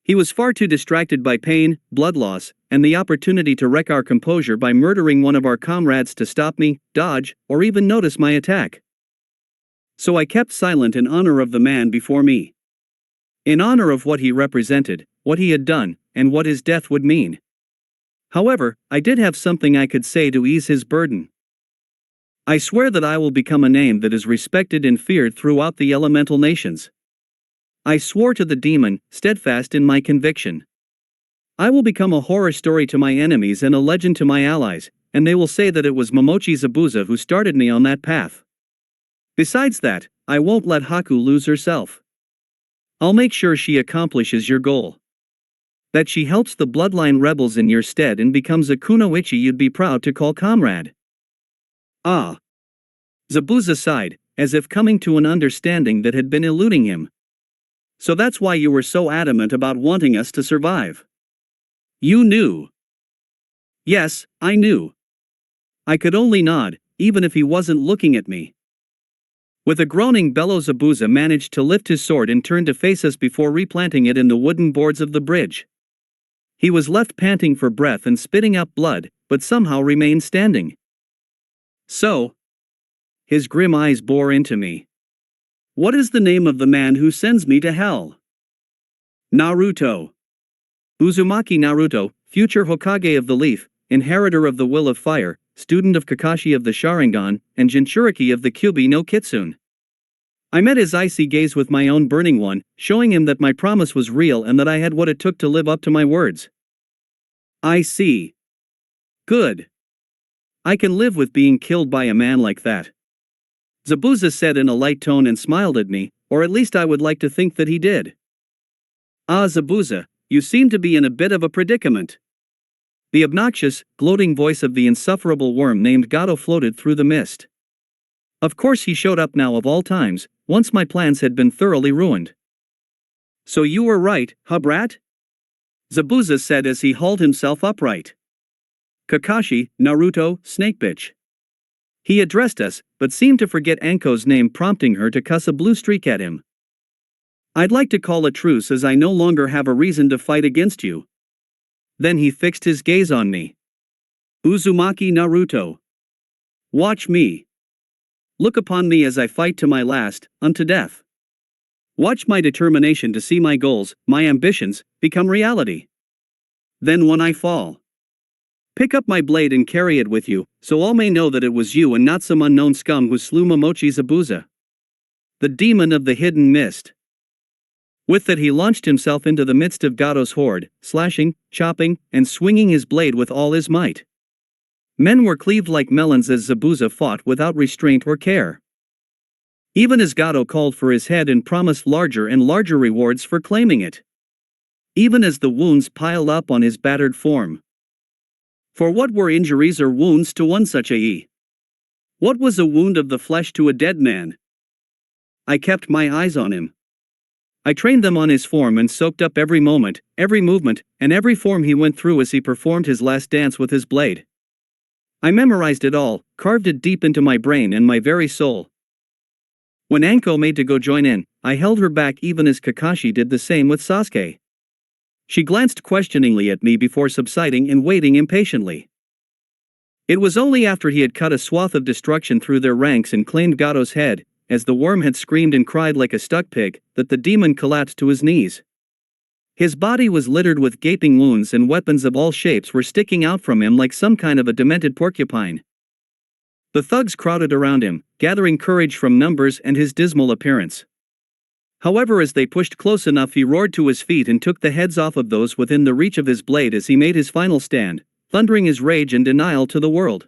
He was far too distracted by pain, blood loss, and the opportunity to wreck our composure by murdering one of our comrades to stop me, dodge, or even notice my attack. So I kept silent in honor of the man before me. In honor of what he represented, what he had done, and what his death would mean. However, I did have something I could say to ease his burden. I swear that I will become a name that is respected and feared throughout the elemental nations. I swore to the demon, steadfast in my conviction. I will become a horror story to my enemies and a legend to my allies, and they will say that it was Momochi Zabuza who started me on that path. Besides that, I won't let Haku lose herself. I'll make sure she accomplishes your goal. That she helps the bloodline rebels in your stead and becomes a kunoichi you'd be proud to call comrade. Ah. Zabuza sighed, as if coming to an understanding that had been eluding him. So that's why you were so adamant about wanting us to survive. You knew. Yes, I knew. I could only nod, even if he wasn't looking at me. With a groaning bellow, Zabuza managed to lift his sword and turn to face us before replanting it in the wooden boards of the bridge. He was left panting for breath and spitting up blood, but somehow remained standing. So? His grim eyes bore into me. What is the name of the man who sends me to hell? Naruto. Uzumaki Naruto, future Hokage of the Leaf, inheritor of the Will of Fire, student of Kakashi of the Sharingan, and Jinchuriki of the Kyuubi no Kitsune. I met his icy gaze with my own burning one, showing him that my promise was real and that I had what it took to live up to my words. I see. Good. I can live with being killed by a man like that. Zabuza said in a light tone and smiled at me, or at least I would like to think that he did. Ah, Zabuza, you seem to be in a bit of a predicament. The obnoxious, gloating voice of the insufferable worm named Gato floated through the mist. Of course he showed up now of all times, once my plans had been thoroughly ruined. So you were right, huh brat? Zabuza said as he hauled himself upright. Kakashi, Naruto, snake bitch. He addressed us, but seemed to forget Anko's name, prompting her to cuss a blue streak at him. I'd like to call a truce as I no longer have a reason to fight against you. Then he fixed his gaze on me. Uzumaki Naruto. Watch me. Look upon me as I fight to my last, unto death. Watch my determination to see my goals, my ambitions, become reality. Then when I fall, pick up my blade and carry it with you, so all may know that it was you and not some unknown scum who slew Momochi Zabuza. The demon of the hidden mist. With that he launched himself into the midst of Gato's horde, slashing, chopping, and swinging his blade with all his might. Men were cleaved like melons as Zabuza fought without restraint or care. Even as Gato called for his head and promised larger and larger rewards for claiming it. Even as the wounds piled up on his battered form. For what were injuries or wounds to one such a he? What was a wound of the flesh to a dead man? I kept my eyes on him. I trained them on his form and soaked up every moment, every movement, and every form he went through as he performed his last dance with his blade. I memorized it all, carved it deep into my brain and my very soul. When Anko made to go join in, I held her back even as Kakashi did the same with Sasuke. She glanced questioningly at me before subsiding and waiting impatiently. It was only after he had cut a swath of destruction through their ranks and claimed Gato's head, as the worm had screamed and cried like a stuck pig, that the demon collapsed to his knees. His body was littered with gaping wounds and weapons of all shapes were sticking out from him like some kind of a demented porcupine. The thugs crowded around him, gathering courage from numbers and his dismal appearance. However, as they pushed close enough, he roared to his feet and took the heads off of those within the reach of his blade as he made his final stand, thundering his rage and denial to the world.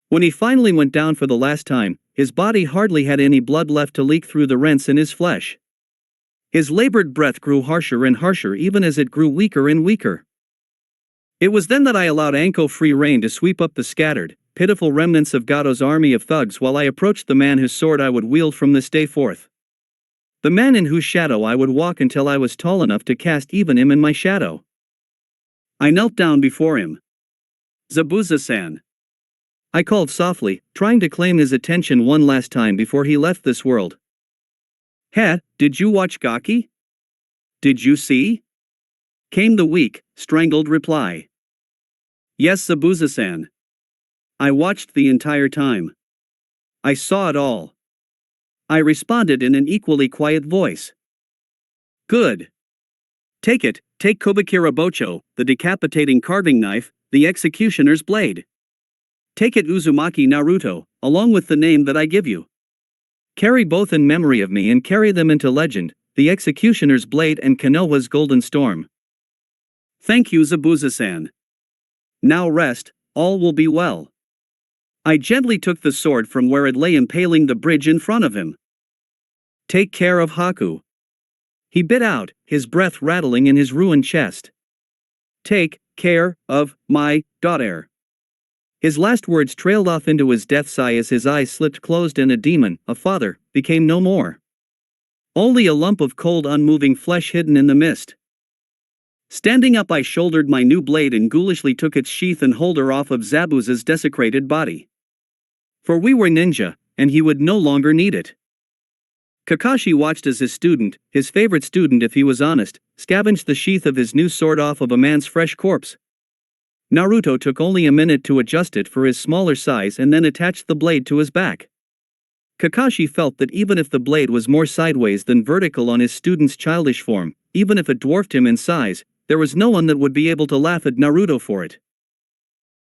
When he finally went down for the last time, his body hardly had any blood left to leak through the rents in his flesh. His labored breath grew harsher and harsher even as it grew weaker and weaker. It was then that I allowed Anko free rein to sweep up the scattered, pitiful remnants of Gato's army of thugs while I approached the man whose sword I would wield from this day forth. The man in whose shadow I would walk until I was tall enough to cast even him in my shadow. I knelt down before him. "Zabuza-san," I called softly, trying to claim his attention one last time before he left this world. "Heh, did you watch Gaki? Did you see?" came the weak, strangled reply. "Yes, Zabuza-san. I watched the entire time. I saw it all," I responded in an equally quiet voice. "Good. Take it, take Kobakira Bocho, the decapitating carving knife, the executioner's blade. Take it, Uzumaki Naruto, along with the name that I give you. Carry both in memory of me and carry them into legend, the executioner's blade and Konoha's golden storm. Thank you, Zabuza-san. Now rest, all will be well." I gently took the sword from where it lay impaling the bridge in front of him. "Take care of Haku," he bit out, his breath rattling in his ruined chest. "Take care of my daughter." His last words trailed off into his death sigh as his eyes slipped closed and a demon, a father, became no more. Only a lump of cold unmoving flesh hidden in the mist. Standing up, I shouldered my new blade and ghoulishly took its sheath and holder off of Zabuza's desecrated body. For we were ninja, and he would no longer need it. Kakashi watched as his student, his favorite student if he was honest, scavenged the sheath of his new sword off of a man's fresh corpse. Naruto took only a minute to adjust it for his smaller size and then attached the blade to his back. Kakashi felt that even if the blade was more sideways than vertical on his student's childish form, even if it dwarfed him in size, there was no one that would be able to laugh at Naruto for it.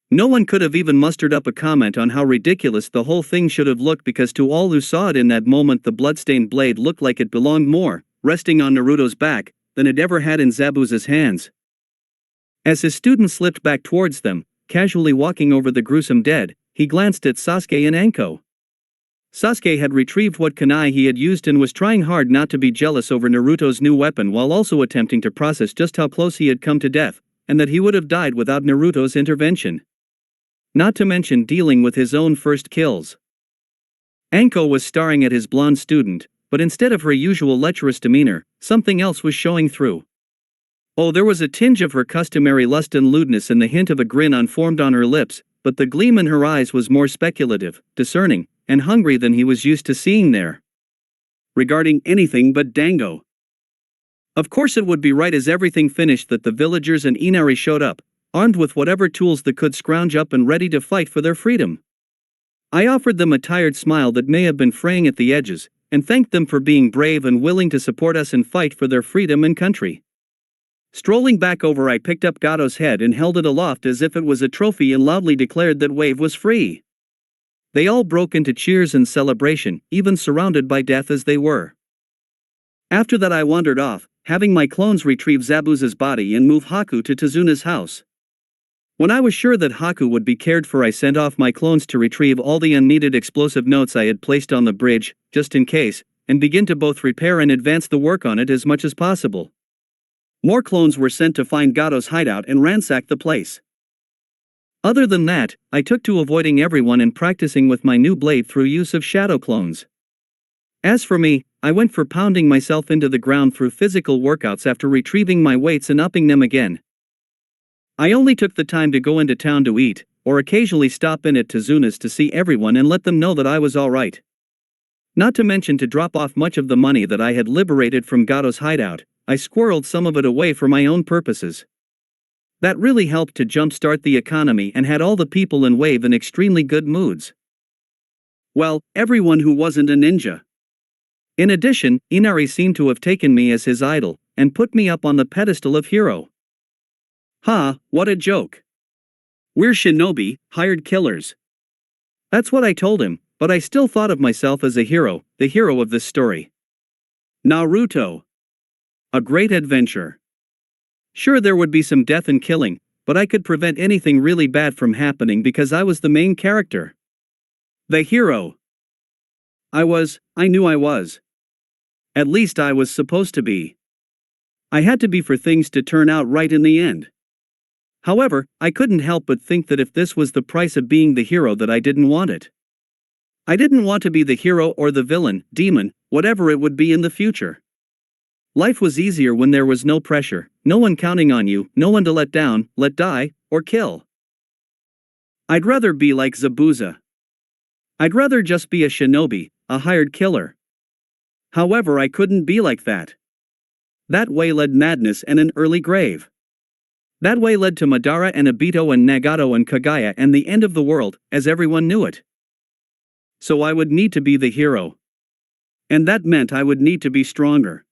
No one could have even mustered up a comment on how ridiculous the whole thing should have looked, because to all who saw it in that moment the bloodstained blade looked like it belonged more, resting on Naruto's back, than it ever had in Zabuza's hands. As his student slipped back towards them, casually walking over the gruesome dead, he glanced at Sasuke and Anko. Sasuke had retrieved what kunai he had used and was trying hard not to be jealous over Naruto's new weapon while also attempting to process just how close he had come to death, and that he would have died without Naruto's intervention. Not to mention dealing with his own first kills. Anko was staring at his blonde student, but instead of her usual lecherous demeanor, something else was showing through. Oh, there was a tinge of her customary lust and lewdness and the hint of a grin unformed on her lips, but the gleam in her eyes was more speculative, discerning, and hungry than he was used to seeing there. Regarding anything but Dango. Of course it would be right as everything finished that the villagers and Inari showed up, armed with whatever tools they could scrounge up and ready to fight for their freedom. I offered them a tired smile that may have been fraying at the edges, and thanked them for being brave and willing to support us and fight for their freedom and country. Strolling back over, I picked up Gato's head and held it aloft as if it was a trophy and loudly declared that Wave was free. They all broke into cheers and celebration, even surrounded by death as they were. After that I wandered off, having my clones retrieve Zabuza's body and move Haku to Tazuna's house. When I was sure that Haku would be cared for, I sent off my clones to retrieve all the unneeded explosive notes I had placed on the bridge, just in case, and begin to both repair and advance the work on it as much as possible. More clones were sent to find Gato's hideout and ransack the place. Other than that, I took to avoiding everyone and practicing with my new blade through use of shadow clones. As for me, I went for pounding myself into the ground through physical workouts after retrieving my weights and upping them again. I only took the time to go into town to eat, or occasionally stop in at Tazuna's to see everyone and let them know that I was alright. Not to mention to drop off much of the money that I had liberated from Gato's hideout. I squirreled some of it away for my own purposes. That really helped to jumpstart the economy and had all the people in Wave in extremely good moods. Well, everyone who wasn't a ninja. In addition, Inari seemed to have taken me as his idol, and put me up on the pedestal of hero. Ha, what a joke. We're shinobi, hired killers. That's what I told him, but I still thought of myself as a hero, the hero of this story. Naruto. A great adventure. Sure, there would be some death and killing, but I could prevent anything really bad from happening because I was the main character. The hero. I knew I was. At least I was supposed to be. I had to be for things to turn out right in the end. However, I couldn't help but think that if this was the price of being the hero, that I didn't want it. I didn't want to be the hero or the villain, demon, whatever it would be in the future. Life was easier when there was no pressure, no one counting on you, no one to let down, let die, or kill. I'd rather be like Zabuza. I'd rather just be a shinobi, a hired killer. However, I couldn't be like that. That way led madness and an early grave. That way led to Madara and Obito and Nagato and Kagaya and the end of the world, as everyone knew it. So I would need to be the hero. And that meant I would need to be stronger.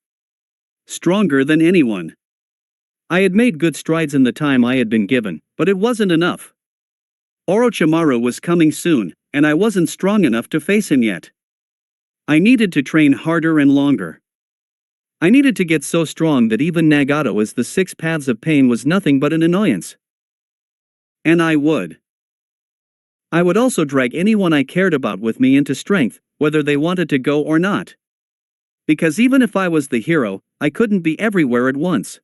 Stronger than anyone. I had made good strides in the time I had been given, but it wasn't enough. Orochimaru was coming soon, and I wasn't strong enough to face him yet. I needed to train harder and longer. I needed to get so strong that even Nagato as the 6 paths of pain was nothing but an annoyance. And I would. I would also drag anyone I cared about with me into strength, whether they wanted to go or not. Because even if I was the hero, I couldn't be everywhere at once.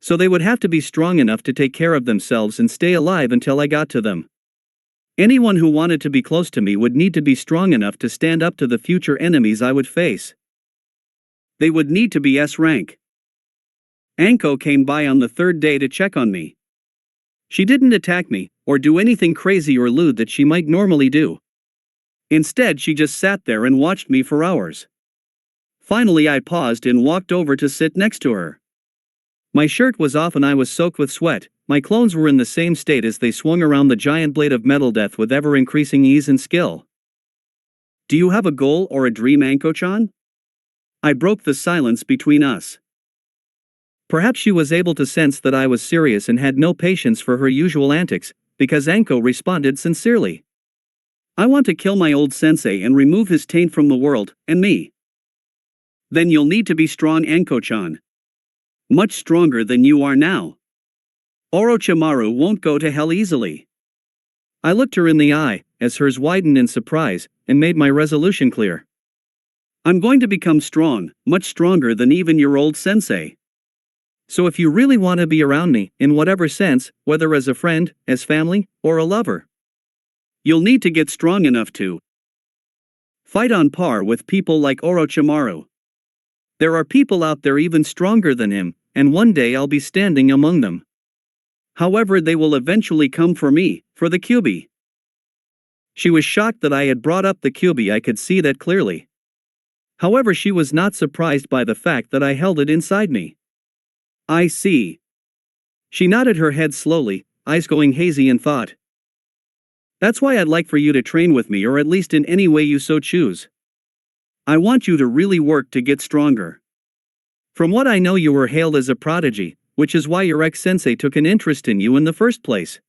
So they would have to be strong enough to take care of themselves and stay alive until I got to them. Anyone who wanted to be close to me would need to be strong enough to stand up to the future enemies I would face. They would need to be S rank. Anko came by on the 3rd day to check on me. She didn't attack me, or do anything crazy or lewd that she might normally do. Instead, she just sat there and watched me for hours. Finally, I paused and walked over to sit next to her. My shirt was off and I was soaked with sweat. My clones were in the same state as they swung around the giant blade of metal death with ever-increasing ease and skill. Do you have a goal or a dream, Anko-chan? I broke the silence between us. Perhaps she was able to sense that I was serious and had no patience for her usual antics, because Anko responded sincerely. I want to kill my old sensei and remove his taint from the world, and me. Then you'll need to be strong, Anko-chan. Much stronger than you are now. Orochimaru won't go to hell easily. I looked her in the eye, as hers widened in surprise, and made my resolution clear. I'm going to become strong, much stronger than even your old sensei. So if you really want to be around me, in whatever sense, whether as a friend, as family, or a lover, you'll need to get strong enough to fight on par with people like Orochimaru. There are people out there even stronger than him, and one day I'll be standing among them. However, they will eventually come for me, for the Kyuubi. She was shocked that I had brought up the Kyuubi. I could see that clearly. However, she was not surprised by the fact that I held it inside me. I see. She nodded her head slowly, eyes going hazy, and thought. That's why I'd like for you to train with me, or at least in any way you so choose. I want you to really work to get stronger. From what I know, you were hailed as a prodigy, which is why your ex-sensei took an interest in you in the first place.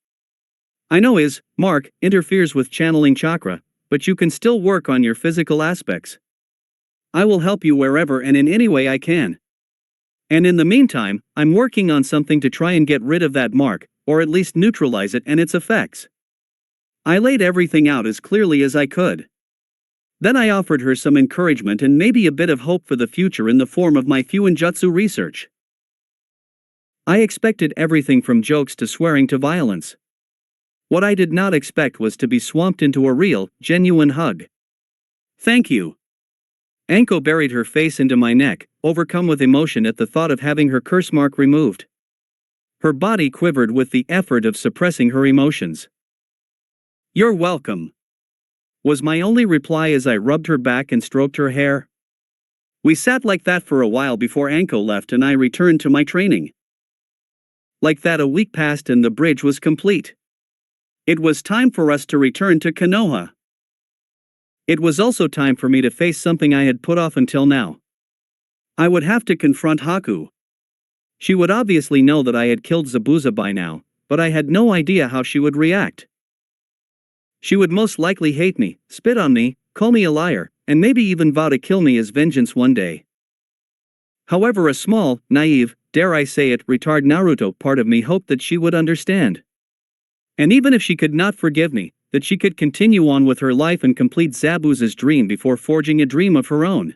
I know his mark interferes with channeling chakra, but you can still work on your physical aspects. I will help you wherever and in any way I can. And in the meantime, I'm working on something to try and get rid of that mark, or at least neutralize it and its effects. I laid everything out as clearly as I could. Then I offered her some encouragement and maybe a bit of hope for the future in the form of my Fuinjutsu research. I expected everything from jokes to swearing to violence. What I did not expect was to be swamped into a real, genuine hug. Thank you. Anko buried her face into my neck, overcome with emotion at the thought of having her curse mark removed. Her body quivered with the effort of suppressing her emotions. You're welcome, was my only reply as I rubbed her back and stroked her hair. We sat like that for a while before Anko left and I returned to my training. Like that, a week passed and the bridge was complete. It was time for us to return to Konoha. It was also time for me to face something I had put off until now. I would have to confront Haku. She would obviously know that I had killed Zabuza by now, but I had no idea how she would react. She would most likely hate me, spit on me, call me a liar, and maybe even vow to kill me as vengeance one day. However, a small, naive, dare I say it, retard Naruto part of me hoped that she would understand. And even if she could not forgive me, that she could continue on with her life and complete Zabuza's dream before forging a dream of her own.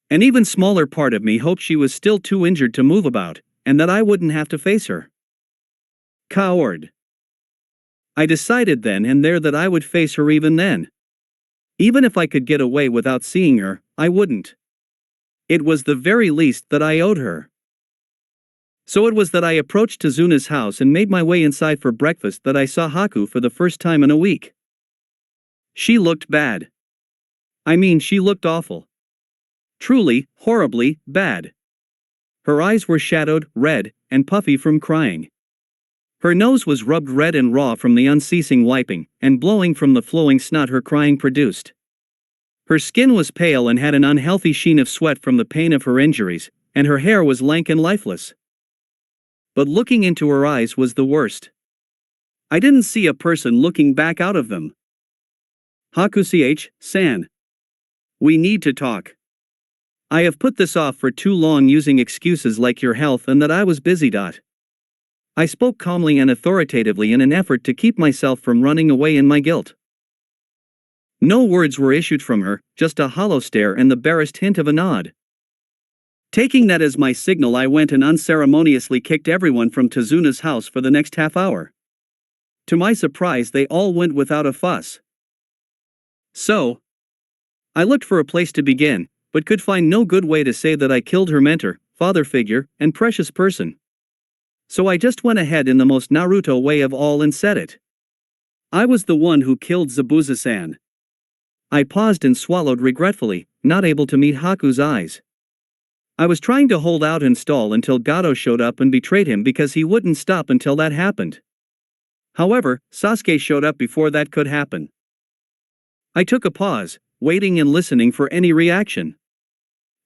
An even smaller part of me hoped she was still too injured to move about, and that I wouldn't have to face her. Coward. I decided then and there that I would face her even then. Even if I could get away without seeing her, I wouldn't. It was the very least that I owed her. So it was that I approached Tazuna's house and made my way inside for breakfast that I saw Haku for the first time in a week. She looked bad. I mean, she looked awful. Truly, horribly, bad. Her eyes were shadowed, red, and puffy from crying. Her nose was rubbed red and raw from the unceasing wiping, and blowing from the flowing snot her crying produced. Her skin was pale and had an unhealthy sheen of sweat from the pain of her injuries, and her hair was lank and lifeless. But looking into her eyes was the worst. I didn't see a person looking back out of them. Haku-san. We need to talk. I have put this off for too long using excuses like your health and that I was busy. I spoke calmly and authoritatively in an effort to keep myself from running away in my guilt. No words were issued from her, just a hollow stare and the barest hint of a nod. Taking that as my signal, I went and unceremoniously kicked everyone from Tazuna's house for the next half hour. To my surprise, they all went without a fuss. So, I looked for a place to begin, but could find no good way to say that I killed her mentor, father figure, and precious person. So I just went ahead in the most Naruto way of all and said it. I was the one who killed Zabuza-san. I paused and swallowed regretfully, not able to meet Haku's eyes. I was trying to hold out and stall until Gato showed up and betrayed him because he wouldn't stop until that happened. However, Sasuke showed up before that could happen. I took a pause, waiting and listening for any reaction.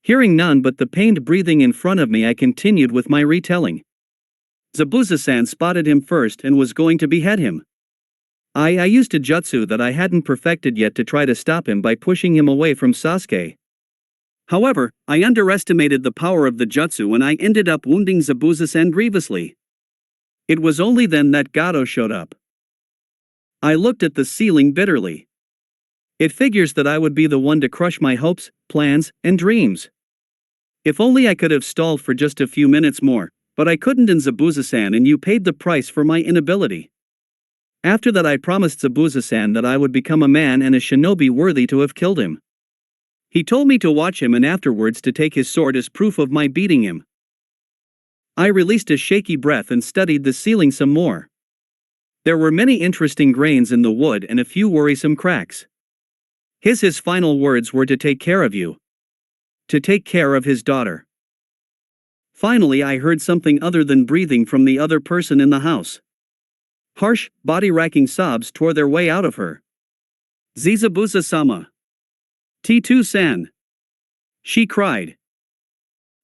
Hearing none but the pained breathing in front of me, I continued with my retelling. Zabuza-san spotted him first and was going to behead him. I used a jutsu that I hadn't perfected yet to try to stop him by pushing him away from Sasuke. However, I underestimated the power of the jutsu and I ended up wounding Zabuza-san grievously. It was only then that Gato showed up. I looked at the ceiling bitterly. It figures that I would be the one to crush my hopes, plans, and dreams. If only I could have stalled for just a few minutes more, but I couldn't, and Zabuza-san and you paid the price for my inability. After that I promised Zabuza-san that I would become a man and a shinobi worthy to have killed him. He told me to watch him and afterwards to take his sword as proof of my beating him. I released a shaky breath and studied the ceiling some more. There were many interesting grains in the wood and a few worrisome cracks. His final words were to take care of you. To take care of his daughter. Finally I heard something other than breathing from the other person in the house. Harsh, body-racking sobs tore their way out of her. Zabuza-sama. T2-san. She cried.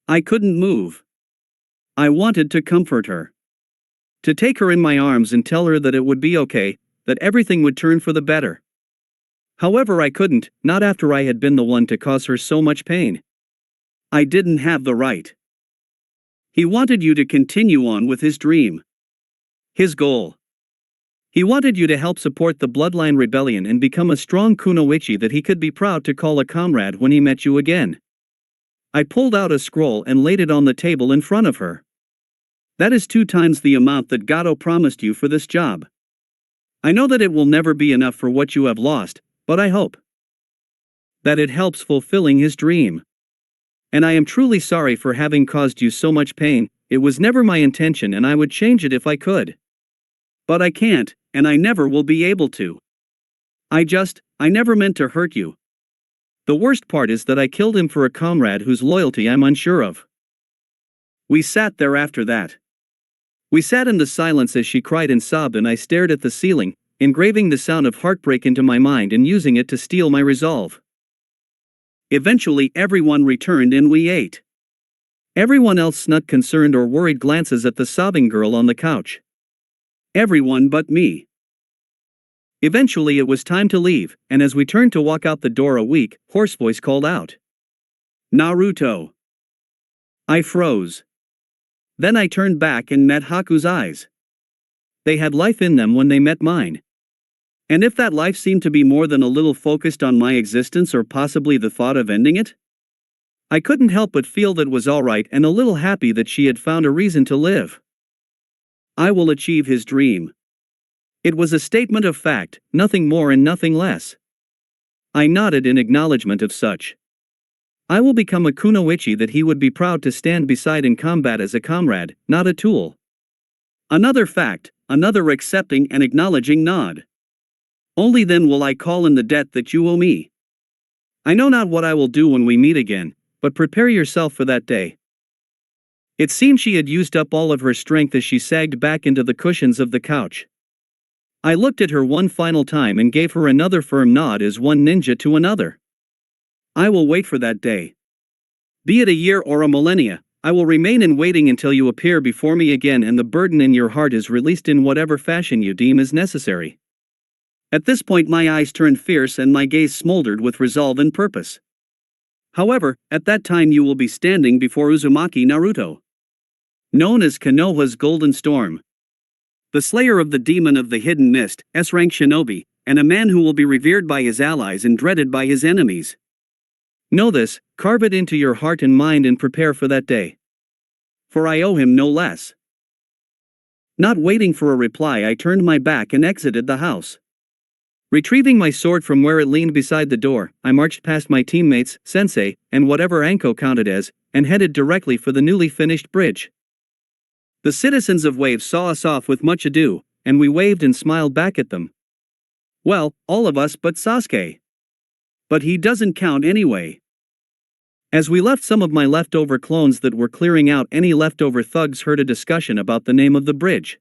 I couldn't move. I wanted to comfort her. To take her in my arms and tell her that it would be okay, that everything would turn for the better. However, I couldn't, not after I had been the one to cause her so much pain. I didn't have the right. He wanted you to continue on with his dream. His goal. He wanted you to help support the Bloodline Rebellion and become a strong kunoichi that he could be proud to call a comrade when he met you again. I pulled out a scroll and laid it on the table in front of her. That is 2 times the amount that Gato promised you for this job. I know that it will never be enough for what you have lost, but I hope that it helps fulfilling his dream. And I am truly sorry for having caused you so much pain. It was never my intention and I would change it if I could. But I can't, and I never will be able to. I never meant to hurt you. The worst part is that I killed him for a comrade whose loyalty I'm unsure of. We sat there after that. We sat in the silence as she cried and sobbed and I stared at the ceiling, engraving the sound of heartbreak into my mind and using it to steel my resolve. Eventually everyone returned and we ate. Everyone else snuck concerned or worried glances at the sobbing girl on the couch. Everyone but me. Eventually it was time to leave, and as we turned to walk out the door a weak, hoarse voice called out. Naruto. I froze. Then I turned back and met Haku's eyes. They had life in them when they met mine. And if that life seemed to be more than a little focused on my existence or possibly the thought of ending it, I couldn't help but feel that was alright and a little happy that she had found a reason to live. I will achieve his dream. It was a statement of fact, nothing more and nothing less. I nodded in acknowledgement of such. I will become a kunoichi that he would be proud to stand beside in combat as a comrade, not a tool. Another fact, another accepting and acknowledging nod. Only then will I call in the debt that you owe me. I know not what I will do when we meet again, but prepare yourself for that day. It seemed she had used up all of her strength as she sagged back into the cushions of the couch. I looked at her one final time and gave her another firm nod as one ninja to another. I will wait for that day. Be it a year or a millennia, I will remain in waiting until you appear before me again and the burden in your heart is released in whatever fashion you deem is necessary. At this point my eyes turned fierce and my gaze smoldered with resolve and purpose. However, at that time you will be standing before Uzumaki Naruto, known as Konoha's Golden Storm, the slayer of the demon of the hidden mist, S-rank shinobi, and a man who will be revered by his allies and dreaded by his enemies. Know this, carve it into your heart and mind and prepare for that day. For I owe him no less. Not waiting for a reply, I turned my back and exited the house. Retrieving my sword from where it leaned beside the door, I marched past my teammates, sensei, and whatever Anko counted as, and headed directly for the newly finished bridge. The citizens of Wave saw us off with much ado, and we waved and smiled back at them. Well, all of us but Sasuke. But he doesn't count anyway. As we left, some of my leftover clones that were clearing out any leftover thugs heard a discussion about the name of the bridge.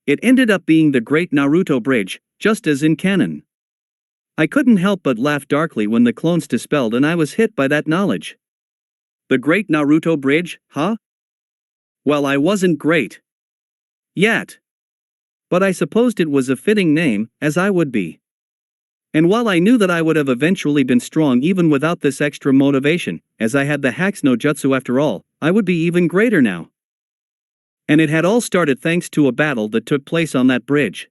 It ended up being the Great Naruto Bridge, just as in canon. I couldn't help but laugh darkly when the clones dispelled and I was hit by that knowledge. The Great Naruto Bridge, huh? Well, I wasn't great yet. But I supposed it was a fitting name, as I would be. And while I knew that I would have eventually been strong even without this extra motivation, as I had the Hacks no Jutsu after all, I would be even greater now. And it had all started thanks to a battle that took place on that bridge.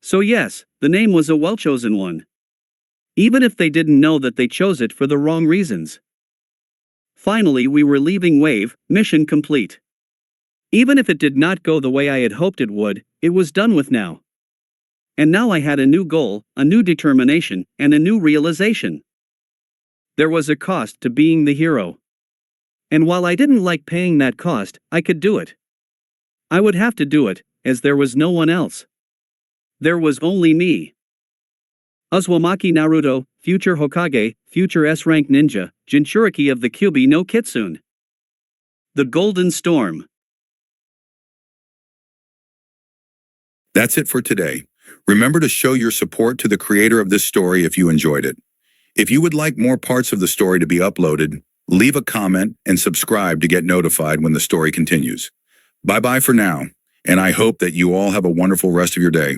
So yes, the name was a well-chosen one. Even if they didn't know that they chose it for the wrong reasons. Finally we were leaving Wave, mission complete. Even if it did not go the way I had hoped it would, it was done with now. And now I had a new goal, a new determination, and a new realization. There was a cost to being the hero. And while I didn't like paying that cost, I could do it. I would have to do it, as there was no one else. There was only me. Uzumaki Naruto, future Hokage, future S-rank ninja, Jinchuriki of the Kyuubi no Kitsune. The Golden Storm. That's it for today. Remember to show your support to the creator of this story if you enjoyed it. If you would like more parts of the story to be uploaded, leave a comment and subscribe to get notified when the story continues. Bye-bye for now, and I hope that you all have a wonderful rest of your day.